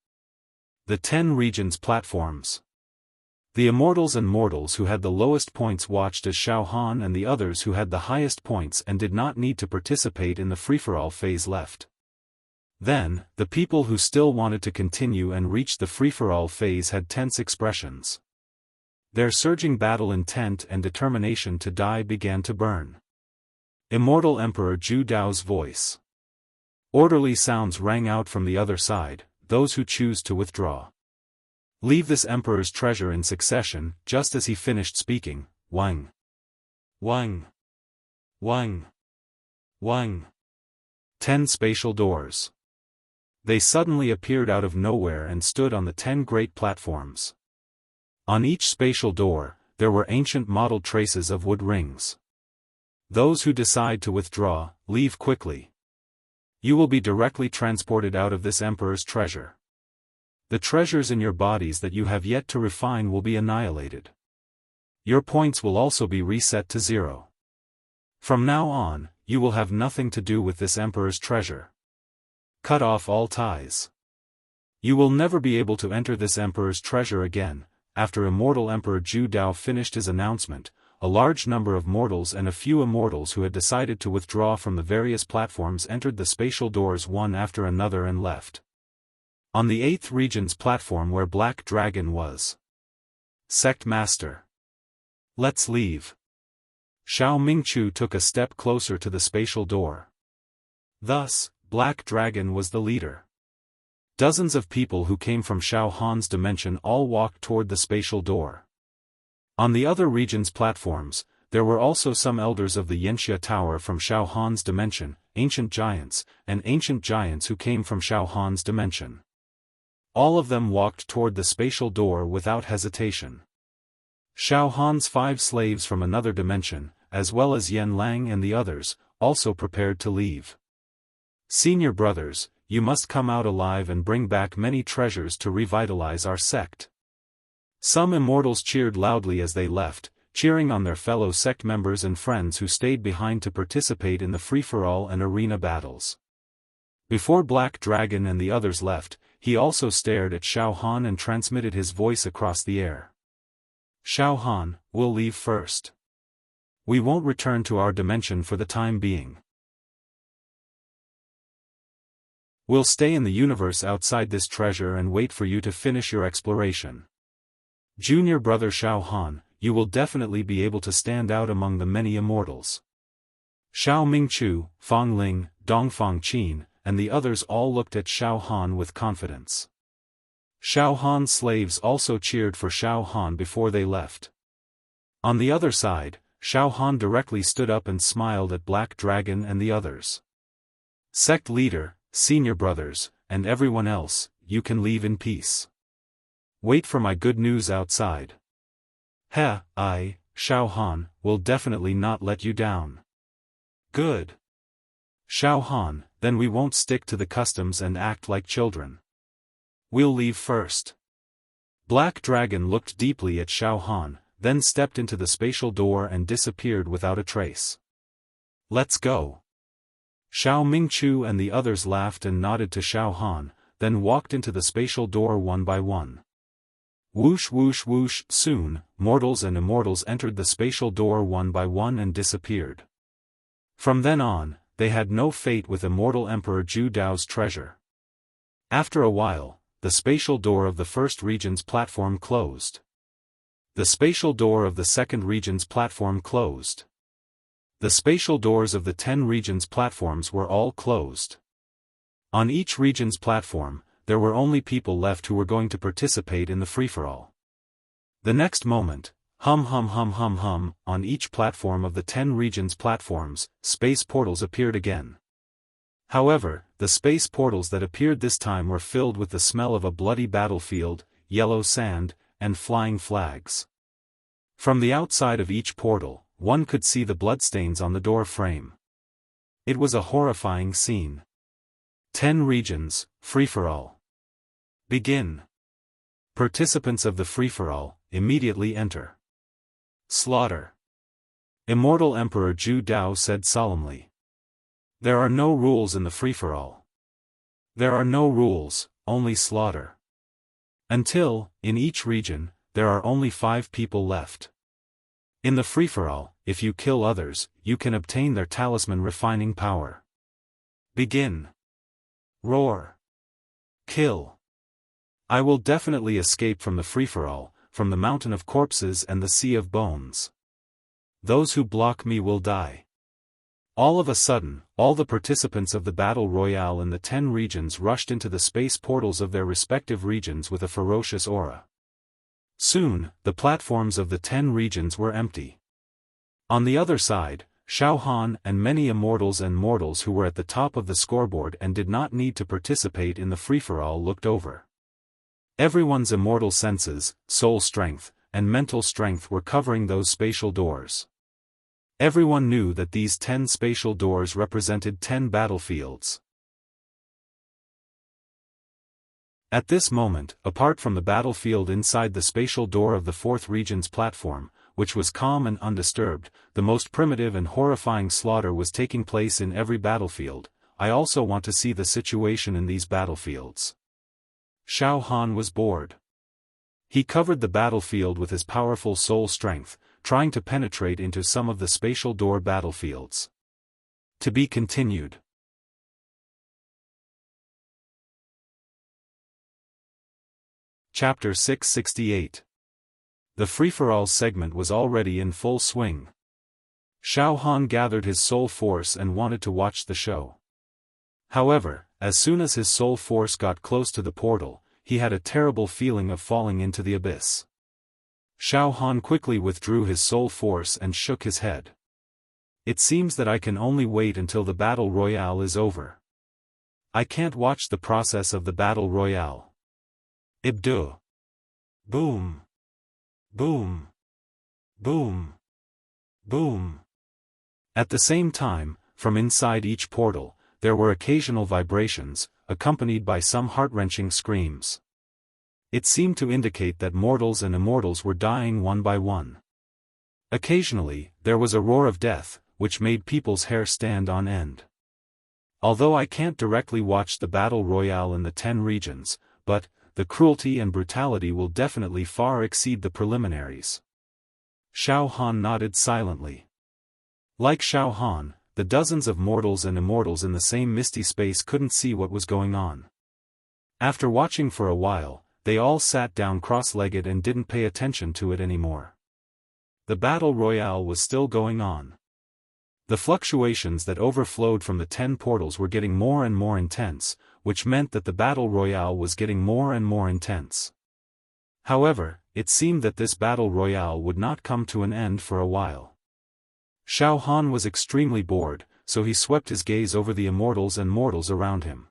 The 10 regions platforms. The immortals and mortals who had the lowest points watched as Xiaohan and the others who had the highest points and did not need to participate in the free-for-all phase left. Then, the people who still wanted to continue and reach the free-for-all phase had tense expressions. Their surging battle intent and determination to die began to burn. Immortal Emperor Zhu Dao's voice. Orderly sounds rang out from the other side, "Those who choose to withdraw. Leave this emperor's treasure in succession." Just as he finished speaking, Wang. Wang. Wang. Wang. 10 spatial doors. They suddenly appeared out of nowhere and stood on the 10 great platforms. On each spatial door, there were ancient modeled traces of wood rings. Those who decide to withdraw, leave quickly. You will be directly transported out of this emperor's treasure. The treasures in your bodies that you have yet to refine will be annihilated. Your points will also be reset to 0. From now on, you will have nothing to do with this emperor's treasure. Cut off all ties. You will never be able to enter this emperor's treasure again. After Immortal Emperor Zhu Dao finished his announcement, a large number of mortals and a few immortals who had decided to withdraw from the various platforms entered the spatial doors one after another and left. On the 8th region's platform where Black Dragon was. Sect Master. Let's leave. Xiao Mingchu took a step closer to the spatial door. Thus, Black Dragon was the leader. Dozens of people who came from Xiaohan's dimension all walked toward the spatial door. On the other region's platforms, there were also some elders of the Yanxia Tower from Xiaohan's dimension, ancient giants who came from Xiaohan's dimension. All of them walked toward the spatial door without hesitation. Xiaohan's 5 slaves from another dimension, as well as Yan Lang and the others, also prepared to leave. Senior brothers, you must come out alive and bring back many treasures to revitalize our sect. Some immortals cheered loudly as they left, cheering on their fellow sect members and friends who stayed behind to participate in the free-for-all and arena battles. Before Black Dragon and the others left, he also stared at Xiaohan and transmitted his voice across the air. Xiaofan, we'll leave first. We won't return to our dimension for the time being. We'll stay in the universe outside this treasure and wait for you to finish your exploration. Junior brother Xiaofan, you will definitely be able to stand out among the many immortals. Xiao Mingchu, Fang Ling, Dongfang Qin, and the others all looked at Xiaofan with confidence. Xiaofan's slaves also cheered for Xiaofan before they left. On the other side, Xiaofan directly stood up and smiled at Black Dragon and the others. Sect leader, senior brothers, and everyone else, you can leave in peace. Wait for my good news outside. I, Xiaofan, will definitely not let you down. Good. Xiaofan, then we won't stick to the customs and act like children. We'll leave first. Black Dragon looked deeply at Xiaofan, then stepped into the spatial door and disappeared without a trace. Let's go. Xiao Mingchu and the others laughed and nodded to Xiaofan, then walked into the spatial door one by one. Whoosh whoosh whoosh, soon, mortals and immortals entered the spatial door one by one and disappeared. From then on, they had no fate with immortal Emperor Zhu Dao's treasure. After a while, the spatial door of the first region's platform closed. The spatial door of the second region's platform closed. The spatial doors of the 10 regions' platforms were all closed. On each region's platform, there were only people left who were going to participate in the free-for-all. The next moment, hum hum hum hum hum, on each platform of the 10 regions' platforms, space portals appeared again. However, the space portals that appeared this time were filled with the smell of a bloody battlefield, yellow sand, and flying flags. From the outside of each portal, one could see the bloodstains on the door frame. It was a horrifying scene. 10 regions, free-for-all. Begin. Participants of the free-for-all, immediately enter. Slaughter. Immortal Emperor Zhu Dao said solemnly. There are no rules in the free-for-all. There are no rules, only slaughter. Until, in each region, there are only 5 people left. In the free-for-all, if you kill others, you can obtain their talisman refining power. Begin. Roar. Kill. I will definitely escape from the free-for-all, from the mountain of corpses and the sea of bones. Those who block me will die. All of a sudden, all the participants of the battle royale in the 10 regions rushed into the space portals of their respective regions with a ferocious aura. Soon, the platforms of the 10 regions were empty. On the other side, Xiaofan and many immortals and mortals who were at the top of the scoreboard and did not need to participate in the free-for-all looked over. Everyone's immortal senses, soul strength, and mental strength were covering those spatial doors. Everyone knew that these 10 spatial doors represented 10 battlefields. At this moment, apart from the battlefield inside the spatial door of the 4th region's platform, which was calm and undisturbed, the most primitive and horrifying slaughter was taking place in every battlefield. I also want to see the situation in these battlefields. Xiaofan was bored. He covered the battlefield with his powerful soul strength, trying to penetrate into some of the spatial door battlefields. To be continued. Chapter 668. The free-for-all segment was already in full swing. Xiaofan gathered his soul force and wanted to watch the show. However, as soon as his soul force got close to the portal, he had a terrible feeling of falling into the abyss. Xiaofan quickly withdrew his soul force and shook his head. It seems that I can only wait until the battle royale is over. I can't watch the process of the battle royale. Ibdu. Boom. Boom. Boom. Boom. At the same time, from inside each portal, there were occasional vibrations, accompanied by some heart-wrenching screams. It seemed to indicate that mortals and immortals were dying one by one. Occasionally, there was a roar of death, which made people's hair stand on end. Although I can't directly watch the battle royale in the 10 regions, but the cruelty and brutality will definitely far exceed the preliminaries. Xiaofan nodded silently. Like Xiaofan, the dozens of mortals and immortals in the same misty space couldn't see what was going on. After watching for a while, they all sat down cross-legged and didn't pay attention to it anymore. The battle royale was still going on. The fluctuations that overflowed from the 10 portals were getting more and more intense, which meant that the battle royale was getting more and more intense. However, it seemed that this battle royale would not come to an end for a while. Xiaofan was extremely bored, so he swept his gaze over the immortals and mortals around him.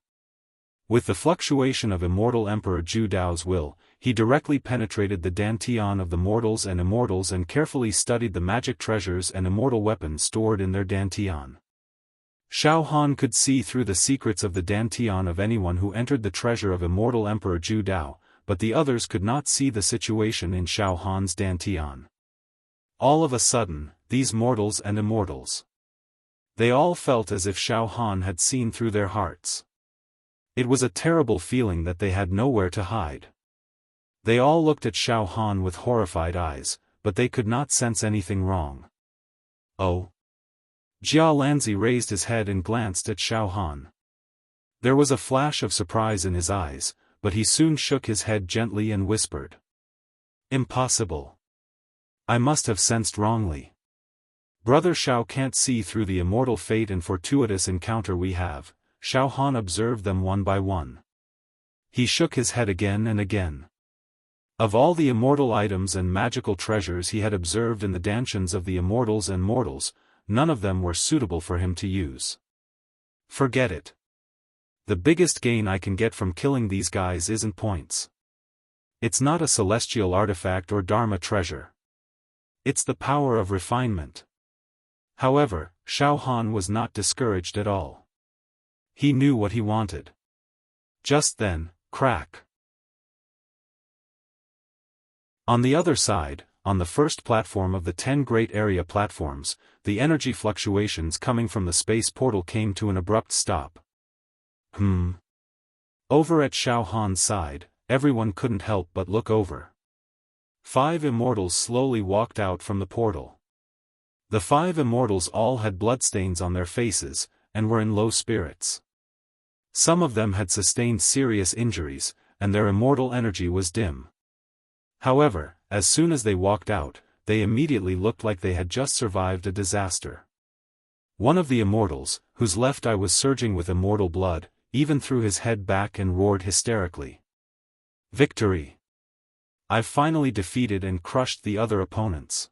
With the fluctuation of Immortal Emperor Zhu Dao's will, he directly penetrated the dantian of the mortals and immortals and carefully studied the magic treasures and immortal weapons stored in their dantian. Xiaofan could see through the secrets of the dantian of anyone who entered the treasure of Immortal Emperor Zhu Dao, but the others could not see the situation in Xiaofan's dantian. All of a sudden, these mortals and immortals. They all felt as if Xiaofan had seen through their hearts. It was a terrible feeling that they had nowhere to hide. They all looked at Xiaofan with horrified eyes, but they could not sense anything wrong. Oh! Jia Lanzi raised his head and glanced at Xiaofan. There was a flash of surprise in his eyes, but he soon shook his head gently and whispered. Impossible. I must have sensed wrongly. Brother Xiao can't see through the immortal fate and fortuitous encounter we have. Xiaofan observed them one by one. He shook his head again and again. Of all the immortal items and magical treasures he had observed in the dantians of the immortals and mortals, none of them were suitable for him to use. Forget it. The biggest gain I can get from killing these guys isn't points. It's not a celestial artifact or dharma treasure. It's the power of refinement. However, Xiaofan was not discouraged at all. He knew what he wanted. Just then, crack. On the other side, on the first platform of the 10 great area platforms, the energy fluctuations coming from the space portal came to an abrupt stop. Over at Xiaofan's side, everyone couldn't help but look over. 5 immortals slowly walked out from the portal. The 5 immortals all had bloodstains on their faces, and were in low spirits. Some of them had sustained serious injuries, and their immortal energy was dim. However, as soon as they walked out, they immediately looked like they had just survived a disaster. One of the immortals, whose left eye was surging with immortal blood, even threw his head back and roared hysterically. Victory! I've finally defeated and crushed the other opponents.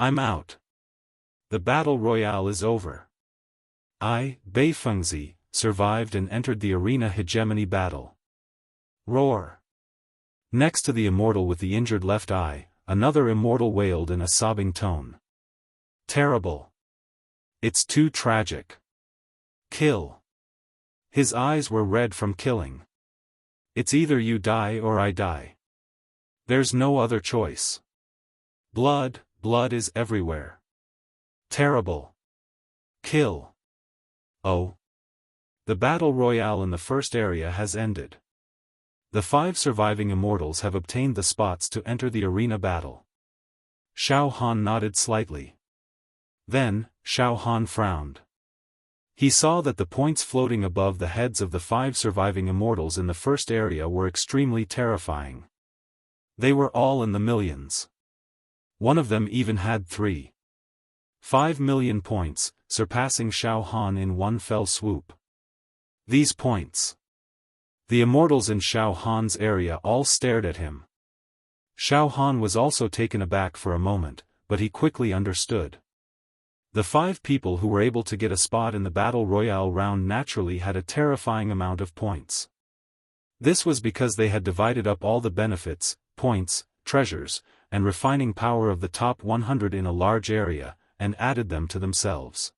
I'm out. The battle royale is over. I, Bei Fengzi, survived and entered the arena hegemony battle. Roar! Next to the immortal with the injured left eye, another immortal wailed in a sobbing tone. Terrible! It's too tragic. Kill! His eyes were red from killing. It's either you die or I die. There's no other choice. Blood is everywhere. Terrible. Kill. Oh. The battle royale in the first area has ended. The 5 surviving immortals have obtained the spots to enter the arena battle. Xiaofan nodded slightly. Then, Xiaofan frowned. He saw that the points floating above the heads of the 5 surviving immortals in the first area were extremely terrifying. They were all in the millions. One of them even had 3.5 million points, surpassing Xiaofan in one fell swoop. These points. The immortals in Xiaofan's area all stared at him. Xiaofan was also taken aback for a moment, but he quickly understood. The 5 people who were able to get a spot in the Battle Royale round naturally had a terrifying amount of points. This was because they had divided up all the benefits, points, treasures, and refining power of the top 100 in a large area, and added them to themselves.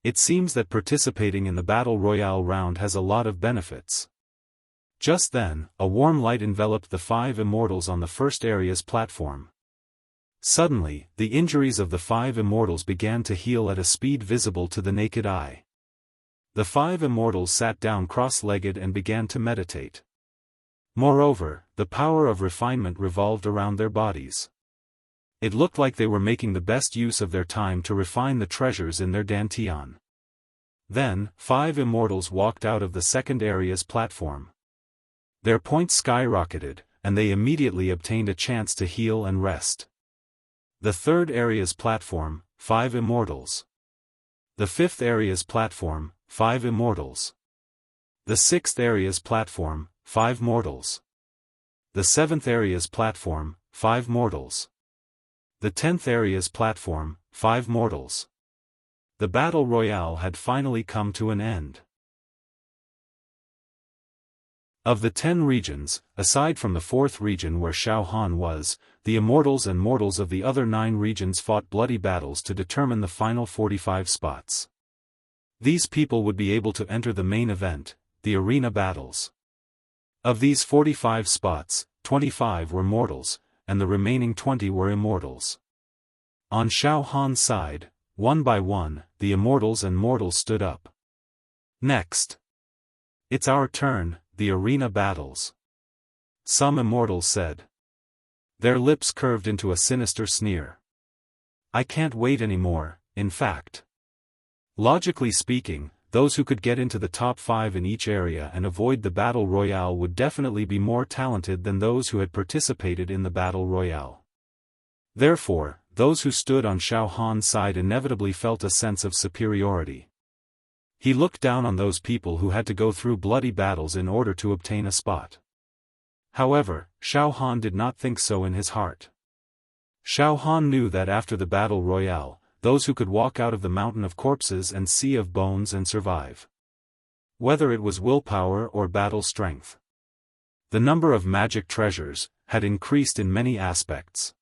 It seems that participating in the Battle Royale round has a lot of benefits. Just then, a warm light enveloped the 5 immortals on the first area's platform. Suddenly, the injuries of the 5 immortals began to heal at a speed visible to the naked eye. The 5 immortals sat down cross-legged and began to meditate. Moreover, the power of refinement revolved around their bodies. It looked like they were making the best use of their time to refine the treasures in their dantian. Then, 5 immortals walked out of the second area's platform. Their points skyrocketed, and they immediately obtained a chance to heal and rest. The third area's platform, 5 immortals. The fifth area's platform, 5 immortals. The sixth area's platform, 5 mortals. The seventh area's platform, 5 mortals. The 10th area's platform, 5 mortals. The battle royale had finally come to an end. Of the 10 regions, aside from the 4th region where Xiaofan was, the immortals and mortals of the other 9 regions fought bloody battles to determine the final 45 spots. These people would be able to enter the main event, the arena battles. Of these 45 spots, 25 were mortals, and the remaining 20 were immortals. On Xiaohan's side, one by one, the immortals and mortals stood up. Next. It's our turn, the arena battles. Some immortals said. Their lips curved into a sinister sneer. I can't wait anymore, in fact. Logically speaking, those who could get into the top 5 in each area and avoid the battle royale would definitely be more talented than those who had participated in the battle royale. Therefore, those who stood on Xiaohan's side inevitably felt a sense of superiority. He looked down on those people who had to go through bloody battles in order to obtain a spot. However, Xiaofan did not think so in his heart. Xiaofan knew that after the battle royale, those who could walk out of the mountain of corpses and sea of bones and survive. Whether it was willpower or battle strength. The number of magic treasures had increased in many aspects.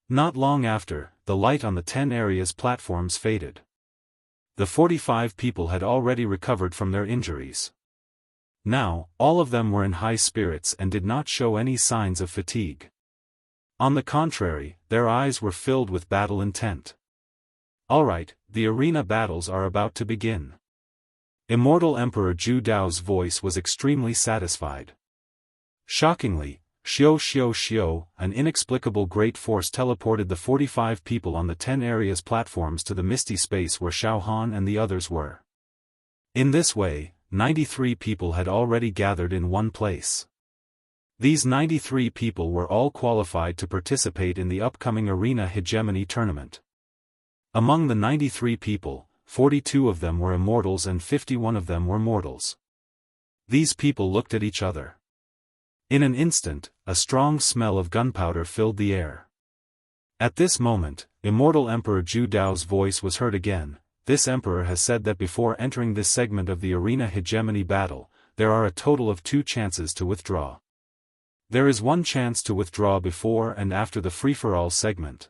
Not long after, the light on the 10 areas platforms faded. The 45 people had already recovered from their injuries. Now, all of them were in high spirits and did not show any signs of fatigue. On the contrary, their eyes were filled with battle intent. Alright, the arena battles are about to begin. Immortal Emperor Zhu Dao's voice was extremely satisfied. Shockingly, Xiao, an inexplicable great force teleported the 45 people on the 10 areas platforms to the misty space where Xiaofan and the others were. In this way, 93 people had already gathered in one place. These 93 people were all qualified to participate in the upcoming Arena Hegemony tournament. Among the 93 people, 42 of them were immortals and 51 of them were mortals. These people looked at each other. In an instant, a strong smell of gunpowder filled the air. At this moment, Immortal Emperor Zhu Dao's voice was heard again. This emperor has said that before entering this segment of the Arena Hegemony battle, there are a total of 2 chances to withdraw. There is 1 chance to withdraw before and after the free-for-all segment.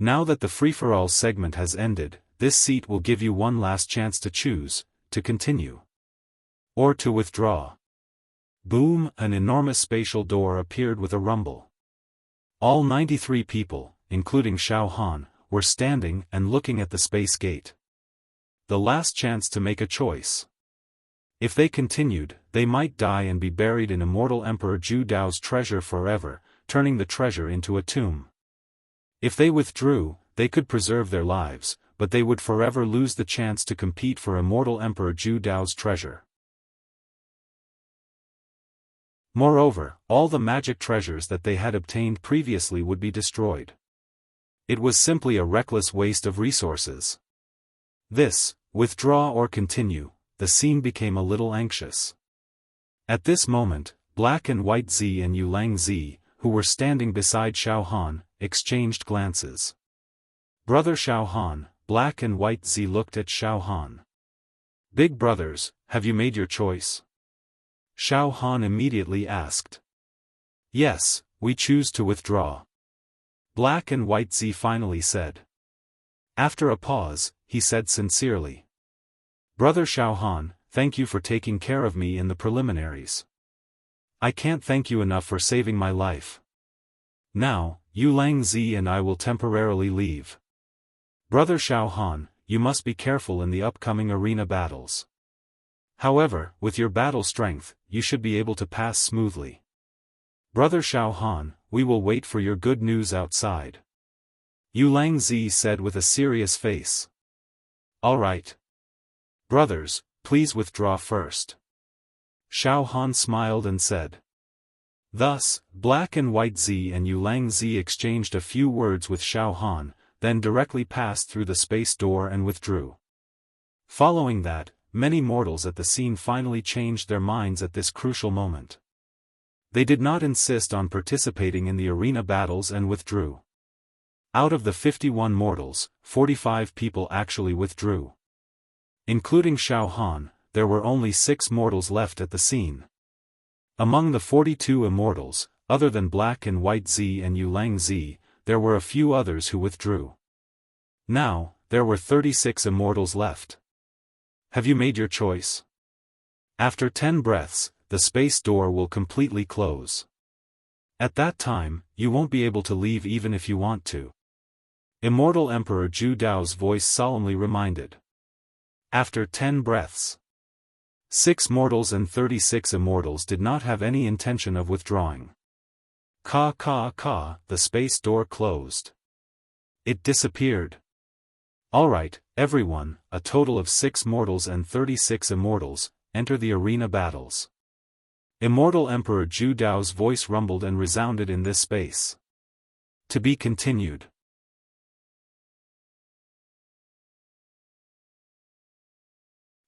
Now that the free-for-all segment has ended, this seat will give you 1 last chance to choose, to continue. Or to withdraw. Boom! An enormous spatial door appeared with a rumble. All 93 people, including Xiaofan, were standing and looking at the space gate. The last chance to make a choice. If they continued, they might die and be buried in Immortal Emperor Zhu Dao's treasure forever, turning the treasure into a tomb. If they withdrew, they could preserve their lives, but they would forever lose the chance to compete for Immortal Emperor Zhu Dao's treasure. Moreover, all the magic treasures that they had obtained previously would be destroyed. It was simply a reckless waste of resources. This, withdraw or continue, the scene became a little anxious. At this moment, Black and White Z and Yulang Z, who were standing beside Xiaohan, exchanged glances. Brother Xiaohan, Black and White Z looked at Xiaohan. Big brothers, have you made your choice? Xiaohan immediately asked. Yes, we choose to withdraw. Black and White Z finally said. After a pause, he said sincerely. Brother Xiaohan, thank you for taking care of me in the preliminaries. I can't thank you enough for saving my life. Now, Yulang Z and I will temporarily leave. Brother Xiaohan, you must be careful in the upcoming arena battles. However, with your battle strength, you should be able to pass smoothly. Brother Xiaohan, we will wait for your good news outside. Yu Langzi said with a serious face. All right. Brothers, please withdraw first. Xiaofan smiled and said. Thus, Black and White Z and Yu Langzi exchanged a few words with Xiaofan, then directly passed through the space door and withdrew. Following that, many mortals at the scene finally changed their minds at this crucial moment. They did not insist on participating in the arena battles and withdrew. Out of the 51 mortals, 45 people actually withdrew. Including Xiaofan, there were only 6 mortals left at the scene. Among the 42 immortals, other than Black and White Z and Yu Langzi, there were a few others who withdrew. Now, there were 36 immortals left. Have you made your choice? After 10 breaths, the space door will completely close. At that time, you won't be able to leave even if you want to. Immortal Emperor Zhu Dao's voice solemnly reminded. After 10 breaths. 6 mortals and 36 immortals did not have any intention of withdrawing. The space door closed. It disappeared. Alright, everyone, a total of 6 mortals and 36 immortals, enter the arena battles. Immortal Emperor Zhu Dao's voice rumbled and resounded in this space. To be continued.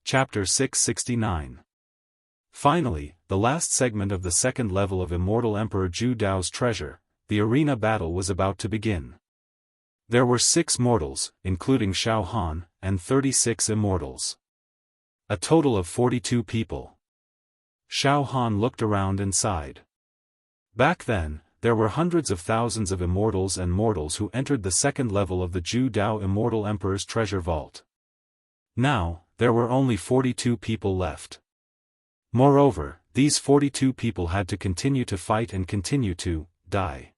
Chapter 669. Finally, the last segment of the second level of Immortal Emperor Zhu Dao's treasure, the arena battle was about to begin. There were 6 mortals, including Xiaofan, and 36 immortals. A total of 42 people. Xiaofan looked around and sighed. Back then, there were hundreds of thousands of immortals and mortals who entered the second level of the Zhu Dao Immortal Emperor's treasure vault. Now, there were only 42 people left. Moreover, these 42 people had to continue to fight and continue to die.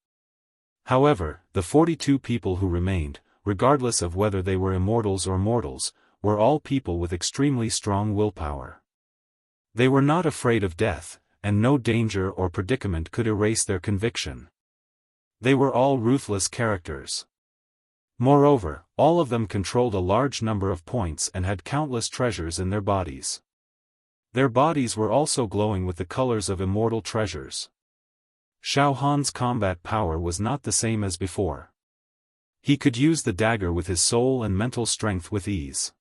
However, the 42 people who remained, regardless of whether they were immortals or mortals, were all people with extremely strong willpower. They were not afraid of death, and no danger or predicament could erase their conviction. They were all ruthless characters. Moreover, all of them controlled a large number of points and had countless treasures in their bodies. Their bodies were also glowing with the colors of immortal treasures. Xiaohan's combat power was not the same as before. He could use the dagger with his soul and mental strength with ease.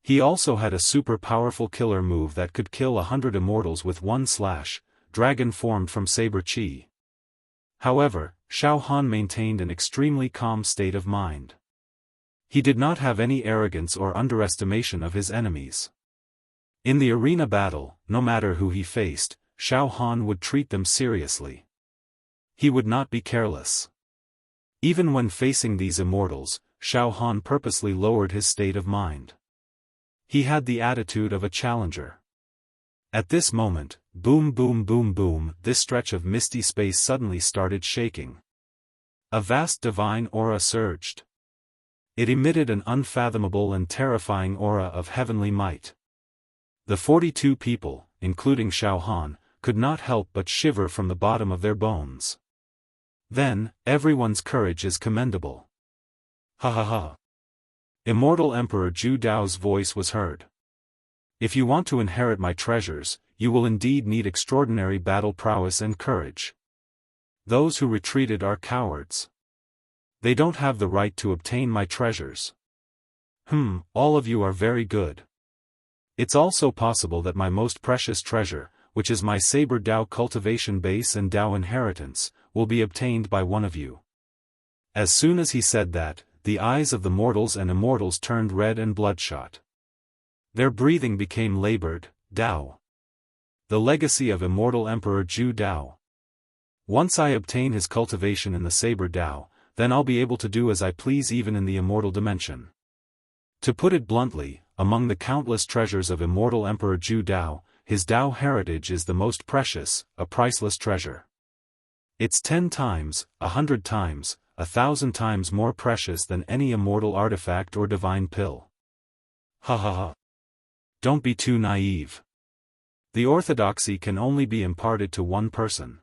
He also had a super powerful killer move that could kill 100 immortals with one slash, dragon formed from saber chi. However, Xiaofan maintained an extremely calm state of mind. He did not have any arrogance or underestimation of his enemies. In the arena battle, no matter who he faced, Xiaofan would treat them seriously. He would not be careless. Even when facing these immortals, Xiaofan purposely lowered his state of mind. He had the attitude of a challenger. At this moment, boom boom boom boom, this stretch of misty space suddenly started shaking. A vast divine aura surged. It emitted an unfathomable and terrifying aura of heavenly might. The 42 people, including Xiaofan, could not help but shiver from the bottom of their bones. Then, everyone's courage is commendable. Ha ha ha. Immortal Emperor Zhu Dao's voice was heard. If you want to inherit my treasures, you will indeed need extraordinary battle prowess and courage. Those who retreated are cowards. They don't have the right to obtain my treasures. All of you are very good. It's also possible that my most precious treasure, which is my Saber Dao cultivation base and Dao inheritance, will be obtained by one of you. As soon as he said that, the eyes of the mortals and immortals turned red and bloodshot. Their breathing became labored. Dao. The legacy of Immortal Emperor Zhu Dao. Once I obtain his cultivation in the Saber Dao, then I'll be able to do as I please even in the immortal dimension. To put it bluntly, among the countless treasures of Immortal Emperor Zhu Dao, his Dao heritage is the most precious, a priceless treasure. It's 10 times, 100 times, 1,000 times more precious than any immortal artifact or divine pill. Ha ha ha. Don't be too naive. The orthodoxy can only be imparted to one person.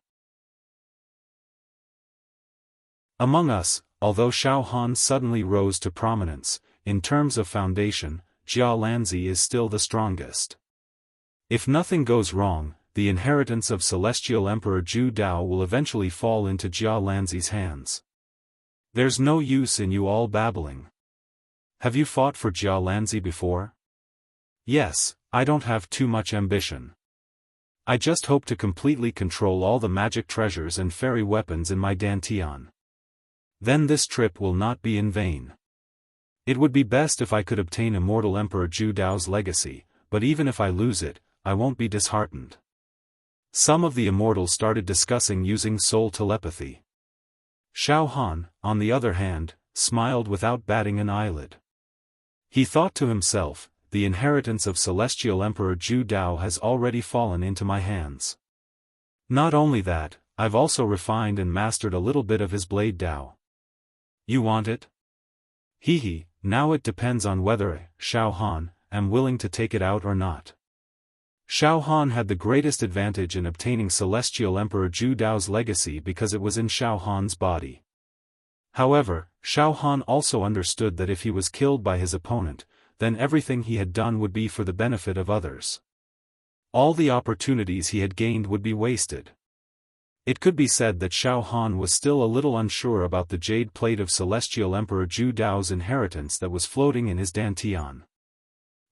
Among us, although Xiaofan suddenly rose to prominence, in terms of foundation, Jia Lanzi is still the strongest. If nothing goes wrong, the inheritance of Celestial Emperor Zhu Dao will eventually fall into Jia Lanzi's hands. There's no use in you all babbling. Have you fought for Jia Lanzi before? Yes, I don't have too much ambition. I just hope to completely control all the magic treasures and fairy weapons in my Dantian. Then this trip will not be in vain. It would be best if I could obtain Immortal Emperor Zhu Dao's legacy, but even if I lose it, I won't be disheartened. Some of the immortals started discussing using soul telepathy. Xiaofan, on the other hand, smiled without batting an eyelid. He thought to himself, the inheritance of Celestial Emperor Zhu Dao has already fallen into my hands. Not only that, I've also refined and mastered a little bit of his blade Dao. You want it? Hehe, now it depends on whether Xiaofan am willing to take it out or not. Xiaofan had the greatest advantage in obtaining Celestial Emperor Zhu Dao's legacy because it was in Xiaofan's body. However, Xiaofan also understood that if he was killed by his opponent, then everything he had done would be for the benefit of others. All the opportunities he had gained would be wasted. It could be said that Xiaofan was still a little unsure about the jade plate of Celestial Emperor Zhu Dao's inheritance that was floating in his Dantian.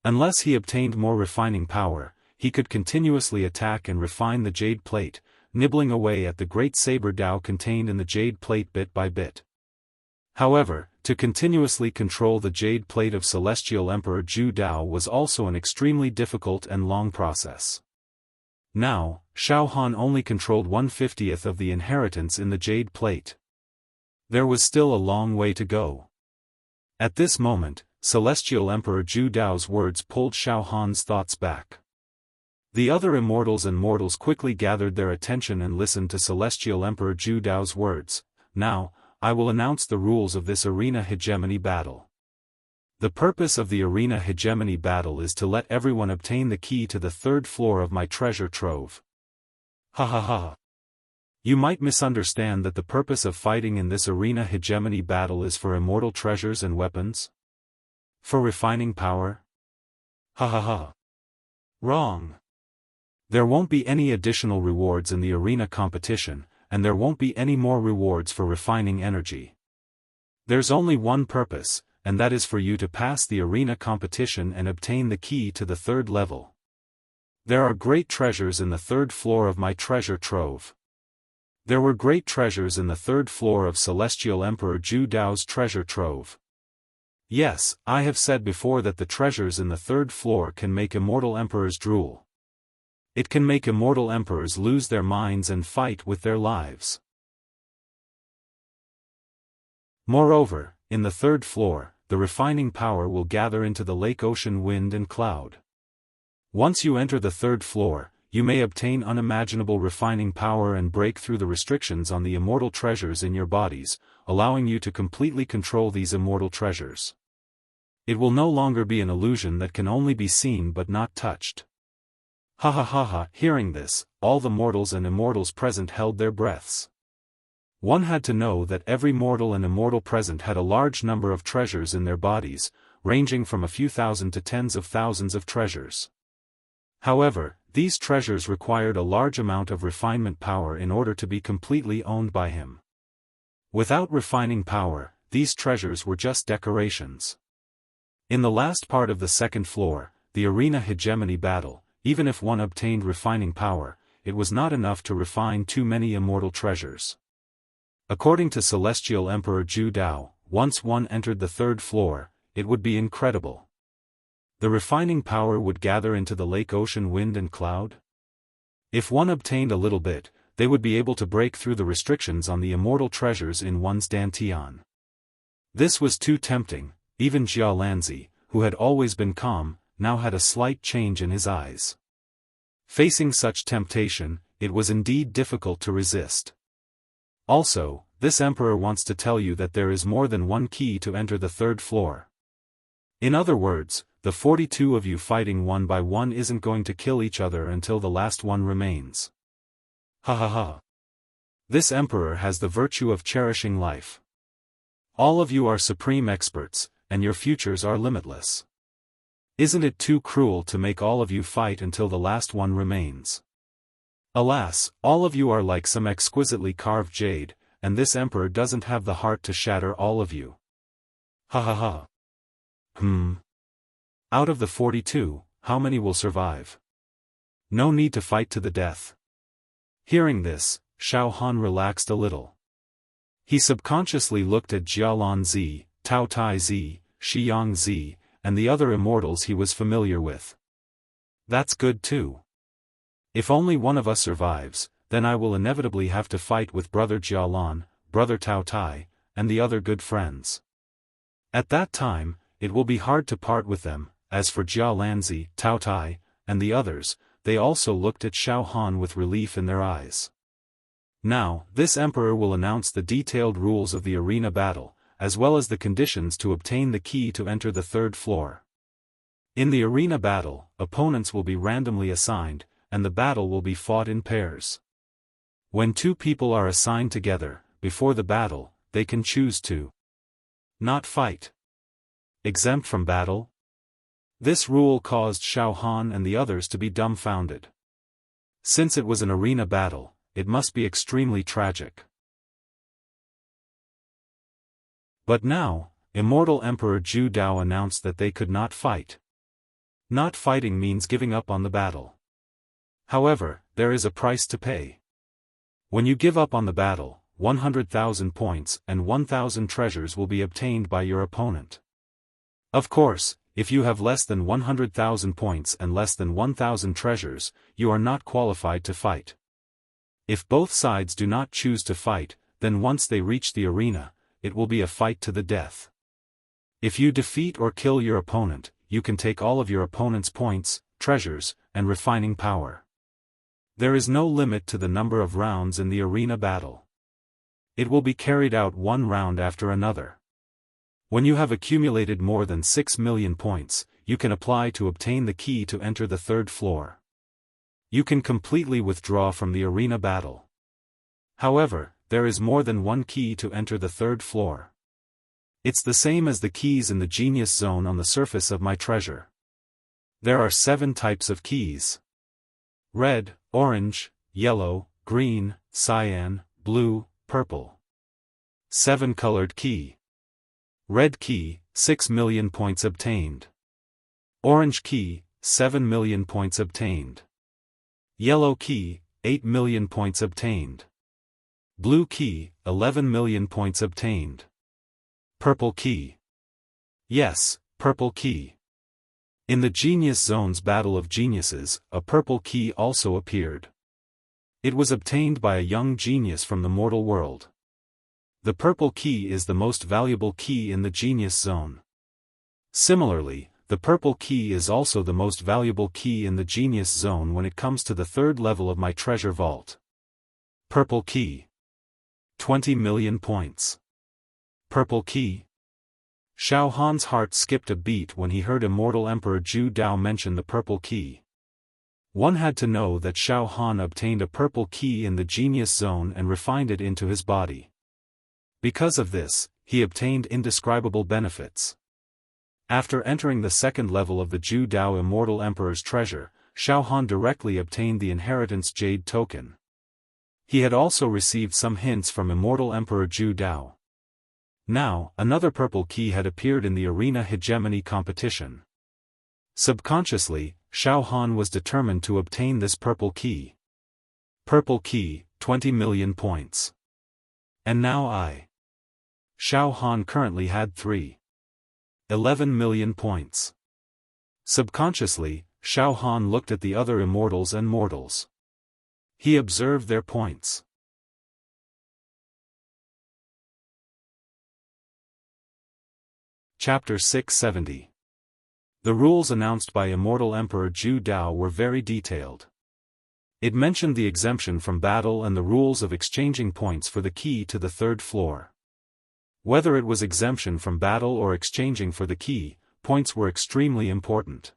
Unless he obtained more refining power, he could continuously attack and refine the jade plate, nibbling away at the great saber Dao contained in the jade plate bit by bit. However, to continuously control the jade plate of Celestial Emperor Zhu Dao was also an extremely difficult and long process. Now, Xiaofan only controlled 1/50th of the inheritance in the jade plate. There was still a long way to go. At this moment, Celestial Emperor Zhu Dao's words pulled Xiaofan's thoughts back. The other immortals and mortals quickly gathered their attention and listened to Celestial Emperor Zhu Dao's words. Now, I will announce the rules of this arena hegemony battle. The purpose of the arena hegemony battle is to let everyone obtain the key to the third floor of my treasure trove. Ha ha ha. You might misunderstand that the purpose of fighting in this arena hegemony battle is for immortal treasures and weapons? For refining power? Ha ha ha. Wrong. There won't be any additional rewards in the arena competition, and there won't be any more rewards for refining energy. There's only one purpose, and that is for you to pass the arena competition and obtain the key to the third level. There are great treasures in the third floor of my treasure trove. There were great treasures in the third floor of Celestial Emperor Zhu Dao's treasure trove. Yes, I have said before that the treasures in the third floor can make immortal emperors drool. It can make immortal emperors lose their minds and fight with their lives. Moreover, in the third floor, the refining power will gather into the lake ocean wind and cloud. Once you enter the third floor, you may obtain unimaginable refining power and break through the restrictions on the immortal treasures in your bodies, allowing you to completely control these immortal treasures. It will no longer be an illusion that can only be seen but not touched. Ha ha ha ha. Hearing this, all the mortals and immortals present held their breaths. One had to know that every mortal and immortal present had a large number of treasures in their bodies, ranging from a few thousand to tens of thousands of treasures. However, these treasures required a large amount of refinement power in order to be completely owned by him. Without refining power, these treasures were just decorations. In the last part of the second floor, the arena hegemony battle, even if one obtained refining power, it was not enough to refine too many immortal treasures. According to Celestial Emperor Zhu Dao, once one entered the third floor, it would be incredible. The refining power would gather into the lake ocean wind and cloud? If one obtained a little bit, they would be able to break through the restrictions on the immortal treasures in one's Dantian. This was too tempting. Even Jia Lanzi, who had always been calm, now had a slight change in his eyes. Facing such temptation, it was indeed difficult to resist. Also, this emperor wants to tell you that there is more than one key to enter the third floor. In other words, the 42 of you fighting one by one isn't going to kill each other until the last one remains. Ha ha ha. This emperor has the virtue of cherishing life. All of you are supreme experts, and your futures are limitless. Isn't it too cruel to make all of you fight until the last one remains? Alas, all of you are like some exquisitely carved jade, and this emperor doesn't have the heart to shatter all of you. Ha ha ha. Out of the 42, how many will survive? No need to fight to the death. Hearing this, Xiaofan relaxed a little. He subconsciously looked at Jialan Zi, Tao Tai Zi, Shiyang Zi, and the other immortals he was familiar with. That's good too. If only one of us survives, then I will inevitably have to fight with Brother Jialan, Brother Tao Tai, and the other good friends. At that time, it will be hard to part with them. As for Jialanzi, Tao Tai, and the others, they also looked at Xiaofan with relief in their eyes. Now, this emperor will announce the detailed rules of the arena battle, as well as the conditions to obtain the key to enter the third floor. In the arena battle, opponents will be randomly assigned, and the battle will be fought in pairs. When two people are assigned together, before the battle, they can choose to not fight. Exempt from battle? This rule caused Xiaofan and the others to be dumbfounded. Since it was an arena battle, it must be extremely tragic. But now, Immortal Emperor Zhu Dao announced that they could not fight. Not fighting means giving up on the battle. However, there is a price to pay. When you give up on the battle, 100,000 points and 1,000 treasures will be obtained by your opponent. Of course, if you have less than 100,000 points and less than 1,000 treasures, you are not qualified to fight. If both sides do not choose to fight, then once they reach the arena, it will be a fight to the death. If you defeat or kill your opponent, you can take all of your opponent's points, treasures, and refining power. There is no limit to the number of rounds in the arena battle. It will be carried out one round after another. When you have accumulated more than 6 million points, you can apply to obtain the key to enter the third floor. You can completely withdraw from the arena battle. However, there is more than one key to enter the third floor. It's the same as the keys in the genius zone on the surface of my treasure. There are 7 types of keys. Red, orange, yellow, green, cyan, blue, purple. 7-colored key. Red key, 6 million points obtained. Orange key, 7 million points obtained. Yellow key, 8 million points obtained. Blue key, 11 million points obtained. Purple key. Yes, purple key. In the Genius Zone's Battle of Geniuses, a purple key also appeared. It was obtained by a young genius from the mortal world. The purple key is the most valuable key in the Genius Zone. Similarly, the purple key is also the most valuable key in the Genius Zone when it comes to the third level of my treasure vault. Purple key. 20 million points. Purple key. Xiaohan's heart skipped a beat when he heard Immortal Emperor Zhu Dao mention the purple key. One had to know that Xiaofan obtained a purple key in the Genius Zone and refined it into his body. Because of this, he obtained indescribable benefits. After entering the second level of the Zhu Dao Immortal Emperor's treasure, Xiaofan directly obtained the Inheritance Jade token. He had also received some hints from Immortal Emperor Zhu Dao. Now, another purple key had appeared in the arena hegemony competition. Subconsciously, Xiaofan was determined to obtain this purple key. Purple key, 20 million points. And now Xiaofan currently had 11 million points. Subconsciously, Xiaofan looked at the other immortals and mortals. He observed their points. Chapter 670. The rules announced by Immortal Emperor Zhu Dao were very detailed. It mentioned the exemption from battle and the rules of exchanging points for the key to the third floor. Whether it was exemption from battle or exchanging for the key, points were extremely important.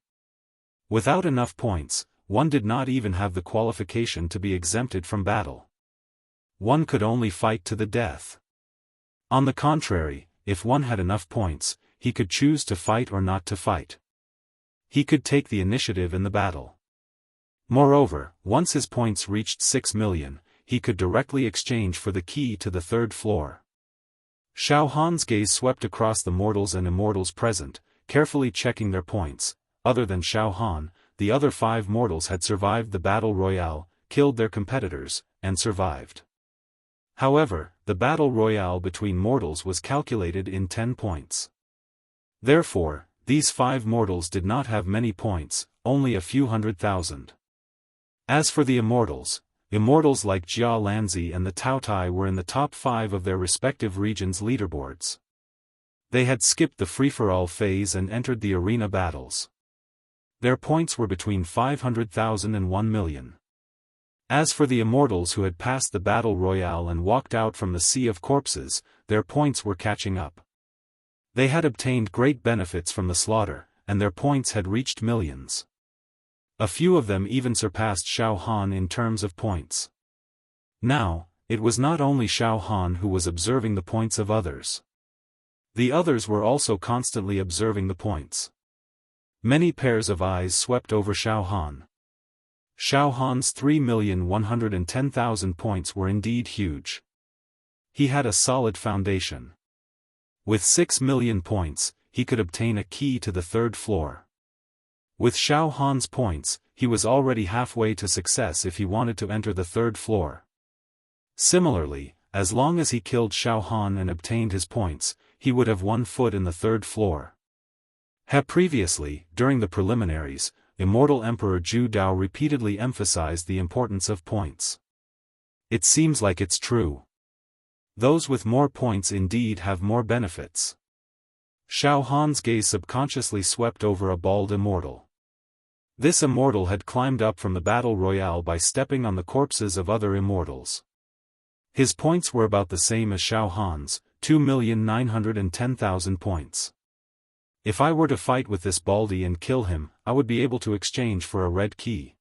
Without enough points, one did not even have the qualification to be exempted from battle. One could only fight to the death. On the contrary, if one had enough points, he could choose to fight or not to fight. He could take the initiative in the battle. Moreover, once his points reached 6 million, he could directly exchange for the key to the third floor. Xiaofan's gaze swept across the mortals and immortals present, carefully checking their points. Other than Xiaofan, the other 5 mortals had survived the battle royale, killed their competitors, and survived. However, the battle royale between mortals was calculated in 10 points. Therefore, these 5 mortals did not have many points, only a few 100,000. As for the immortals like Jia Lanzi and the Taotai were in the top 5 of their respective regions' leaderboards. They had skipped the free-for-all phase and entered the arena battles. Their points were between 500,000 and 1 million. As for the immortals who had passed the battle royale and walked out from the sea of corpses, their points were catching up. They had obtained great benefits from the slaughter, and their points had reached millions. A few of them even surpassed Xiaofan in terms of points. Now, it was not only Xiaofan who was observing the points of others. The others were also constantly observing the points. Many pairs of eyes swept over Xiaofan. Xiaofan's 3,110,000 points were indeed huge. He had a solid foundation. With 6 million points, he could obtain a key to the third floor. With Xiaofan's points, he was already halfway to success if he wanted to enter the third floor. Similarly, as long as he killed Xiaofan and obtained his points, he would have 1 foot in the third floor. Previously, during the preliminaries, Immortal Emperor Zhu Dao repeatedly emphasized the importance of points. It seems like it's true. Those with more points indeed have more benefits. Xiaofan's gaze subconsciously swept over a bald immortal. This immortal had climbed up from the battle royale by stepping on the corpses of other immortals. His points were about the same as Xiaofan's, 2,910,000 points. If I were to fight with this baldy and kill him, I would be able to exchange for a red key.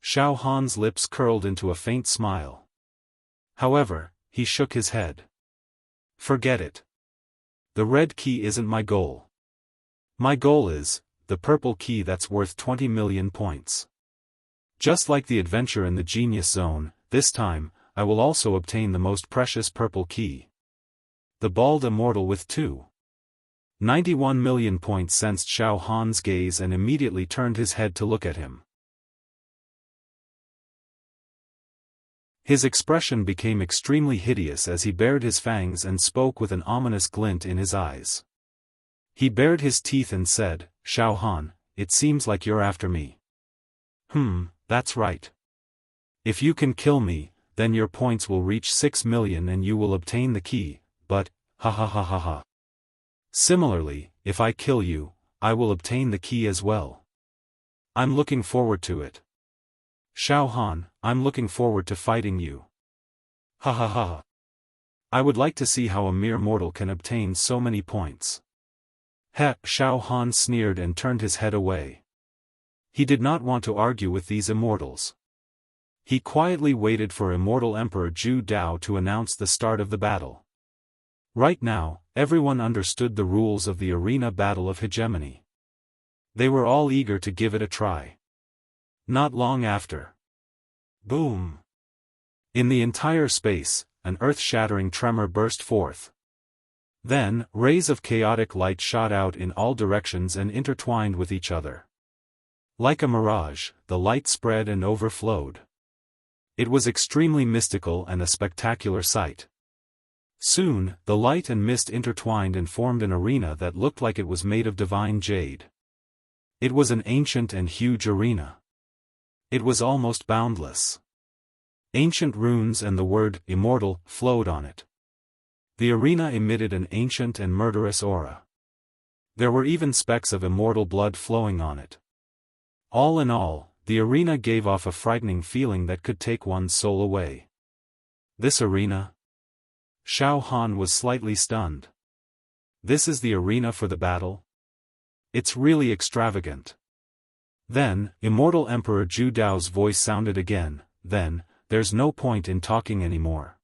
Xiaofan's lips curled into a faint smile. However, he shook his head. Forget it. The red key isn't my goal. My goal is the purple key that's worth 20 million points. Just like the adventure in the Genius Zone, this time, I will also obtain the most precious purple key. The bald immortal with 2.91 million points sensed Xiaofan's gaze and immediately turned his head to look at him. His expression became extremely hideous as he bared his fangs and spoke with an ominous glint in his eyes. He bared his teeth and said, "Xiaofan, it seems like you're after me." That's right. If you can kill me, then your points will reach 6 million and you will obtain the key, but, ha ha ha ha ha. Similarly, if I kill you, I will obtain the key as well. I'm looking forward to it. Xiaofan, I'm looking forward to fighting you. Ha ha ha. I would like to see how a mere mortal can obtain so many points. Xiaofan sneered and turned his head away. He did not want to argue with these immortals. He quietly waited for Immortal Emperor Zhu Dao to announce the start of the battle. Right now, everyone understood the rules of the arena battle of hegemony. They were all eager to give it a try. Not long after. Boom! In the entire space, an earth-shattering tremor burst forth. Then, rays of chaotic light shot out in all directions and intertwined with each other. Like a mirage, the light spread and overflowed. It was extremely mystical and a spectacular sight. Soon, the light and mist intertwined and formed an arena that looked like it was made of divine jade. It was an ancient and huge arena. It was almost boundless. Ancient runes and the word Immortal flowed on it. The arena emitted an ancient and murderous aura. There were even specks of immortal blood flowing on it. All in all, the arena gave off a frightening feeling that could take one's soul away. This arena? Xiaofan was slightly stunned. This is the arena for the battle? It's really extravagant. Then, Immortal Emperor Zhu Dao's voice sounded again, "Then, there's no point in talking anymore.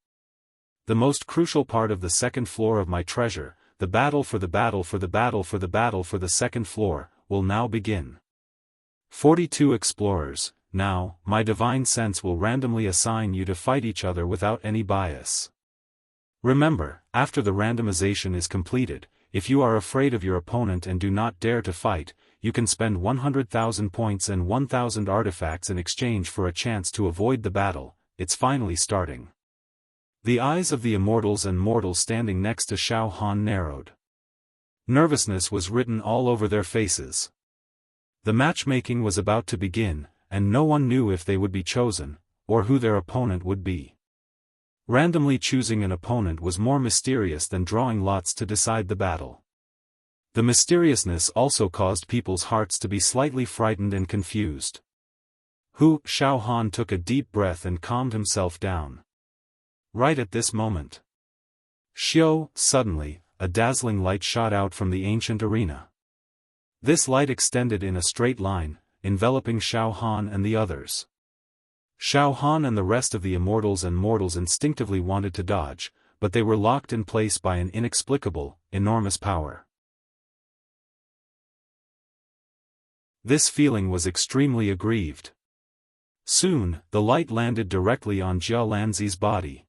The most crucial part of the second floor of my treasure, the battle for the battle for the battle for the battle for the second floor, will now begin. 42 explorers, now, my divine sense will randomly assign you to fight each other without any bias. Remember, after the randomization is completed, if you are afraid of your opponent and do not dare to fight, you can spend 100,000 points and 1,000 artifacts in exchange for a chance to avoid the battle. It's finally starting. The eyes of the immortals and mortals standing next to Xiaofan narrowed. Nervousness was written all over their faces. The matchmaking was about to begin, and no one knew if they would be chosen, or who their opponent would be. Randomly choosing an opponent was more mysterious than drawing lots to decide the battle. The mysteriousness also caused people's hearts to be slightly frightened and confused. Xiaofan took a deep breath and calmed himself down. Right at this moment, suddenly, a dazzling light shot out from the ancient arena. This light extended in a straight line, enveloping Xiaofan and the others. Xiaofan and the rest of the immortals and mortals instinctively wanted to dodge, but they were locked in place by an inexplicable, enormous power. This feeling was extremely aggrieved. Soon, the light landed directly on Jia Lanzi's body.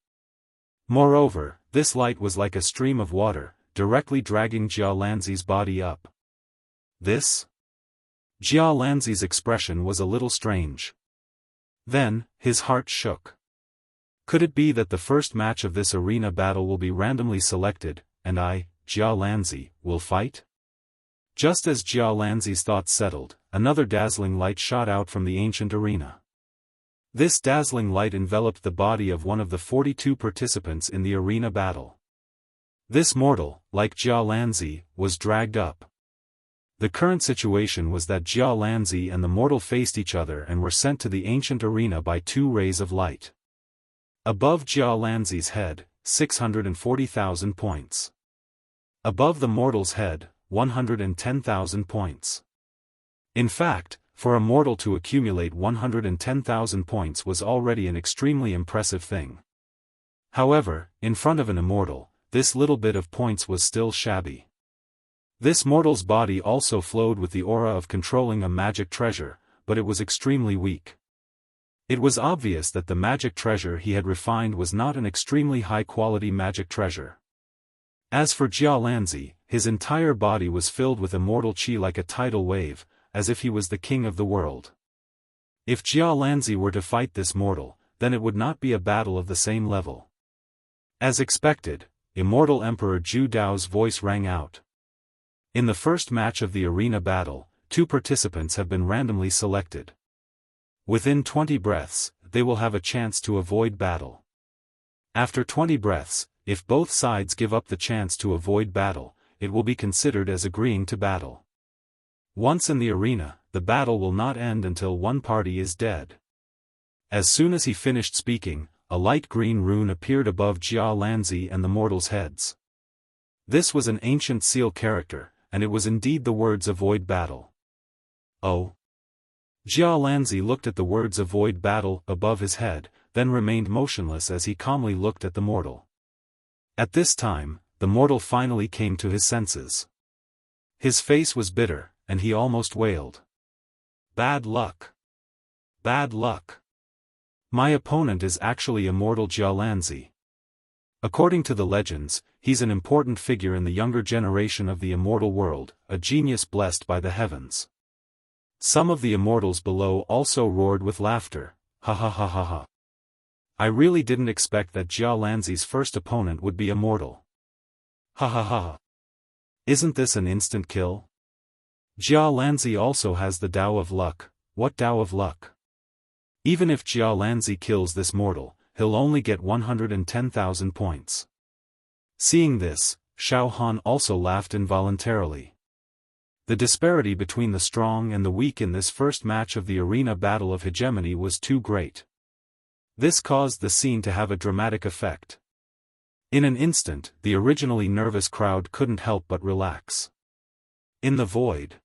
Moreover, this light was like a stream of water, directly dragging Jia Lanzi's body up. This? Jia Lanzi's expression was a little strange. Then, his heart shook. Could it be that the first match of this arena battle will be randomly selected, and I, Jia Lanzi, will fight? Just as Jia Lanzi's thoughts settled, another dazzling light shot out from the ancient arena. This dazzling light enveloped the body of one of the 42 participants in the arena battle. This mortal, like Jia Lanzi, was dragged up. The current situation was that Jia Lanzi and the mortal faced each other and were sent to the ancient arena by two rays of light. Above Jia Lanzi's head, 640,000 points. Above the mortal's head, 110,000 points. In fact, for a mortal to accumulate 110,000 points was already an extremely impressive thing. However, in front of an immortal, this little bit of points was still shabby. This mortal's body also flowed with the aura of controlling a magic treasure, but it was extremely weak. It was obvious that the magic treasure he had refined was not an extremely high-quality magic treasure. As for Jia Lanzi, his entire body was filled with immortal qi like a tidal wave, as if he was the king of the world. If Jia Lanzi were to fight this mortal, then it would not be a battle of the same level. As expected, Immortal Emperor Zhu Dao's voice rang out. In the first match of the arena battle, 2 participants have been randomly selected. Within 20 breaths, they will have a chance to avoid battle. After 20 breaths, if both sides give up the chance to avoid battle, it will be considered as agreeing to battle. Once in the arena, the battle will not end until one party is dead. As soon as he finished speaking, a light green rune appeared above Jia Lanzi and the mortals' heads. This was an ancient seal character, and it was indeed the words "avoid battle." Oh! Jia Lanzi looked at the words "avoid battle" above his head, then remained motionless as he calmly looked at the mortal. At this time, the mortal finally came to his senses. His face was bitter, and he almost wailed. Bad luck! Bad luck! My opponent is actually immortal Jia Lanzi. According to the legends, he's an important figure in the younger generation of the immortal world, a genius blessed by the heavens. Some of the immortals below also roared with laughter. Ha ha ha ha ha. I really didn't expect that Jia Lanzi's first opponent would be immortal. Ha ha ha. Isn't this an instant kill? Jia Lanzi also has the Tao of Luck. What Tao of Luck? Even if Jia Lanzi kills this mortal, he'll only get 110,000 points. Seeing this, Xiaofan also laughed involuntarily. The disparity between the strong and the weak in this first match of the arena battle of hegemony was too great. This caused the scene to have a dramatic effect. In an instant, the originally nervous crowd couldn't help but relax. In the void,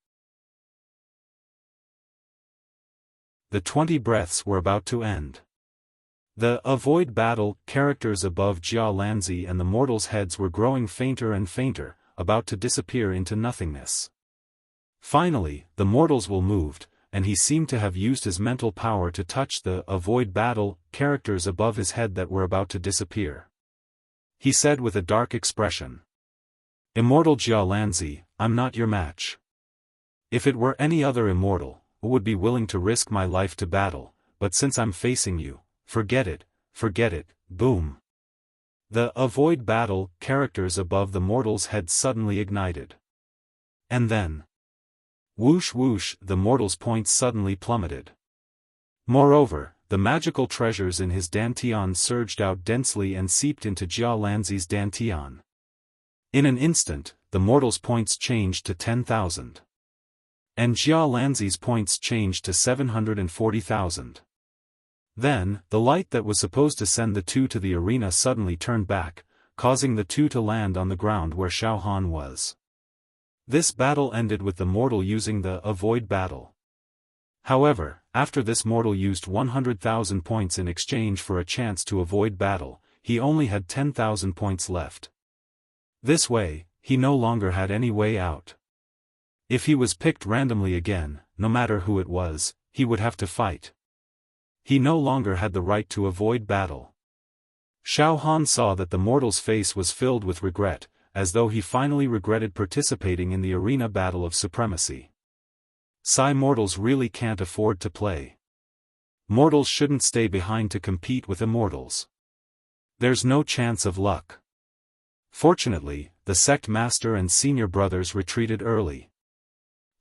the 20 breaths were about to end. The "avoid battle" characters above Jia Lanzi and the mortals' heads were growing fainter and fainter, about to disappear into nothingness. Finally, the mortals will moved, and he seemed to have used his mental power to touch the avoid battle characters above his head that were about to disappear. He said with a dark expression, "Immortal Xiaolanzi, I'm not your match. If it were any other immortal, I would be willing to risk my life to battle, but since I'm facing you, forget it, boom." The avoid battle characters above the mortal's head suddenly ignited. And then, whoosh whoosh, the mortal's points suddenly plummeted. Moreover, the magical treasures in his dantian surged out densely and seeped into Xiaolanzi's dantian. In an instant, the mortal's points changed to 10,000. And Xiaolanzi's points changed to 740,000. Then, the light that was supposed to send the two to the arena suddenly turned back, causing the two to land on the ground where Xiaofan was. This battle ended with the mortal using the avoid battle. However, after this mortal used 100,000 points in exchange for a chance to avoid battle, he only had 10,000 points left. This way, he no longer had any way out. If he was picked randomly again, no matter who it was, he would have to fight. He no longer had the right to avoid battle. Xiaofan saw that the mortal's face was filled with regret, as though he finally regretted participating in the arena battle of supremacy. Mortals really can't afford to play. Mortals shouldn't stay behind to compete with immortals. There's no chance of luck. Fortunately, the sect master and senior brothers retreated early.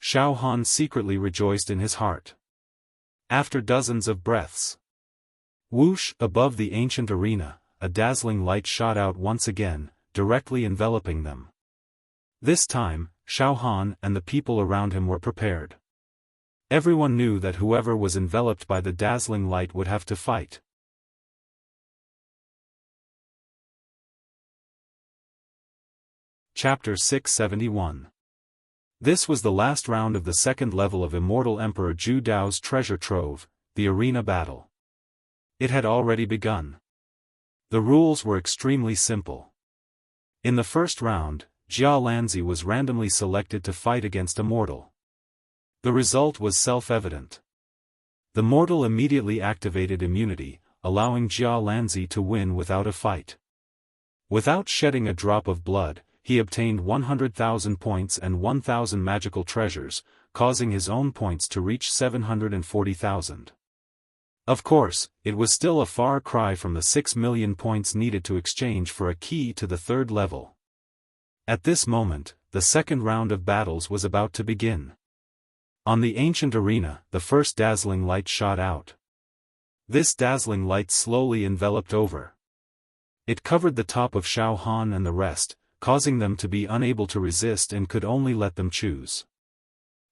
Xiaofan secretly rejoiced in his heart. After dozens of breaths, whoosh, above the ancient arena, a dazzling light shot out once again, directly enveloping them. This time, Xiaofan and the people around him were prepared. Everyone knew that whoever was enveloped by the dazzling light would have to fight. Chapter 671. This was the last round of the second level of Immortal Emperor Zhu Dao's treasure trove, the arena battle. It had already begun. The rules were extremely simple. In the first round, Xiaolanzi was randomly selected to fight against a mortal. The result was self-evident. The mortal immediately activated immunity, allowing Xiaolanzi to win without a fight. Without shedding a drop of blood, he obtained 100,000 points and 1,000 magical treasures, causing his own points to reach 740,000. Of course, it was still a far cry from the 6 million points needed to exchange for a key to the third level. At this moment, the second round of battles was about to begin. On the ancient arena, the first dazzling light shot out. This dazzling light slowly enveloped over. It covered the top of Xiaofan and the rest, causing them to be unable to resist and could only let them choose.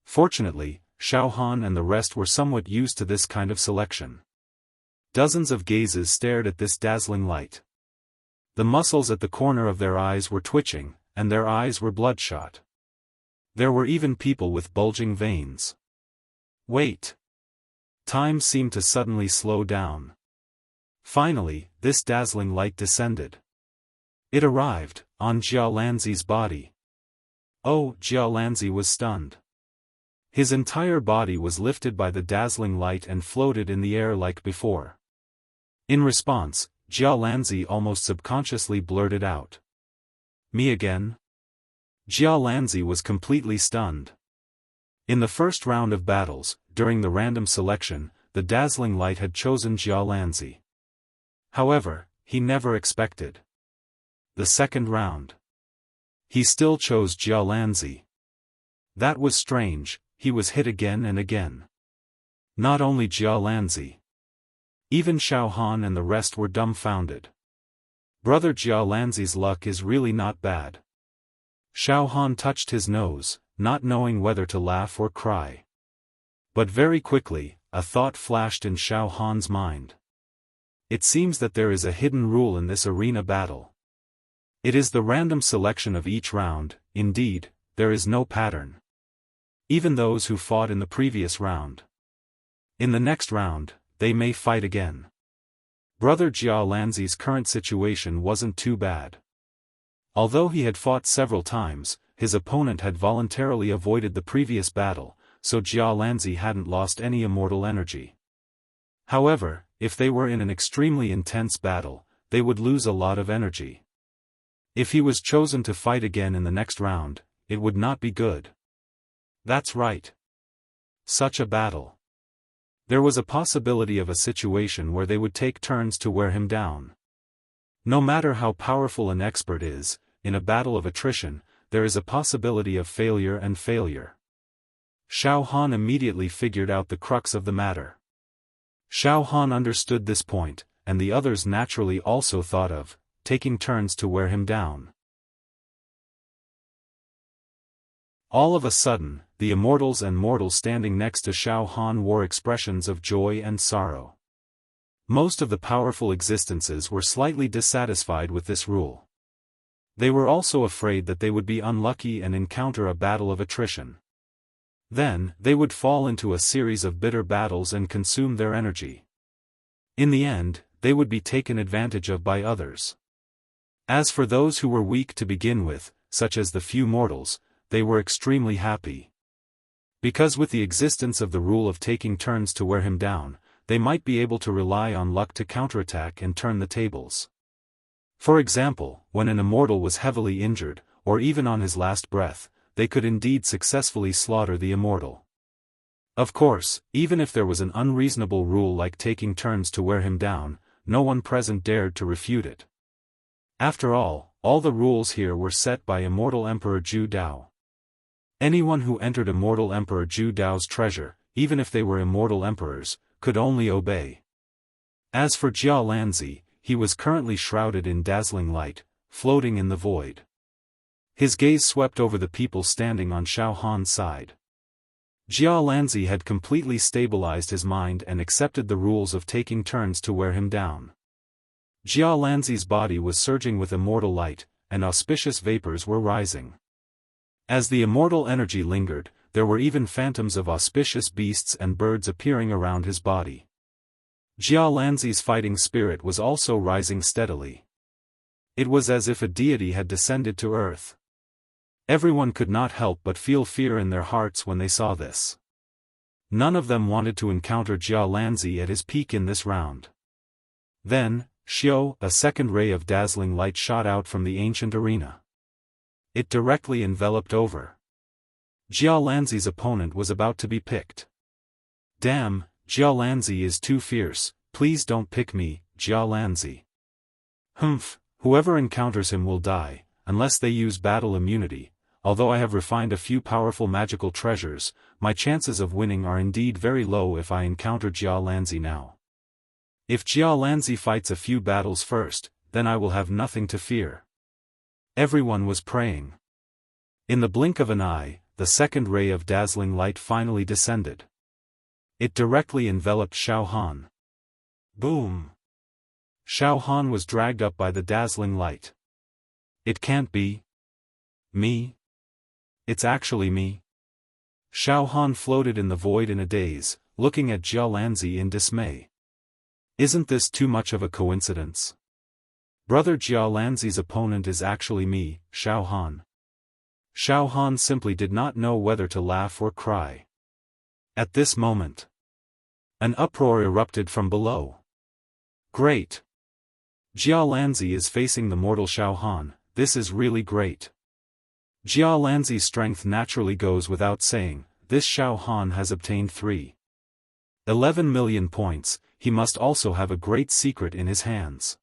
Fortunately, Xiaofan and the rest were somewhat used to this kind of selection. Dozens of gazes stared at this dazzling light. The muscles at the corner of their eyes were twitching, and their eyes were bloodshot. There were even people with bulging veins. Wait. Time seemed to suddenly slow down. Finally, this dazzling light descended. It arrived on Xiaolanzi's body. Oh, Xiaolanzi was stunned. His entire body was lifted by the dazzling light and floated in the air like before. In response, Xiaolanzi almost subconsciously blurted out, "Me again?" Xiaolanzi was completely stunned. In the first round of battles, during the random selection, the dazzling light had chosen Xiaolanzi. However, he never expected the second round. He still chose Xiaolanzi. That was strange, he was hit again and again. Not only Xiaolanzi. Even Xiaofan and the rest were dumbfounded. Brother Xiaolanzi's luck is really not bad. Xiaofan touched his nose, not knowing whether to laugh or cry. But very quickly, a thought flashed in Xiaofan's mind. It seems that there is a hidden rule in this arena battle. It is the random selection of each round. Indeed, there is no pattern. Even those who fought in the previous round. In the next round, they may fight again. Brother Xiaolanzi's current situation wasn't too bad. Although he had fought several times, his opponent had voluntarily avoided the previous battle, so Jia Lanzi hadn't lost any immortal energy. However, if they were in an extremely intense battle, they would lose a lot of energy. If he was chosen to fight again in the next round, it would not be good. That's right. Such a battle. There was a possibility of a situation where they would take turns to wear him down. No matter how powerful an expert is, in a battle of attrition, there is a possibility of failure and failure. Xiaofan immediately figured out the crux of the matter. Xiaofan understood this point, and the others naturally also thought of taking turns to wear him down. All of a sudden, the immortals and mortals standing next to Xiaofan wore expressions of joy and sorrow. Most of the powerful existences were slightly dissatisfied with this rule. They were also afraid that they would be unlucky and encounter a battle of attrition. Then, they would fall into a series of bitter battles and consume their energy. In the end, they would be taken advantage of by others. As for those who were weak to begin with, such as the few mortals, they were extremely happy. Because with the existence of the rule of taking turns to wear him down, they might be able to rely on luck to counterattack and turn the tables. For example, when an immortal was heavily injured, or even on his last breath, they could indeed successfully slaughter the immortal. Of course, even if there was an unreasonable rule like taking turns to wear him down, no one present dared to refute it. After all the rules here were set by Immortal Emperor Zhu Dao. Anyone who entered Immortal Emperor Zhu Dao's treasure, even if they were immortal emperors, could only obey. As for Jia Lanzi, he was currently shrouded in dazzling light, floating in the void. His gaze swept over the people standing on Xiaohan's side. Jia Lanzi had completely stabilized his mind and accepted the rules of taking turns to wear him down. Jia Lanzi's body was surging with immortal light, and auspicious vapors were rising. As the immortal energy lingered, there were even phantoms of auspicious beasts and birds appearing around his body. Jia Lanzi's fighting spirit was also rising steadily. It was as if a deity had descended to earth. Everyone could not help but feel fear in their hearts when they saw this. None of them wanted to encounter Jia Lanzi at his peak in this round. Then, a second ray of dazzling light shot out from the ancient arena. It directly enveloped over. Jia Lanzi's opponent was about to be picked. Damn, Jia Lanzi is too fierce, please don't pick me, Jia Lanzi. Humph, whoever encounters him will die, unless they use battle immunity. Although I have refined a few powerful magical treasures, my chances of winning are indeed very low if I encounter Jia Lanzi now. If Jia Lanzi fights a few battles first, then I will have nothing to fear. Everyone was praying. In the blink of an eye, the second ray of dazzling light finally descended. It directly enveloped Xiaofan. Boom! Xiaofan was dragged up by the dazzling light. It can't be me. It's actually me. Xiaofan floated in the void in a daze, looking at Jia Lanzi in dismay. Isn't this too much of a coincidence? Brother Jia Lanzi's opponent is actually me, Xiaofan. Xiaofan simply did not know whether to laugh or cry. At this moment, an uproar erupted from below. Great! Jia Lanzi is facing the mortal Xiaofan, this is really great. Jia Lanzi's strength naturally goes without saying, this Xiaofan has obtained 11 million points, he must also have a great secret in his hands.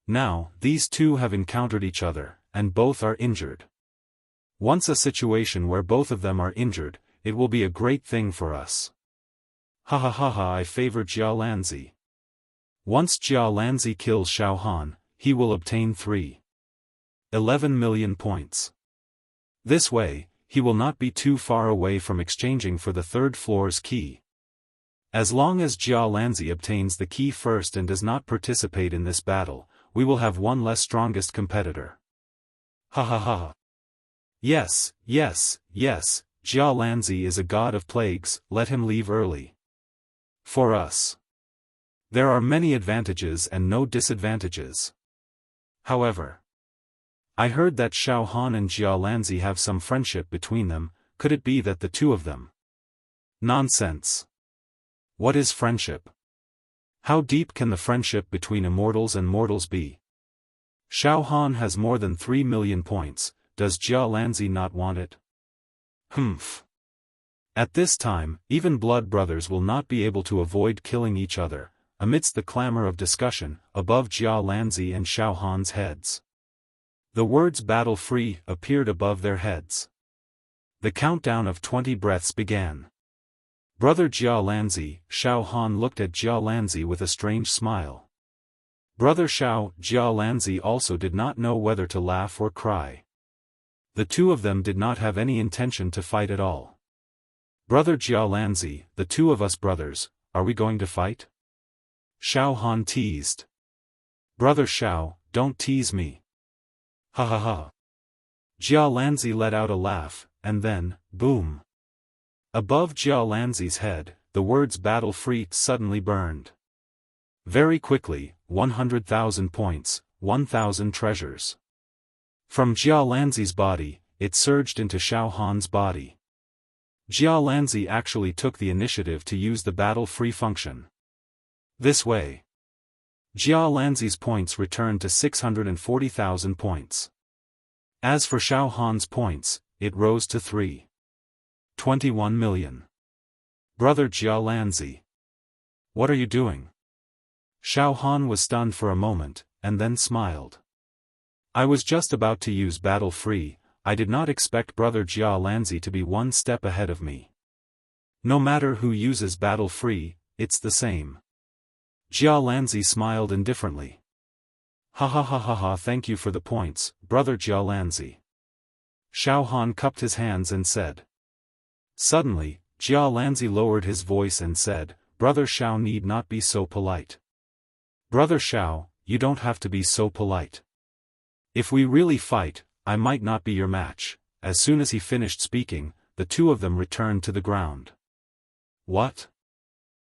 Now, these two have encountered each other, and both are injured. Once a situation where both of them are injured, it will be a great thing for us. Ha ha ha ha, I favor Jia Lanzi. Once Jia Lanzi kills Xiaofan, he will obtain 11 million points. This way, he will not be too far away from exchanging for the third floor's key. As long as Jia Lanzi obtains the key first and does not participate in this battle, we will have one less strongest competitor. Ha ha ha. Yes, yes, yes, Jia Lanzi is a god of plagues, let him leave early. For us, there are many advantages and no disadvantages. However, I heard that Xiaofan and Jialanzi have some friendship between them. Could it be that the two of them? Nonsense. What is friendship? How deep can the friendship between immortals and mortals be? Xiaofan has more than 3 million points, does Jialanzi not want it? Humph. At this time, even blood brothers will not be able to avoid killing each other. Amidst the clamor of discussion, above Jialanzi and Xiaofan's heads, the words "battle free" appeared above their heads. The countdown of 20 breaths began. Brother Jialanzi, Xiaofan looked at Jialanzi with a strange smile. Brother Jialanzi also did not know whether to laugh or cry. The two of them did not have any intention to fight at all. Brother Jialanzi, the two of us brothers, are we going to fight? Xiaofan teased. Brother Xiao, don't tease me. Ha ha ha. Jialanzi let out a laugh, and then, boom. Above Jialanzi's head, the words "battle free" suddenly burned. Very quickly, 100,000 points, 1,000 treasures. From Jialanzi's body, it surged into Xiaofan's body. Jialanzi actually took the initiative to use the battle free function. This way, Jialanzi's points returned to 640,000 points. As for Xiaofan's points, it rose to 21 million. Brother Jialanzi. What are you doing? Xiaofan was stunned for a moment, and then smiled. I was just about to use battle free. I did not expect Brother Jialanzi to be one step ahead of me. No matter who uses battle free, it's the same. Jialanzi smiled indifferently. Ha ha ha ha ha, thank you for the points, Brother Jialanzi. Xiaofan cupped his hands and said. Suddenly, Jialanzi lowered his voice and said, Brother Xiao need not be so polite. Brother Xiao, you don't have to be so polite. If we really fight, I might not be your match. As soon as he finished speaking, the two of them returned to the ground. What?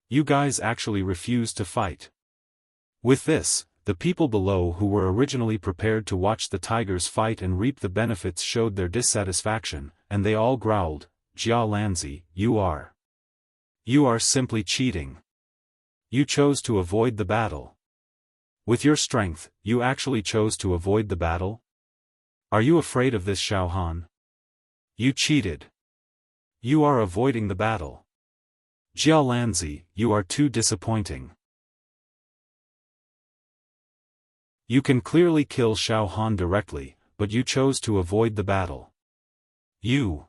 You guys actually refused to fight? With this, the people below who were originally prepared to watch the tigers fight and reap the benefits showed their dissatisfaction, and they all growled, Jialanzi, you are simply cheating. You chose to avoid the battle. With your strength, you actually chose to avoid the battle? Are you afraid of this, Xiaofan? You cheated. You are avoiding the battle. Jialanzi, you are too disappointing. You can clearly kill Xiaofan directly, but you chose to avoid the battle. You.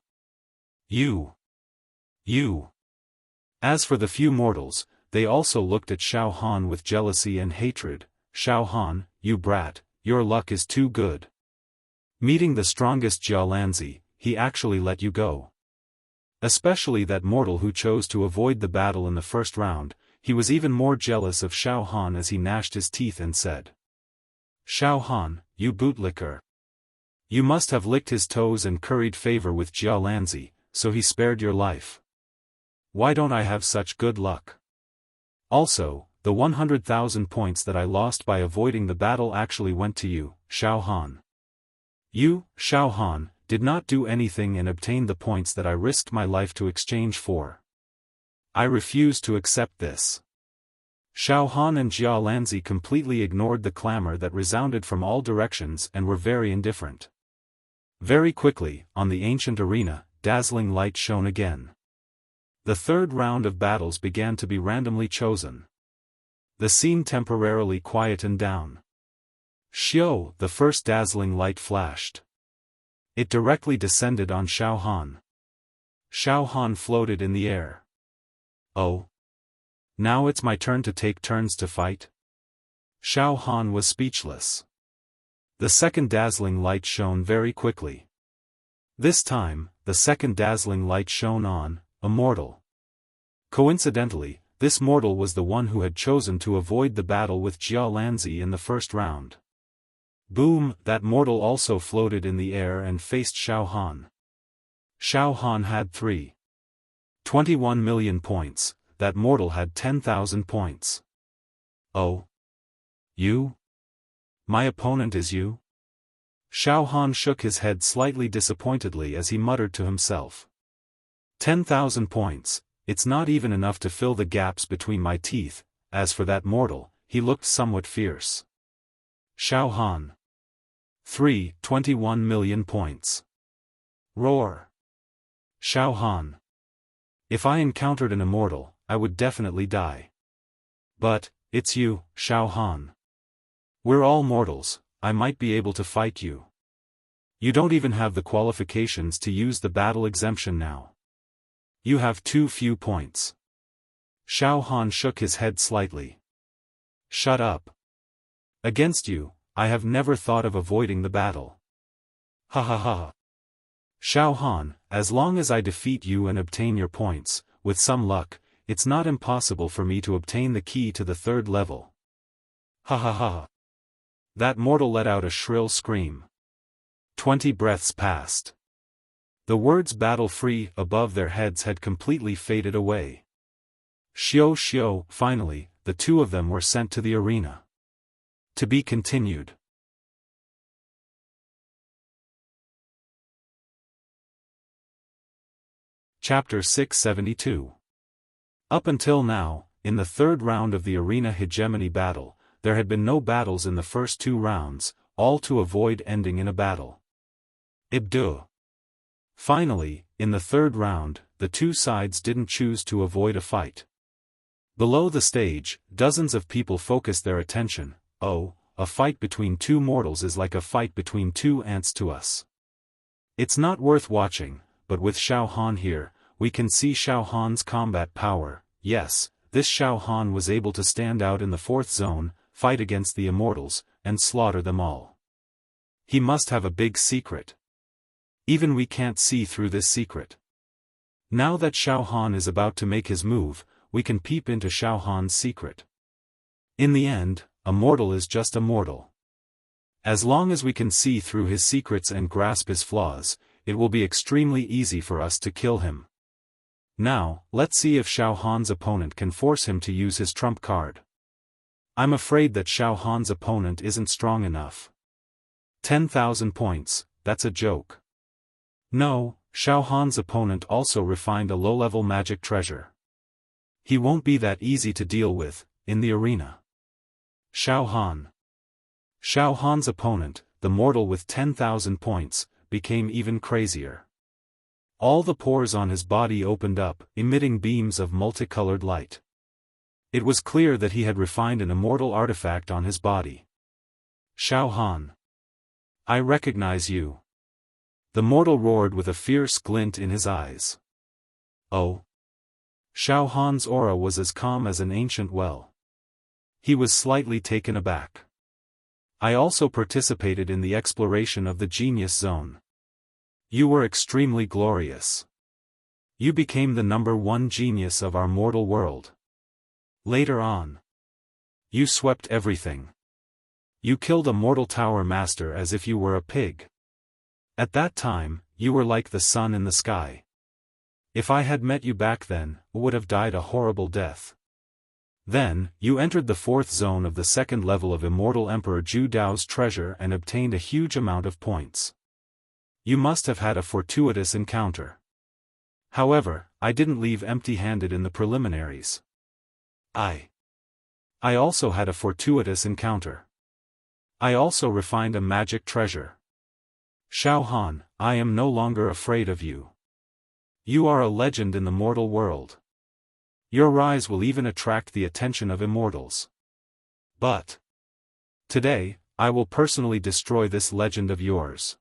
As for the few mortals, they also looked at Xiaofan with jealousy and hatred. Xiaofan, you brat, your luck is too good. Meeting the strongest Jialanzi, he actually let you go. Especially that mortal who chose to avoid the battle in the first round. He was even more jealous of Xiaofan as he gnashed his teeth and said. Xiaofan, you bootlicker. You must have licked his toes and curried favor with Jialanzi, so he spared your life. Why don't I have such good luck? Also, the 100,000 points that I lost by avoiding the battle actually went to you, Xiaofan. You, Xiaofan, did not do anything and obtain the points that I risked my life to exchange for. I refuse to accept this. Xiaofan and Jialanzi completely ignored the clamor that resounded from all directions and were very indifferent. Very quickly, on the ancient arena, dazzling light shone again. The third round of battles began to be randomly chosen. The scene temporarily quietened down. Xiao, the first dazzling light flashed. It directly descended on Xiaofan. Xiaofan floated in the air. Oh. Now it's my turn to take turns to fight? Xiaofan was speechless. The second dazzling light shone very quickly. This time, the second dazzling light shone on Immortal. Coincidentally, this mortal was the one who had chosen to avoid the battle with Jialanzi in the first round. Boom, that mortal also floated in the air and faced Xiaofan. Xiaofan had 21 million points, that mortal had 10,000 points. Oh. You? My opponent is you? Xiaofan shook his head slightly disappointedly as he muttered to himself. 10,000 points, it's not even enough to fill the gaps between my teeth. As for that mortal, he looked somewhat fierce. Xiaofan. 21 million points. Roar. Xiaofan. If I encountered an immortal, I would definitely die. But, it's you, Xiaofan. We're all mortals, I might be able to fight you. You don't even have the qualifications to use the battle exemption now. You have too few points. Xiaofan shook his head slightly. Shut up. Against you, I have never thought of avoiding the battle. Ha ha ha. Xiaofan, as long as I defeat you and obtain your points, with some luck, it's not impossible for me to obtain the key to the 3rd level. Ha ha ha. That mortal let out a shrill scream. 20 breaths passed. The words battle free above their heads had completely faded away. Xiao, finally, the two of them were sent to the arena. To be continued. Chapter 672. Up until now, in the 3rd round of the arena hegemony battle, there had been no battles in the first 2 rounds, all to avoid ending in a battle. Ibdu. Finally, in the 3rd round, the 2 sides didn't choose to avoid a fight. Below the stage, dozens of people focused their attention. Oh, a fight between 2 mortals is like a fight between 2 ants to us. It's not worth watching, but with Xiaofan here, we can see Xiaofan's combat power. Yes, this Xiaofan was able to stand out in the 4th zone, fight against the immortals, and slaughter them all. He must have a big secret. Even we can't see through this secret. Now that Xiaofan is about to make his move, we can peep into Xiaofan's secret. In the end, a mortal is just a mortal. As long as we can see through his secrets and grasp his flaws, it will be extremely easy for us to kill him. Now, let's see if Xiaofan's opponent can force him to use his trump card. I'm afraid that Xiaofan's opponent isn't strong enough. 10,000 points, that's a joke. No, Xiaofan's opponent also refined a low-level magic treasure. He won't be that easy to deal with, in the arena. Xiaofan. Xiaofan's opponent, the mortal with 10,000 points, became even crazier. All the pores on his body opened up, emitting beams of multicolored light. It was clear that he had refined an immortal artifact on his body. Xiaofan. I recognize you. The mortal roared with a fierce glint in his eyes. Oh. Xiaofan's aura was as calm as an ancient well. He was slightly taken aback. I also participated in the exploration of the Genius Zone. You were extremely glorious. You became the #1 genius of our mortal world. Later on, you swept everything. You killed a mortal tower master as if you were a pig. At that time, you were like the sun in the sky. If I had met you back then, I would have died a horrible death. Then, you entered the 4th zone of the 2nd level of Immortal Emperor Zhu Dao's treasure and obtained a huge amount of points. You must have had a fortuitous encounter. However, I didn't leave empty-handed in the preliminaries. I also had a fortuitous encounter. I also refined a magic treasure. Xiaofan, I am no longer afraid of you. You are a legend in the mortal world. Your rise will even attract the attention of immortals. But today, I will personally destroy this legend of yours.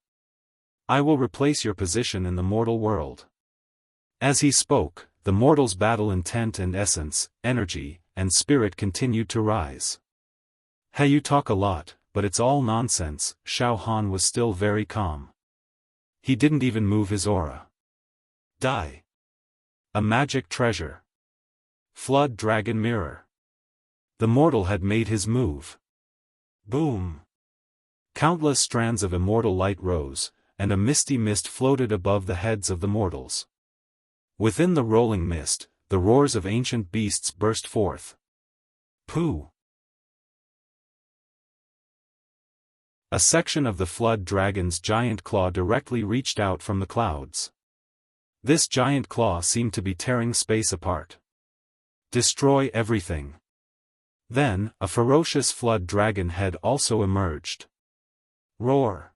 I will replace your position in the mortal world. As he spoke, the mortals' battle intent and essence, energy, and spirit continued to rise. Hey, you talk a lot, but it's all nonsense. Xiaofan was still very calm. He didn't even move his aura. Die. A magic treasure. Flood Dragon Mirror. The mortal had made his move. Boom. Countless strands of immortal light rose, and a misty mist floated above the heads of the mortals. Within the rolling mist, the roars of ancient beasts burst forth. Pooh! A section of the flood dragon's giant claw directly reached out from the clouds. This giant claw seemed to be tearing space apart. Destroy everything. Then, a ferocious flood dragon head also emerged. Roar.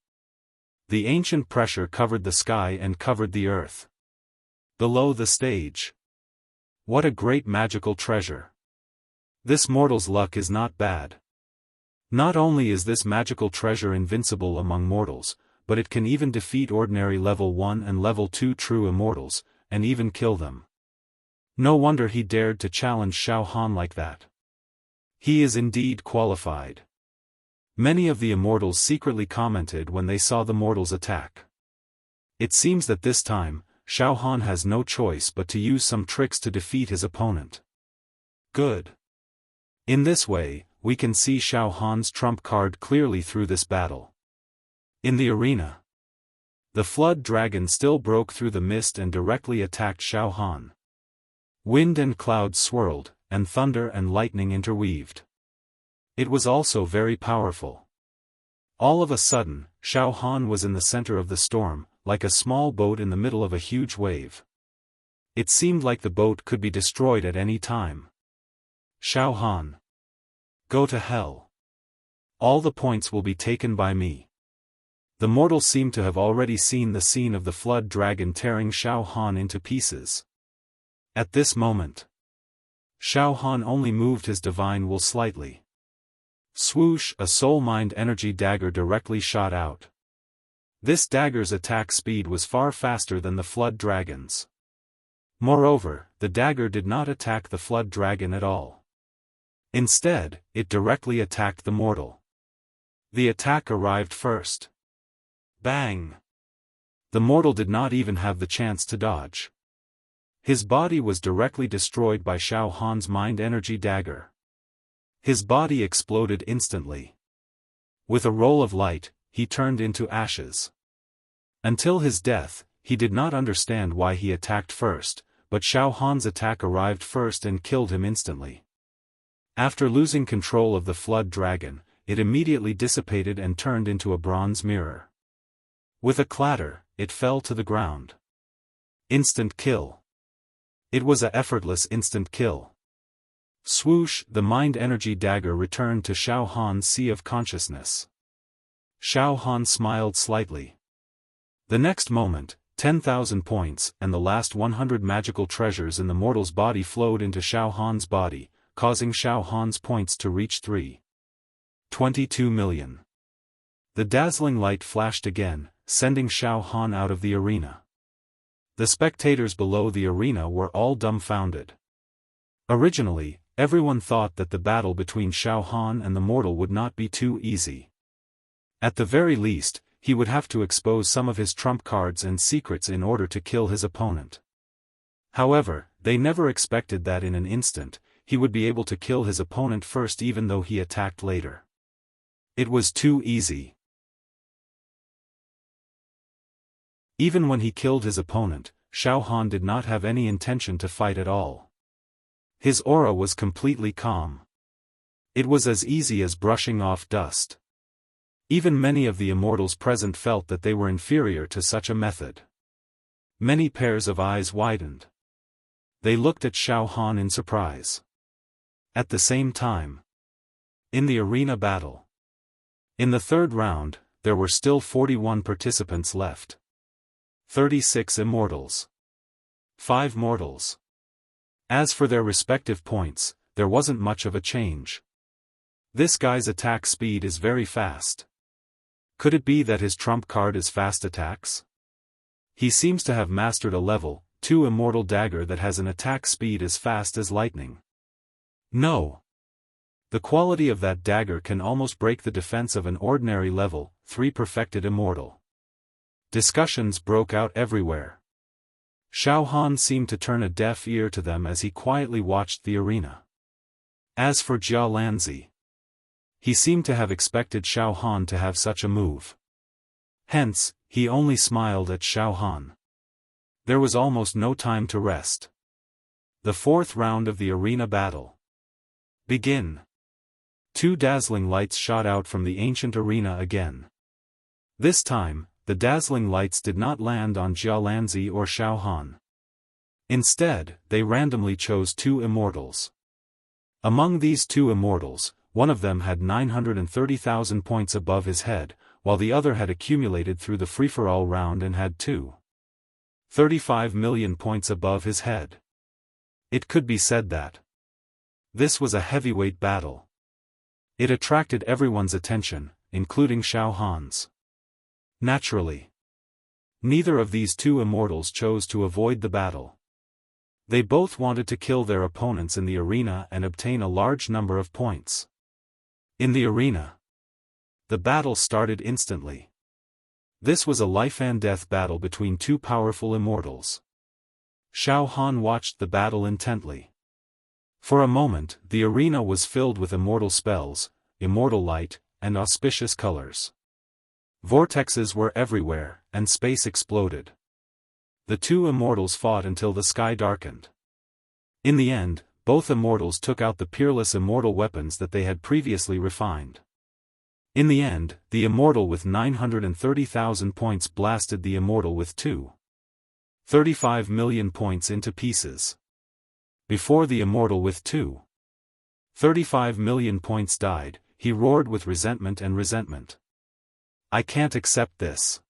The ancient pressure covered the sky and covered the earth. Below the stage. What a great magical treasure. This mortal's luck is not bad. Not only is this magical treasure invincible among mortals, but it can even defeat ordinary level 1 and level 2 true immortals, and even kill them. No wonder he dared to challenge Xiaofan like that. He is indeed qualified. Many of the immortals secretly commented when they saw the mortal's attack. It seems that this time, Xiaofan has no choice but to use some tricks to defeat his opponent. Good. In this way, we can see Xiaofan's trump card clearly through this battle. In the arena, the flood dragon still broke through the mist and directly attacked Xiaofan. Wind and clouds swirled, and thunder and lightning interweaved. It was also very powerful. All of a sudden, Xiaofan was in the center of the storm, like a small boat in the middle of a huge wave. It seemed like the boat could be destroyed at any time. Xiaofan. Go to hell. All the points will be taken by me. The mortal seemed to have already seen the scene of the flood dragon tearing Xiaofan into pieces. At this moment, Xiaofan only moved his divine will slightly. Swoosh! A soul-mind energy dagger directly shot out. This dagger's attack speed was far faster than the flood dragon's. Moreover, the dagger did not attack the flood dragon at all. Instead, it directly attacked the mortal. The attack arrived first. Bang! The mortal did not even have the chance to dodge. His body was directly destroyed by Xiaofan's mind energy dagger. His body exploded instantly. With a roll of light, he turned into ashes. Until his death, he did not understand why he attacked first, but Xiaofan's attack arrived first and killed him instantly. After losing control of the flood dragon, it immediately dissipated and turned into a bronze mirror. With a clatter, it fell to the ground. Instant kill. It was an effortless instant kill. Swoosh! The mind energy dagger returned to Xiaofan's sea of consciousness. Xiaofan smiled slightly. The next moment, 10,000 points and the last 100 magical treasures in the mortal's body flowed into Xiaofan's body, causing Xiaofan's points to reach 3.22 million. The dazzling light flashed again, sending Xiaofan out of the arena. The spectators below the arena were all dumbfounded. Originally, everyone thought that the battle between Xiaofan and the mortal would not be too easy. At the very least, he would have to expose some of his trump cards and secrets in order to kill his opponent. However, they never expected that in an instant, he would be able to kill his opponent first even though he attacked later. It was too easy. Even when he killed his opponent, Xiaofan did not have any intention to fight at all. His aura was completely calm. It was as easy as brushing off dust. Even many of the immortals present felt that they were inferior to such a method. Many pairs of eyes widened. They looked at Xiaofan in surprise. At the same time, in the arena battle, in the third round, there were still 41 participants left. 36 immortals. 5 mortals. As for their respective points, there wasn't much of a change. This guy's attack speed is very fast. Could it be that his trump card is fast attacks? He seems to have mastered a level 2 immortal dagger that has an attack speed as fast as lightning. No. The quality of that dagger can almost break the defense of an ordinary level 3 perfected immortal. Discussions broke out everywhere. Xiaofan seemed to turn a deaf ear to them as he quietly watched the arena. As for Jia Lanzi, he seemed to have expected Xiaofan to have such a move. Hence, he only smiled at Xiaofan. There was almost no time to rest. The fourth round of the arena battle. Begin. 2 dazzling lights shot out from the ancient arena again. This time, the dazzling lights did not land on Jialanzi or Xiaofan. Instead, they randomly chose 2 immortals. Among these 2 immortals, one of them had 930,000 points above his head, while the other had accumulated through the free-for-all round and had 35 million points above his head. It could be said that this was a heavyweight battle. It attracted everyone's attention, including Xiaofan's. Naturally, neither of these 2 immortals chose to avoid the battle. They both wanted to kill their opponents in the arena and obtain a large number of points. In the arena, the battle started instantly. This was a life-and-death battle between 2 powerful immortals. Xiaofan watched the battle intently. For a moment, the arena was filled with immortal spells, immortal light, and auspicious colors. Vortexes were everywhere, and space exploded. The 2 immortals fought until the sky darkened. In the end, both immortals took out the peerless immortal weapons that they had previously refined. In the end, the immortal with 930,000 points blasted the immortal with 35 million points into pieces. Before the immortal with 35 million points died, he roared with resentment. I can't accept this.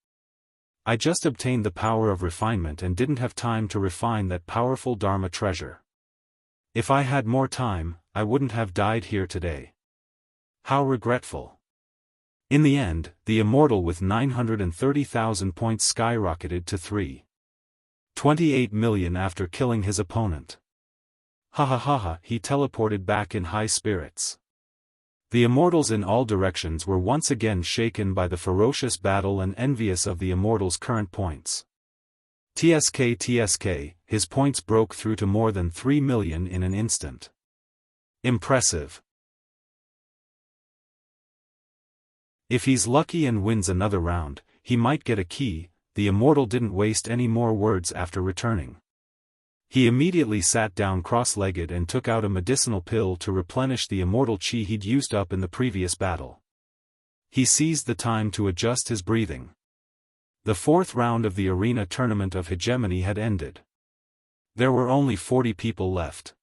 I just obtained the power of refinement and didn't have time to refine that powerful Dharma treasure. If I had more time, I wouldn't have died here today. How regretful. In the end, the immortal with 930,000 points skyrocketed to 28 million after killing his opponent. Ha ha ha ha, he teleported back in high spirits. The immortals in all directions were once again shaken by the ferocious battle and envious of the immortal's current points. TSK, his points broke through to more than 3 million in an instant. Impressive. If he's lucky and wins another round, he might get a key. The immortal didn't waste any more words after returning. He immediately sat down cross-legged and took out a medicinal pill to replenish the immortal chi he'd used up in the previous battle. He seized the time to adjust his breathing. The 4th round of the arena tournament of hegemony had ended. There were only 40 people left.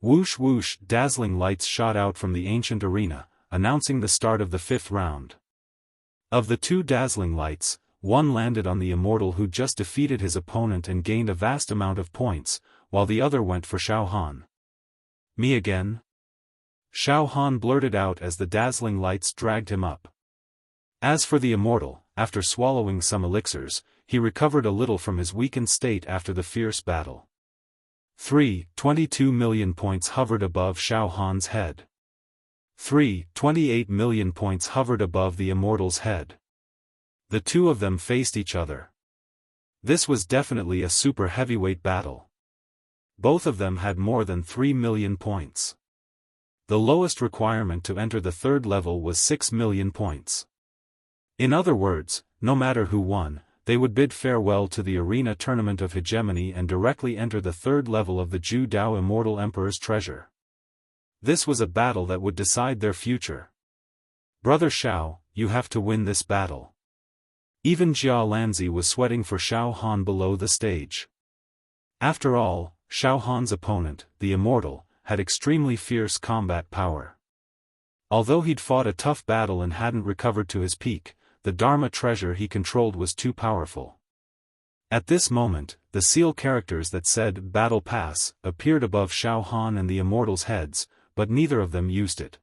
Whoosh whoosh, dazzling lights shot out from the ancient arena, announcing the start of the 5th round. Of the 2 dazzling lights, one landed on the immortal who just defeated his opponent and gained a vast amount of points, while the other went for Xiaofan. Me again? Xiaofan blurted out as the dazzling lights dragged him up. As for the immortal, after swallowing some elixirs, he recovered a little from his weakened state after the fierce battle. 22 million points hovered above Xiaofan's head. 28 million points hovered above the immortal's head. The 2 of them faced each other. This was definitely a super heavyweight battle. Both of them had more than 3 million points. The lowest requirement to enter the 3rd level was 6 million points. In other words, no matter who won, they would bid farewell to the arena tournament of hegemony and directly enter the 3rd level of the Ju Dao Immortal Emperor's treasure. This was a battle that would decide their future. Brother Xiao, you have to win this battle. Even Jialanzi was sweating for Xiaofan below the stage. After all, Xiaofan's opponent, the immortal, had extremely fierce combat power. Although he'd fought a tough battle and hadn't recovered to his peak, the Dharma treasure he controlled was too powerful. At this moment, the seal characters that said "Battle Pass" appeared above Xiaofan and the immortals' heads, but neither of them used it.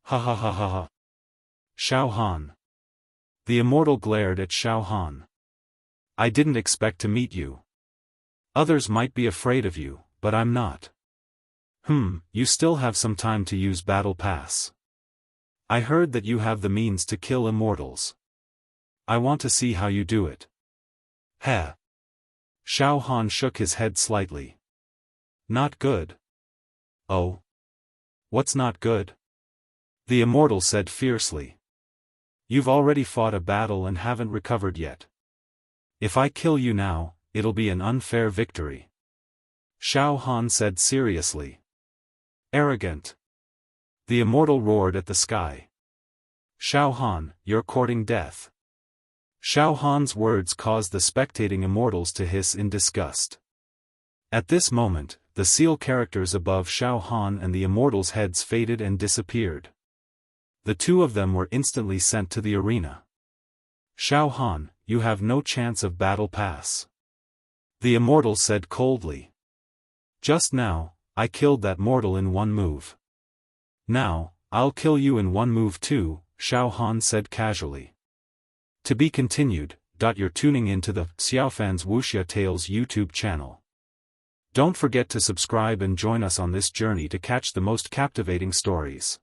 Ha ha ha ha ha. Xiaofan. The immortal glared at Xiaofan. I didn't expect to meet you. Others might be afraid of you, but I'm not. You still have some time to use Battle Pass. I heard that you have the means to kill immortals. I want to see how you do it. Heh. Xiaofan shook his head slightly. Not good. Oh. What's not good? The immortal said fiercely. You've already fought a battle and haven't recovered yet. If I kill you now, it'll be an unfair victory. Xiaofan said seriously. Arrogant. The Immortal roared at the sky. Xiaofan, you're courting death. Xiaofan's words caused the spectating immortals to hiss in disgust. At this moment, the seal characters above Xiaofan and the immortals' heads faded and disappeared. The two of them were instantly sent to the arena. Xiaofan, you have no chance of battle pass. The immortal said coldly. Just now, I killed that mortal in one move. Now, I'll kill you in one move too, Xiaofan said casually. To be continued. You're tuning into the Xiaofan's Wuxia Tales YouTube channel. Don't forget to subscribe and join us on this journey to catch the most captivating stories.